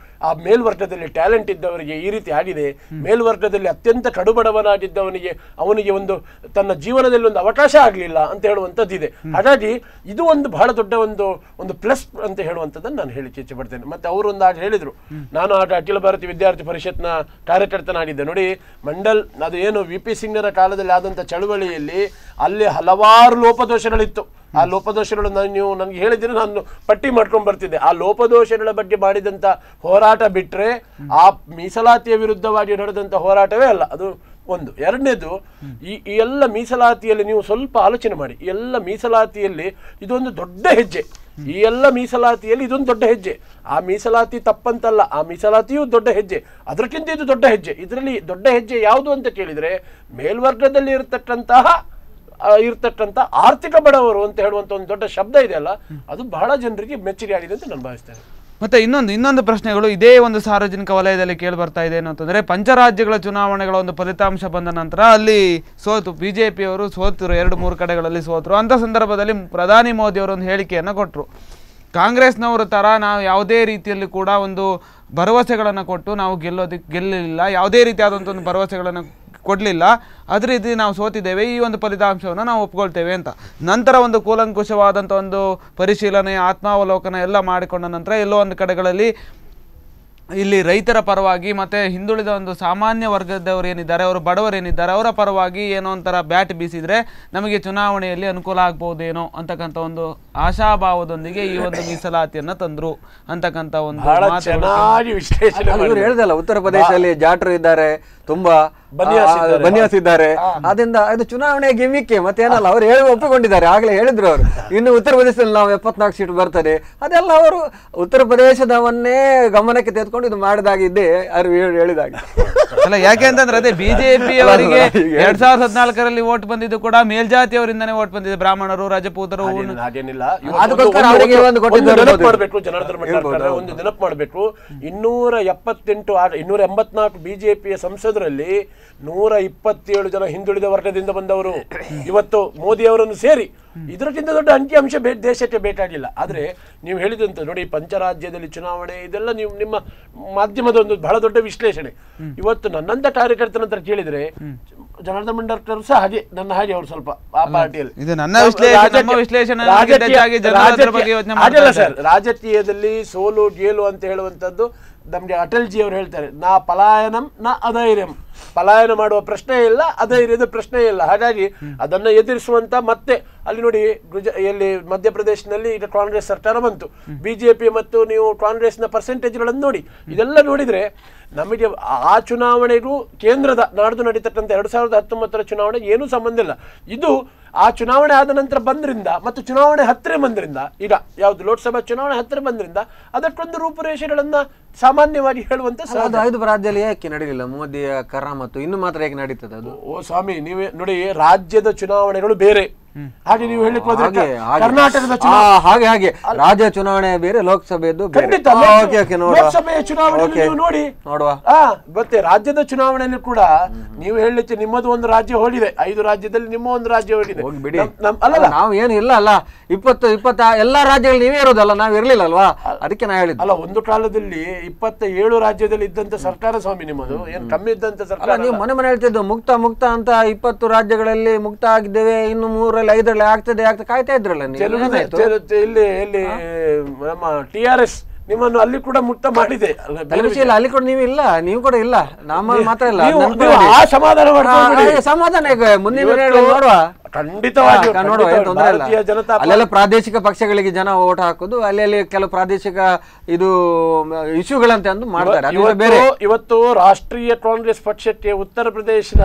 ಆ ಮೇಲ್ವರ್ಗದಲ್ಲಿ ಟ್ಯಾಲೆಂಟ್ ಇದ್ದವರಿಗೆ ಈ ರೀತಿ ಆಗಿದೆ, ಮೇಲ್ವರ್ಗದಲ್ಲಿ ಅತ್ಯಂತ ಕಡುಬಡವನಾಗಿದ್ದವನಿಗೆ ಅವನಿಗೆ ಒಂದು ತನ್ನ ಜೀವನದಲ್ಲಿ ಒಂದು ಅವಕಾಶ ಆಗಲಿಲ್ಲ ಅಂತ ಹೇಳುವಂಥದ್ದು ಇದೆ. ಹಾಗಾಗಿ ಇದು ಒಂದು ಬಹಳ ದೊಡ್ಡ ಒಂದು ಪ್ಲಸ್ ಅಂತ ಹೇಳುವಂಥದ್ದನ್ನು ನಾನು ಹೇಳಿಕ್ಕೆ ಇಚ್ಛೆ ಪಡ್ತೇನೆ. ಮತ್ತೆ ಅವರು ಒಂದು ಆಗ ಹೇಳಿದ್ರು, ನಾನು ಆಗ ಅಖಿಲ ಭಾರತೀಯ ವಿದ್ಯಾರ್ಥಿ ಪರಿಷತ್ನ ಕಾರ್ಯಕರ್ತನಾಗಿದ್ದೆ. ನೋಡಿ, ಮಂಡಲ್ ಅದು ಏನು VP ಸಿಂಗ್ರ ಕಾಲದಲ್ಲಿ ಆದಂಥ ಚಳುವಳಿಯಲ್ಲಿ ಅಲ್ಲಿ ಹಲವಾರು ಲೋಪದೋಷಗಳಿತ್ತು. ಆ ಲೋಪದೋಷಗಳು ನೀವು ನನಗೆ ಹೇಳಿದ್ರೆ ನಾನು ಪಟ್ಟಿ ಮಾಡ್ಕೊಂಡು ಬರ್ತಿದ್ದೆ. ಆ ಲೋಪದೋಷಗಳ ಬಗ್ಗೆ ಮಾಡಿದಂಥ ಹೋರಾಟ ಬಿಟ್ಟರೆ ಆ ಮೀಸಲಾತಿಯ ವಿರುದ್ಧವಾಗಿ ನಡೆದಂಥ ಹೋರಾಟವೇ ಅಲ್ಲ. ಅದು ಒಂದು. ಎರಡನೇದು, ಈ ಎಲ್ಲ ಮೀಸಲಾತಿಯಲ್ಲಿ ನೀವು ಸ್ವಲ್ಪ ಆಲೋಚನೆ ಮಾಡಿ. ಈ ಎಲ್ಲ ಮೀಸಲಾತಿಯಲ್ಲಿ ಇದೊಂದು ದೊಡ್ಡ ಹೆಜ್ಜೆ. ಈ ಎಲ್ಲ ಮೀಸಲಾತಿಯಲ್ಲಿ ಇದೊಂದು ದೊಡ್ಡ ಹೆಜ್ಜೆ. ಆ ಮೀಸಲಾತಿ ತಪ್ಪಂತಲ್ಲ, ಆ ಮೀಸಲಾತಿಯೂ ದೊಡ್ಡ ಹೆಜ್ಜೆ. ಅದಕ್ಕಿಂತ ಇದು ದೊಡ್ಡ ಹೆಜ್ಜೆ. ಇದರಲ್ಲಿ ದೊಡ್ಡ ಹೆಜ್ಜೆ ಯಾವುದು ಅಂತ ಕೇಳಿದರೆ, ಮೇಲ್ವರ್ಗದಲ್ಲಿ ಇರ್ತಕ್ಕಂಥ ಆರ್ಥಿಕ ಬಡವರು ಅಂತ ಹೇಳುವಂಥ ಒಂದು ದೊಡ್ಡ ಶಬ್ದ ಇದೆಯಲ್ಲ, ಅದು ಬಹಳ ಜನರಿಗೆ ಮೆಚ್ಚುಗೆ ಆಗಿದೆ ಅಂತ ನಾನು ಭಾವಿಸ್ತೇನೆ. ಮತ್ತೆ ಇನ್ನೊಂದು ಪ್ರಶ್ನೆಗಳು ಇದೇ ಒಂದು ಸಾರ್ವಜನಿಕ ವಲಯದಲ್ಲಿ ಕೇಳಿ ಬರ್ತಾ ಇದೆ ಏನು ಅಂತಂದ್ರೆ, ಪಂಚರಾಜ್ಯಗಳ ಚುನಾವಣೆಗಳ ಒಂದು ಫಲಿತಾಂಶ ಬಂದ ನಂತರ ಅಲ್ಲಿ ಬಿಜೆಪಿಯವರು ಸೋತರು, 2-3 ಕಡೆಗಳಲ್ಲಿ ಸೋತರು. ಅಂತ ಸಂದರ್ಭದಲ್ಲಿ ಪ್ರಧಾನಿ ಮೋದಿ ಅವರು ಒಂದು ಹೇಳಿಕೆಯನ್ನು ಕೊಟ್ಟರು. ಕಾಂಗ್ರೆಸ್ನವರ ಥರ ನಾವು ಯಾವುದೇ ರೀತಿಯಲ್ಲಿ ಕೂಡ ಒಂದು ಭರವಸೆಗಳನ್ನು ಕೊಟ್ಟು ನಾವು ಗೆಲ್ಲಲಿಲ್ಲ, ಯಾವುದೇ ರೀತಿಯಾದಂಥ ಒಂದು ಭರವಸೆಗಳನ್ನು ಕೊಡಲಿಲ್ಲ, ಅದೇ ರೀತಿ ನಾವು ಸೋತಿದ್ದೇವೆ, ಈ ಒಂದು ಫಲಿತಾಂಶವನ್ನು ನಾವು ಒಪ್ಕೊಳ್ತೇವೆ ಅಂತ. ನಂತರ ಒಂದು ಕೂಲಂಕುಷವಾದಂಥ ಒಂದು ಪರಿಶೀಲನೆ, ಆತ್ಮಾವಲೋಕನ ಎಲ್ಲ ಮಾಡಿಕೊಂಡ ನಂತರ ಎಲ್ಲೋ ಒಂದು ಕಡೆಗಳಲ್ಲಿ ಇಲ್ಲಿ ರೈತರ ಪರವಾಗಿ ಮತ್ತು ಹಿಂದುಳಿದ ಒಂದು ಸಾಮಾನ್ಯ ವರ್ಗದವರು ಏನಿದ್ದಾರೆ, ಅವರು ಬಡವರೇನಿದ್ದಾರೆ, ಅವರ ಪರವಾಗಿ ಏನೋ ಒಂಥರ ಬ್ಯಾಟ್ ಬೀಸಿದರೆ ನಮಗೆ ಚುನಾವಣೆಯಲ್ಲಿ ಅನುಕೂಲ ಆಗ್ಬೋದೇನೋ ಅಂತಕ್ಕಂಥ ಒಂದು ಆಶಾಭಾವದೊಂದಿಗೆ ಈ ಒಂದು ಮೀಸಲಾತಿಯನ್ನು ತಂದರು ಅಂತಕ್ಕಂಥ ಒಂದು ಹೇಳಿದಲ್ಲ. ಉತ್ತರ ಪ್ರದೇಶದಲ್ಲಿ ಜಾಟರು ಇದ್ದಾರೆ, ತುಂಬ ಬನಿಯಾಸಿದ್ದಾರೆ. ಅದರಿಂದ ಅದು ಚುನಾವಣೆ ಗಿಮಿಕ್ಕೆ ಮತ್ತೇನಲ್ಲ, ಅವ್ರು ಹೇಳಿ ಒಪ್ಪಿಕೊಂಡಿದ್ದಾರೆ. ಆಗ್ಲೇ ಹೇಳಿದ್ರು ಅವರು, ಇನ್ನು ಉತ್ತರ ಪ್ರದೇಶದಲ್ಲಿ ನಾವು 74 ಸೀಟ್ ಬರ್ತದೆ, ಅದೆಲ್ಲ ಅವರು ಉತ್ತರ ಪ್ರದೇಶದವನ್ನೇ ಗಮನಕ್ಕೆ ತೆಗೆದುಕೊಂಡು ಇದು ಮಾಡಿದಾಗಿದ್ದೇ ಅವರು ಹೇಳಿದಾಗ. ಅಲ್ಲ, ಯಾಕೆ ಅಂತಂದ್ರೆ ಅದೇ ಬಿಜೆಪಿ ಅವರಿಗೆ 2014ರಲ್ಲಿ ವೋಟ್ ಬಂದಿದ್ದು ಕೂಡ ಮೇಲ್ಜಾತಿಯವರಿಂದನೇ ವೋಟ್ ಬಂದಿದೆ, ಬ್ರಾಹ್ಮಣರು, ರಜಪೂತರು. ಹಾಗೇನಿಲ್ಲ, ಅದಕ್ಕೋಸ್ಕರ ಅವರಿಗೆ ಒಂದು ಮಾಡಬೇಕು. ಜನಾರ್ದನ್ ಭಂಡಾರ್ಕರ್ ಒಂದು ನೆನಪು ಮಾಡಬೇಕು, 284 ಬಿಜೆಪಿಯ ಸಂಸದರಲ್ಲಿ 127 ಜನ ಹಿಂದುಳಿದ ವರ್ಗದಿಂದ ಬಂದವರು. ಇವತ್ತು ಮೋದಿ ಅವರನ್ನು ಸೇರಿ ಇದಕ್ಕಿಂತ ದೊಡ್ಡ ಅಂಕಿಅಂಶ ದೇಶಕ್ಕೆ ಬೇಕಾಗಿಲ್ಲ. ಆದ್ರೆ ನೀವು ಹೇಳಿದಂತ ನೋಡಿ, ಪಂಚರಾಜ್ಯದಲ್ಲಿ ಚುನಾವಣೆ, ಇದೆಲ್ಲ ನೀವು ನಿಮ್ಮ ಮಾಧ್ಯಮದ ಒಂದು ಬಹಳ ದೊಡ್ಡ ವಿಶ್ಲೇಷಣೆ. ಇವತ್ತು ನನ್ನಂತ ಕಾರ್ಯಕರ್ತನ ಹತ್ರ ಕೇಳಿದ್ರೆ ಜನಾರ್ದನ್ ಭಂಡಾರ್ಕರ್ ಸಹ ಹಾಗೆ, ನನ್ನ ಹಾಗೆ ಅವರು ಸ್ವಲ್ಪ ಆ ಪಾರ್ಟಿಯಲ್ಲಿ ರಾಜಕೀಯದಲ್ಲಿ ಸೋಲು ಗೇಲು ಅಂತ ಹೇಳುವಂತದ್ದು ನಮ್ಗೆ ಅಟಲ್ಜಿ ಅವರು ಹೇಳ್ತಾರೆ, ನಾ ಪಲಾಯನಂ ನಾ ಅಧೈರ್ಯಂ. ಪಲಾಯನ ಮಾಡುವ ಪ್ರಶ್ನೆ ಇಲ್ಲ, ಅಧೈರ್ಯದ ಪ್ರಶ್ನೆ ಇಲ್ಲ. ಹಾಗಾಗಿ ಅದನ್ನ ಎದುರಿಸುವಂತ ಮತ್ತೆ ಅಲ್ಲಿ ನೋಡಿ, ಎಲ್ಲಿ ಮಧ್ಯಪ್ರದೇಶನಲ್ಲಿ ಈಗ ಕಾಂಗ್ರೆಸ್ ಸರ್ಕಾರ ಬಂತು, ಬಿಜೆಪಿ ಮತ್ತು ನೀವು ಕಾಂಗ್ರೆಸ್ನ ಪರ್ಸೆಂಟೇಜ್ಗಳನ್ನು ನೋಡಿ, ಇದೆಲ್ಲ ನೋಡಿದ್ರೆ ನಮಗೆ ಆ ಚುನಾವಣೆಗೂ ಕೇಂದ್ರದ ನಾಡ್ದು ನಡೀತಕ್ಕಂಥ 2019ರ ಚುನಾವಣೆ ಏನೂ ಸಂಬಂಧ ಇಲ್ಲ. ಇದು ಆ ಚುನಾವಣೆ ಆದ ನಂತರ ಬಂದ್ರಿಂದ ಮತ್ತು ಚುನಾವಣೆ ಹತ್ತಿರ ಬಂದ್ರಿಂದ, ಈಗ ಯಾವ್ದು ಲೋಕಸಭಾ ಚುನಾವಣೆ ಹತ್ತಿರ ಬಂದ್ರಿಂದ ಅದಕ್ಕೊಂದು ರೂಪುರೇಷೆಗಳನ್ನ ಸಾಮಾನ್ಯವಾಗಿ ಹೇಳುವಂತ 5 ರಾಜ್ಯದಲ್ಲಿ ಯಾಕೆ ನಡೀಲಿಲ್ಲ ಮೋದಿಯ ಕರಾಮತ್ತು, ಇನ್ನು ಮಾತ್ರ ಯಾಕೆ ನಡೀತದೆ ಅದು? ಓ ಸ್ವಾಮಿ, ನೀವೇ ನೋಡಿ, ರಾಜ್ಯದ ಚುನಾವಣೆಗಳು ಬೇರೆ. ಹಾಗೆ ನೀವು ಹೇಳಿಕ್ಕೆ ಹೋದ್ರೆ ಕರ್ನಾಟಕದ ಹಾಗೆ ರಾಜ್ಯ ಚುನಾವಣೆ ಬೇರೆ, ಲೋಕಸಭೆಯದ್ದು ಬೇರೆ. ಲೋಕಸಭೆಯ ಚುನಾವಣೆ ನೀವು ನೋಡಿ ನೋಡುವ. ಮತ್ತೆ ರಾಜ್ಯದ ಚುನಾವಣೆಯಲ್ಲಿ ಕೂಡ ನೀವು ಹೇಳಲಿಕ್ಕೆ ನಿಮ್ಮದು ಒಂದು ರಾಜ್ಯ ಹೋಗಿದೆ, 5 ರಾಜ್ಯದಲ್ಲಿ ನಿಮ್ಮ ಒಂದು ರಾಜ್ಯ ಹೋಗಿದೆ. ನಾವು ಏನು ಇಲ್ಲ ಅಲ್ಲ, 20 ಎಲ್ಲಾ ರಾಜ್ಯಗಳು ನೀವೇ ಇರೋದಲ್ಲ, ನಾವ್ ಇರ್ಲಿಲ್ಲ ಅಲ್ವಾ, ಅದಕ್ಕೆ ನಾ ಹೇಳಿದ್ದು. ಅಲ್ಲ, ಒಂದು ಕಾಲದಲ್ಲಿ 27 ರಾಜ್ಯದಲ್ಲಿ ಇದ್ದಂತ ಸರ್ಕಾರ ಸ್ವಾಮಿ ನಿಮ್ಮದು, ಏನ್ ಕಮ್ಮಿ ಇದ್ದಂತ ಸರ್ಕಾರ. ನೀವು ಮನೆ ಹೇಳ್ತಿದ್ದು ಮುಕ್ತ ಅಂತ 20 ರಾಜ್ಯಗಳಲ್ಲಿ ಮುಕ್ತ ಆಗಿದ್ದೇವೆ, ಇನ್ನು 3 5 ಆಗ್ತದೆ ಕಾಯ್ತಾ ಇದ್ರಲ್ಲ ಇಲ್ಲಿ ನಮ್ಮ TRS ನಿಮ್ಮನ್ನು ಅಲ್ಲಿ ಕೂಡ ಮುಕ್ತ ಮಾಡಿದೆ. ಅಲ್ಲಿ ಕೂಡ ನೀವು ಇಲ್ಲ, ನೀವು ಕೂಡ ಇಲ್ಲ, ನಮ್ಮ ಮಾತ್ರ ಇಲ್ಲ. ಸಮಾಧಾನ ಮುಂದಿನ ನೋಡುವ, ಖಂಡಿತವಾಗಿ ಅಲ್ಲೆಲ್ಲ ಪ್ರಾದೇಶಿಕ ಪಕ್ಷಗಳಿಗೆ ಜನ ಓಟ್ ಹಾಕುದು, ಅಲ್ಲಿ ಕೆಲವು ಪ್ರಾದೇಶಿಕ ಇದು ಇಶ್ಯೂಗಳಂತೆ ಅಂದು ಮಾಡ್ತಾರೆ. ಇವತ್ತು ರಾಷ್ಟ್ರೀಯ ಕಾಂಗ್ರೆಸ್ ಪಕ್ಷಕ್ಕೆ ಉತ್ತರ ಪ್ರದೇಶದ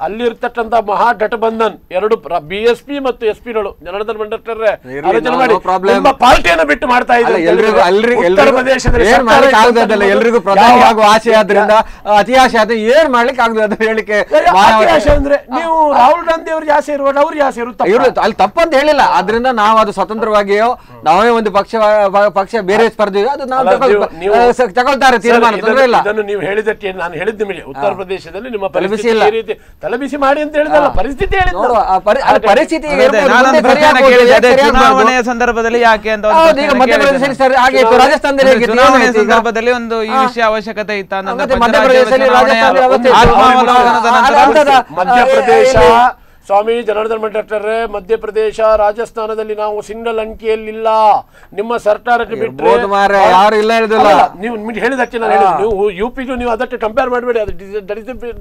ಅಲ್ಲಿರ್ತಕ್ಕಂಥ ಮಹಾಗಠಬಂಧನ್ 2 BSP ಮತ್ತು SP-ಗಳು ಜನಾರ್ದನ್ ಭಂಡಾರ್ಕರ್ ಪಾರ್ಟಿಯನ್ನು ಬಿಟ್ಟು ಮಾಡ್ತಾ ಇದ್ದಾರೆ. ಎಲ್ರಿಗೂ ಪ್ರಧಾನಿ ಆಗುವ ಆಸೆ ಆದ್ರಿಂದ, ಅತಿ ಆಸೆ ಆದ್ರೆ ಏನ್ ಮಾಡ್ಲಿಕ್ಕೆ ಆಗುದು ಅಂತ ಹೇಳಿಕೆ ಅಂದ್ರೆ ನೀವು ರಾಹುಲ್ ಗಾಂಧಿ ಅವ್ರಿಗೆ ಆಸೆ ಇರುವಾಗ ಅವ್ರಿಗೆ ಆಸೆ ಇರುತ್ತೆ, ಅಲ್ಲಿ ತಪ್ಪಂತ ಹೇಳಿಲ್ಲ. ಆದ್ರಿಂದ ನಾವು ಅದು ಸ್ವತಂತ್ರವಾಗಿಯೋ ನಾವೇ ಒಂದು ಪಕ್ಷ ಬೇರೆ ಸ್ಪರ್ಧೆ ಅದು ನಾವು ತಗೊಳ್ತಾರೆ ತೀರ್ಮಾನ, ತೊಂದರೆ ಇಲ್ಲ. ಇದನ್ನು ನೀವು ಹೇಳಿದಕ್ಕೆ ನಾನು ಹೇಳಿದ ನಿಮಗೆ ಉತ್ತರ ಪ್ರದೇಶದಲ್ಲಿ ನಿಮ್ಮ ಪರಿಸ್ಥಿತಿ ತಲೆಬಿಸಿ ಮಾಡಿ ಅಂತ ಹೇಳಿದಲ್ಲ, ಪರಿಸ್ಥಿತಿ ಪರಿಸ್ಥಿತಿ ಚುನಾವಣೆಯ ಸಂದರ್ಭದಲ್ಲಿ ಯಾಕೆ ಅಂತ ರಾಜಸ್ಥಾನದಲ್ಲಿ ಚುನಾವಣೆಯ ಸಂದರ್ಭದಲ್ಲಿ ಒಂದು ಈ ವಿಷಯ ಅವಶ್ಯಕತೆ ಇತ್ತ ಮಧ್ಯಪ್ರದೇಶ ಸ್ವಾಮಿ ಜನಾರ್ದನ್ ಭಂಡಾರ್ಕರ್, ಮಧ್ಯಪ್ರದೇಶ ರಾಜಸ್ಥಾನದಲ್ಲಿ ನಾವು ಸಿಂಗಲ್ ಅಂಕಿಯಲ್ಲಿಲ್ಲ. ನಿಮ್ಮ ಸರ್ಕಾರಕ್ಕೆ ಬಿಟ್ಟರೆ ಯಾರು ಇಲ್ಲ ಹೇಳಿದಿಲ್ಲ. ನೀವು ನಿಮಗೆ ಹೇಳಿದಕ್ಕೆ ನಾನು ಹೇಳಿದೆ, ನೀವು UPಗೂ ನೀವು ಅದಕ್ಕೆ ಕಂಪೇರ್ ಮಾಡಬೇಡಿ, ಅದು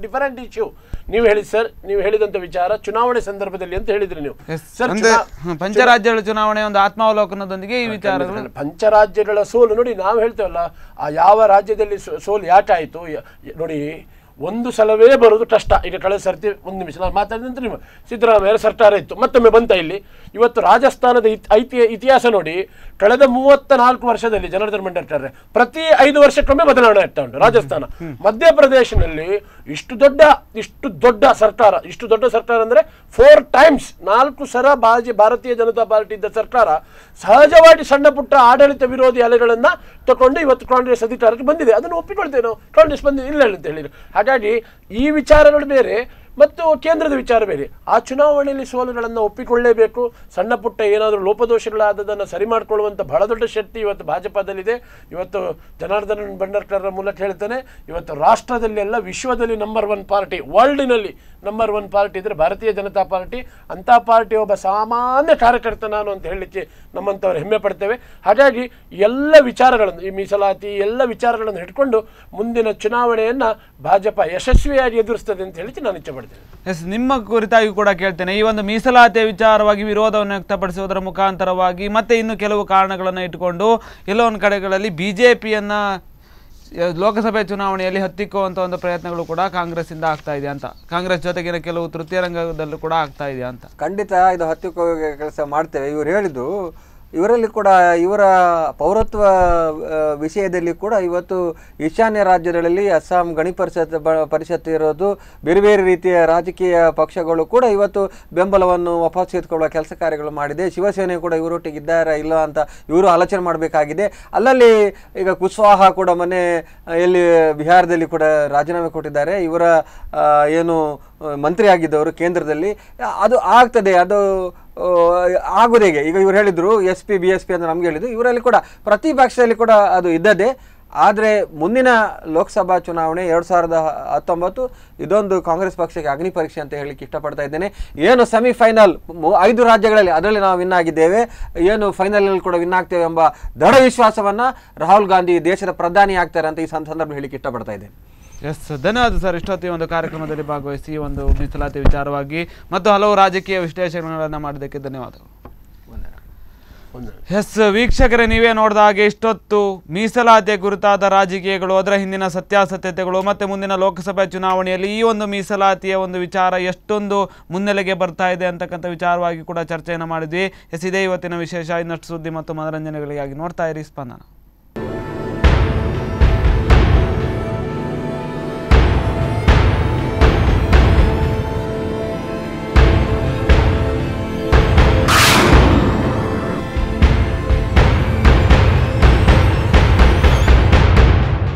ಡಿಫರೆಂಟ್ ಇಶ್ಯೂ. ನೀವು ಹೇಳಿ ಸರ್, ನೀವು ಹೇಳಿದಂತ ವಿಚಾರ ಚುನಾವಣೆ ಸಂದರ್ಭದಲ್ಲಿ ಅಂತ ಹೇಳಿದ್ರಿ ನೀವು. ಪಂಚರಾಜ್ಯಗಳ ಚುನಾವಣೆ ಒಂದು ಆತ್ಮಾವಲೋಕನದೊಂದಿಗೆ ಈ ವಿಚಾರಗಳು, ಪಂಚರಾಜ್ಯಗಳ ಸೋಲು ನೋಡಿ, ನಾವು ಹೇಳ್ತೇವಲ್ಲ ಆ ಯಾವ ರಾಜ್ಯದಲ್ಲಿ ಸೋಲು ಯಾಕಾಯ್ತು ನೋಡಿ. ಒಂದು ಸಲವೇ ಬರೋದು ಕಷ್ಟ. ಈಗ ಕಳೆದ ಸರ್ತಿ ಒಂದು ನಿಮಿಷ ನಾನು ಮಾತಾಡಿದಂತೆ ನಿಮ್ಮ ಸಿದ್ದರಾಮಯ್ಯ ಸರ್ಕಾರ ಇತ್ತು, ಮತ್ತೊಮ್ಮೆ ಬಂತ ಇಲ್ಲಿ. ಇವತ್ತು ರಾಜಸ್ಥಾನದ ಇತಿಹಾಸ ನೋಡಿ, ಕಳೆದ 34 ವರ್ಷದಲ್ಲಿ ಜನಾರ್ದನ್ ಭಂಡಾರ್ಕರ್ ಪ್ರತಿ 5 ವರ್ಷಕ್ಕೊಮ್ಮೆ ಬದಲಾವಣೆ ಆಗ್ತಾ ಉಂಟು ರಾಜಸ್ಥಾನ. ಮಧ್ಯಪ್ರದೇಶನಲ್ಲಿ ಇಷ್ಟು ದೊಡ್ಡ ಸರ್ಕಾರ ಅಂದ್ರೆ 4 ಟೈಮ್ಸ್ 4 ಸಲ ಭಾರತೀಯ ಜನತಾ ಪಾರ್ಟಿ ಇದ್ದ ಸರ್ಕಾರ ಸಹಜವಾಗಿ ಸಣ್ಣ ಪುಟ್ಟ ಆಡಳಿತ ವಿರೋಧಿ ಅಲೆಗಳನ್ನ ತಗೊಂಡು ಇವತ್ತು ಕಾಂಗ್ರೆಸ್ ಅಧಿಕಾರಕ್ಕೆ ಬಂದಿದೆ. ಅದನ್ನು ಒಪ್ಪಿಕೊಳ್ತೇವೆ ನಾವು, ಕಾಂಗ್ರೆಸ್ ಬಂದಿದೆ ಇಲ್ಲ ಅಂತ ಹೇಳಿದ್ರು. ಹಾಗಾಗಿ ಈ ವಿಚಾರಗಳು ಬೇರೆ ಮತ್ತು ಕೇಂದ್ರದ ವಿಚಾರ ಬೇರೆ. ಆ ಚುನಾವಣೆಯಲ್ಲಿ ಸೋಲುಗಳನ್ನು ಒಪ್ಪಿಕೊಳ್ಳಲೇಬೇಕು. ಸಣ್ಣ ಪುಟ್ಟ ಏನಾದರೂ ಲೋಪದೋಷಗಳಾದದನ್ನು ಸರಿ ಮಾಡಿಕೊಳ್ಳುವಂಥ ಬಹಳ ದೊಡ್ಡ ಶಕ್ತಿ ಇವತ್ತು ಭಾಜಪದಲ್ಲಿದೆ. ಇವತ್ತು ಜನಾರ್ದನ್ ಭಂಡಾರ್ಕರ್ ಮೂಲಕ ಹೇಳ್ತಾನೆ, ಇವತ್ತು ರಾಷ್ಟ್ರದಲ್ಲಿ ಅಲ್ಲ ವಿಶ್ವದಲ್ಲಿ ನಂಬರ್ 1 ಪಾರ್ಟಿ, ವರ್ಲ್ಡಿನಲ್ಲಿ ನಂಬರ್ 1 ಪಾರ್ಟಿ ಇದ್ರೆ ಭಾರತೀಯ ಜನತಾ ಪಾರ್ಟಿ. ಅಂಥ ಪಾರ್ಟಿ ಒಬ್ಬ ಸಾಮಾನ್ಯ ಕಾರ್ಯಕರ್ತ ನಾನು ಅಂತ ಹೇಳಲಿಕ್ಕೆ ನಮ್ಮಂಥವ್ರು ಹೆಮ್ಮೆ ಪಡ್ತೇವೆ. ಹಾಗಾಗಿ ಎಲ್ಲ ವಿಚಾರಗಳನ್ನು, ಈ ಮೀಸಲಾತಿ ಎಲ್ಲ ವಿಚಾರಗಳನ್ನು ಇಟ್ಕೊಂಡು ಮುಂದಿನ ಚುನಾವಣೆಯನ್ನು ಭಾಜಪ ಯಶಸ್ವಿಯಾಗಿ ಎದುರಿಸ್ತದೆ ಅಂತ ಹೇಳಿಕ್ಕೆ ನಾನು ಇಚ್ಛೆ ಪಡ್ತೇನೆ. ಎಸ್, ನಿಮ್ಮ ಕುರಿತಾಗಿ ಕೂಡ ಕೇಳ್ತೇನೆ. ಈ ಒಂದು ಮೀಸಲಾತಿಯ ವಿಚಾರವಾಗಿ ವಿರೋಧವನ್ನು ವ್ಯಕ್ತಪಡಿಸುವುದರ ಮುಖಾಂತರವಾಗಿ ಮತ್ತೆ ಇನ್ನು ಕೆಲವು ಕಾರಣಗಳನ್ನು ಇಟ್ಟುಕೊಂಡು ಎಲ್ಲೋ ಒಂದು ಕಡೆಗಳಲ್ಲಿ ಬಿಜೆಪಿಯನ್ನ ಲೋಕಸಭೆ ಚುನಾವಣೆಯಲ್ಲಿ ಹತ್ತಿಕ್ಕುವಂಥ ಒಂದು ಪ್ರಯತ್ನಗಳು ಕೂಡ ಕಾಂಗ್ರೆಸ್ಸಿಂದ ಆಗ್ತಾ ಇದೆ ಅಂತ, ಕಾಂಗ್ರೆಸ್ ಜೊತೆಗಿನ ಕೆಲವು ತೃತೀಯ ರಂಗದಲ್ಲೂ ಕೂಡ ಆಗ್ತಾ ಇದೆ ಅಂತ. ಖಂಡಿತ ಇದು ಹತ್ತಿಕ್ಕೋ ಕೆಲಸ ಮಾಡ್ತೇವೆ. ಇವರು ಹೇಳಿದ್ದು ಇವರಲ್ಲಿ ಕೂಡ ಇವರ ಪೌರತ್ವ ವಿಷಯದಲ್ಲಿ ಕೂಡ ಇವತ್ತು ಈಶಾನ್ಯ ರಾಜ್ಯಗಳಲ್ಲಿ ಅಸ್ಸಾಂ ಗಣಿ ಪರಿಷತ್ ಇರೋದು, ಬೇರೆ ಬೇರೆ ರೀತಿಯ ರಾಜಕೀಯ ಪಕ್ಷಗಳು ಕೂಡ ಇವತ್ತು ಬೆಂಬಲವನ್ನು ವಾಪಸ್ ತೆಗೆದುಕೊಳ್ಳುವ ಕೆಲಸ ಕಾರ್ಯಗಳು ಮಾಡಿದೆ. ಶಿವಸೇನೆ ಕೂಡ ಇವರೊಟ್ಟಿಗೆ ಇದ್ದಾರಾ ಇಲ್ಲ ಅಂತ ಇವರು ಆಲೋಚನೆ ಮಾಡಬೇಕಾಗಿದೆ. ಅಲ್ಲಲ್ಲಿ ಈಗ ಕುಶ್ವಾಹ ಕೂಡ ಮೊನ್ನೆ ಎಲ್ಲಿ ಬಿಹಾರದಲ್ಲಿ ಕೂಡ ರಾಜೀನಾಮೆ ಕೊಟ್ಟಿದ್ದಾರೆ. ಇವರ ಏನು ಮಂತ್ರಿ ಆಗಿದ್ದವರು ಕೇಂದ್ರದಲ್ಲಿ, ಅದು ಆಗ್ತದೆ, ಅದು ಆಗುದೇಗೆ. ಈಗ ಇವರು ಹೇಳಿದ್ರು SP BSP ಅಂತ ನಮ್ಗೆ ಹೇಳಿದ್ರು, ಇವರಲ್ಲಿ ಕೂಡ ಪ್ರತಿ ಪಕ್ಷದಲ್ಲಿ ಕೂಡ ಅದು ಇದ್ದದೆ. ಆದರೆ ಮುಂದಿನ ಲೋಕಸಭಾ ಚುನಾವಣೆ 2019 ಇದೊಂದು ಕಾಂಗ್ರೆಸ್ ಪಕ್ಷಕ್ಕೆ ಅಗ್ನಿ ಪರೀಕ್ಷೆ ಅಂತ ಹೇಳಲಿಕ್ಕೆ ಇಷ್ಟಪಡ್ತಾ ಇದ್ದೇನೆ. ಏನು ಸೆಮಿಫೈನಲ್ 5 ರಾಜ್ಯಗಳಲ್ಲಿ ಅದರಲ್ಲಿ ನಾವು ವಿನ್ ಆಗಿದ್ದೇವೆ, ಏನು ಫೈನಲಲ್ಲಿ ಕೂಡ ವಿನ್ ಆಗ್ತೇವೆ ಎಂಬ ದೃಢ ವಿಶ್ವಾಸವನ್ನು ರಾಹುಲ್ ಗಾಂಧಿ ದೇಶದ ಪ್ರಧಾನಿ ಆಗ್ತಾರೆ ಅಂತ ಈ ಸಂದರ್ಭ ಹೇಳಲಿಕ್ಕೆ ಇಷ್ಟಪಡ್ತಾ ಇದ್ದೇನೆ. ಎಸ್, ಧನ್ಯವಾದ ಸರ್. ಇಷ್ಟೊತ್ತಿ ಒಂದು ಕಾರ್ಯಕ್ರಮದಲ್ಲಿ ಭಾಗವಹಿಸಿ ಒಂದು ಮೀಸಲಾತಿ ವಿಚಾರವಾಗಿ ಮತ್ತು ಹಲವು ರಾಜಕೀಯ ವಿಶ್ಲೇಷಣೆಗಳನ್ನು ಮಾಡೋದಕ್ಕೆ ಧನ್ಯವಾದಗಳು. ಎಸ್ ವೀಕ್ಷಕರೇ, ನೀವೇ ನೋಡಿದ ಹಾಗೆ ಇಷ್ಟೊತ್ತು ಮೀಸಲಾತಿಯ ಕುರಿತಾದ ರಾಜಕೀಯಗಳು, ಅದರ ಹಿಂದಿನ ಸತ್ಯಾಸತ್ಯತೆಗಳು ಮತ್ತು ಮುಂದಿನ ಲೋಕಸಭೆ ಚುನಾವಣೆಯಲ್ಲಿ ಈ ಒಂದು ಮೀಸಲಾತಿಯ ಒಂದು ವಿಚಾರ ಎಷ್ಟೊಂದು ಮುನ್ನೆಲೆಗೆ ಬರ್ತಾ ಇದೆ ಅಂತಕ್ಕಂಥ ವಿಚಾರವಾಗಿ ಕೂಡ ಚರ್ಚೆಯನ್ನು ಮಾಡಿದ್ವಿ. ಎಸ್, ಇದೇ ಇವತ್ತಿನ ವಿಶೇಷ. ಇನ್ನಷ್ಟು ಸುದ್ದಿ ಮತ್ತು ಮನರಂಜನೆಗಳಿಗಾಗಿ ನೋಡ್ತಾ ಇರಿ ಸ್ಪಂದನ.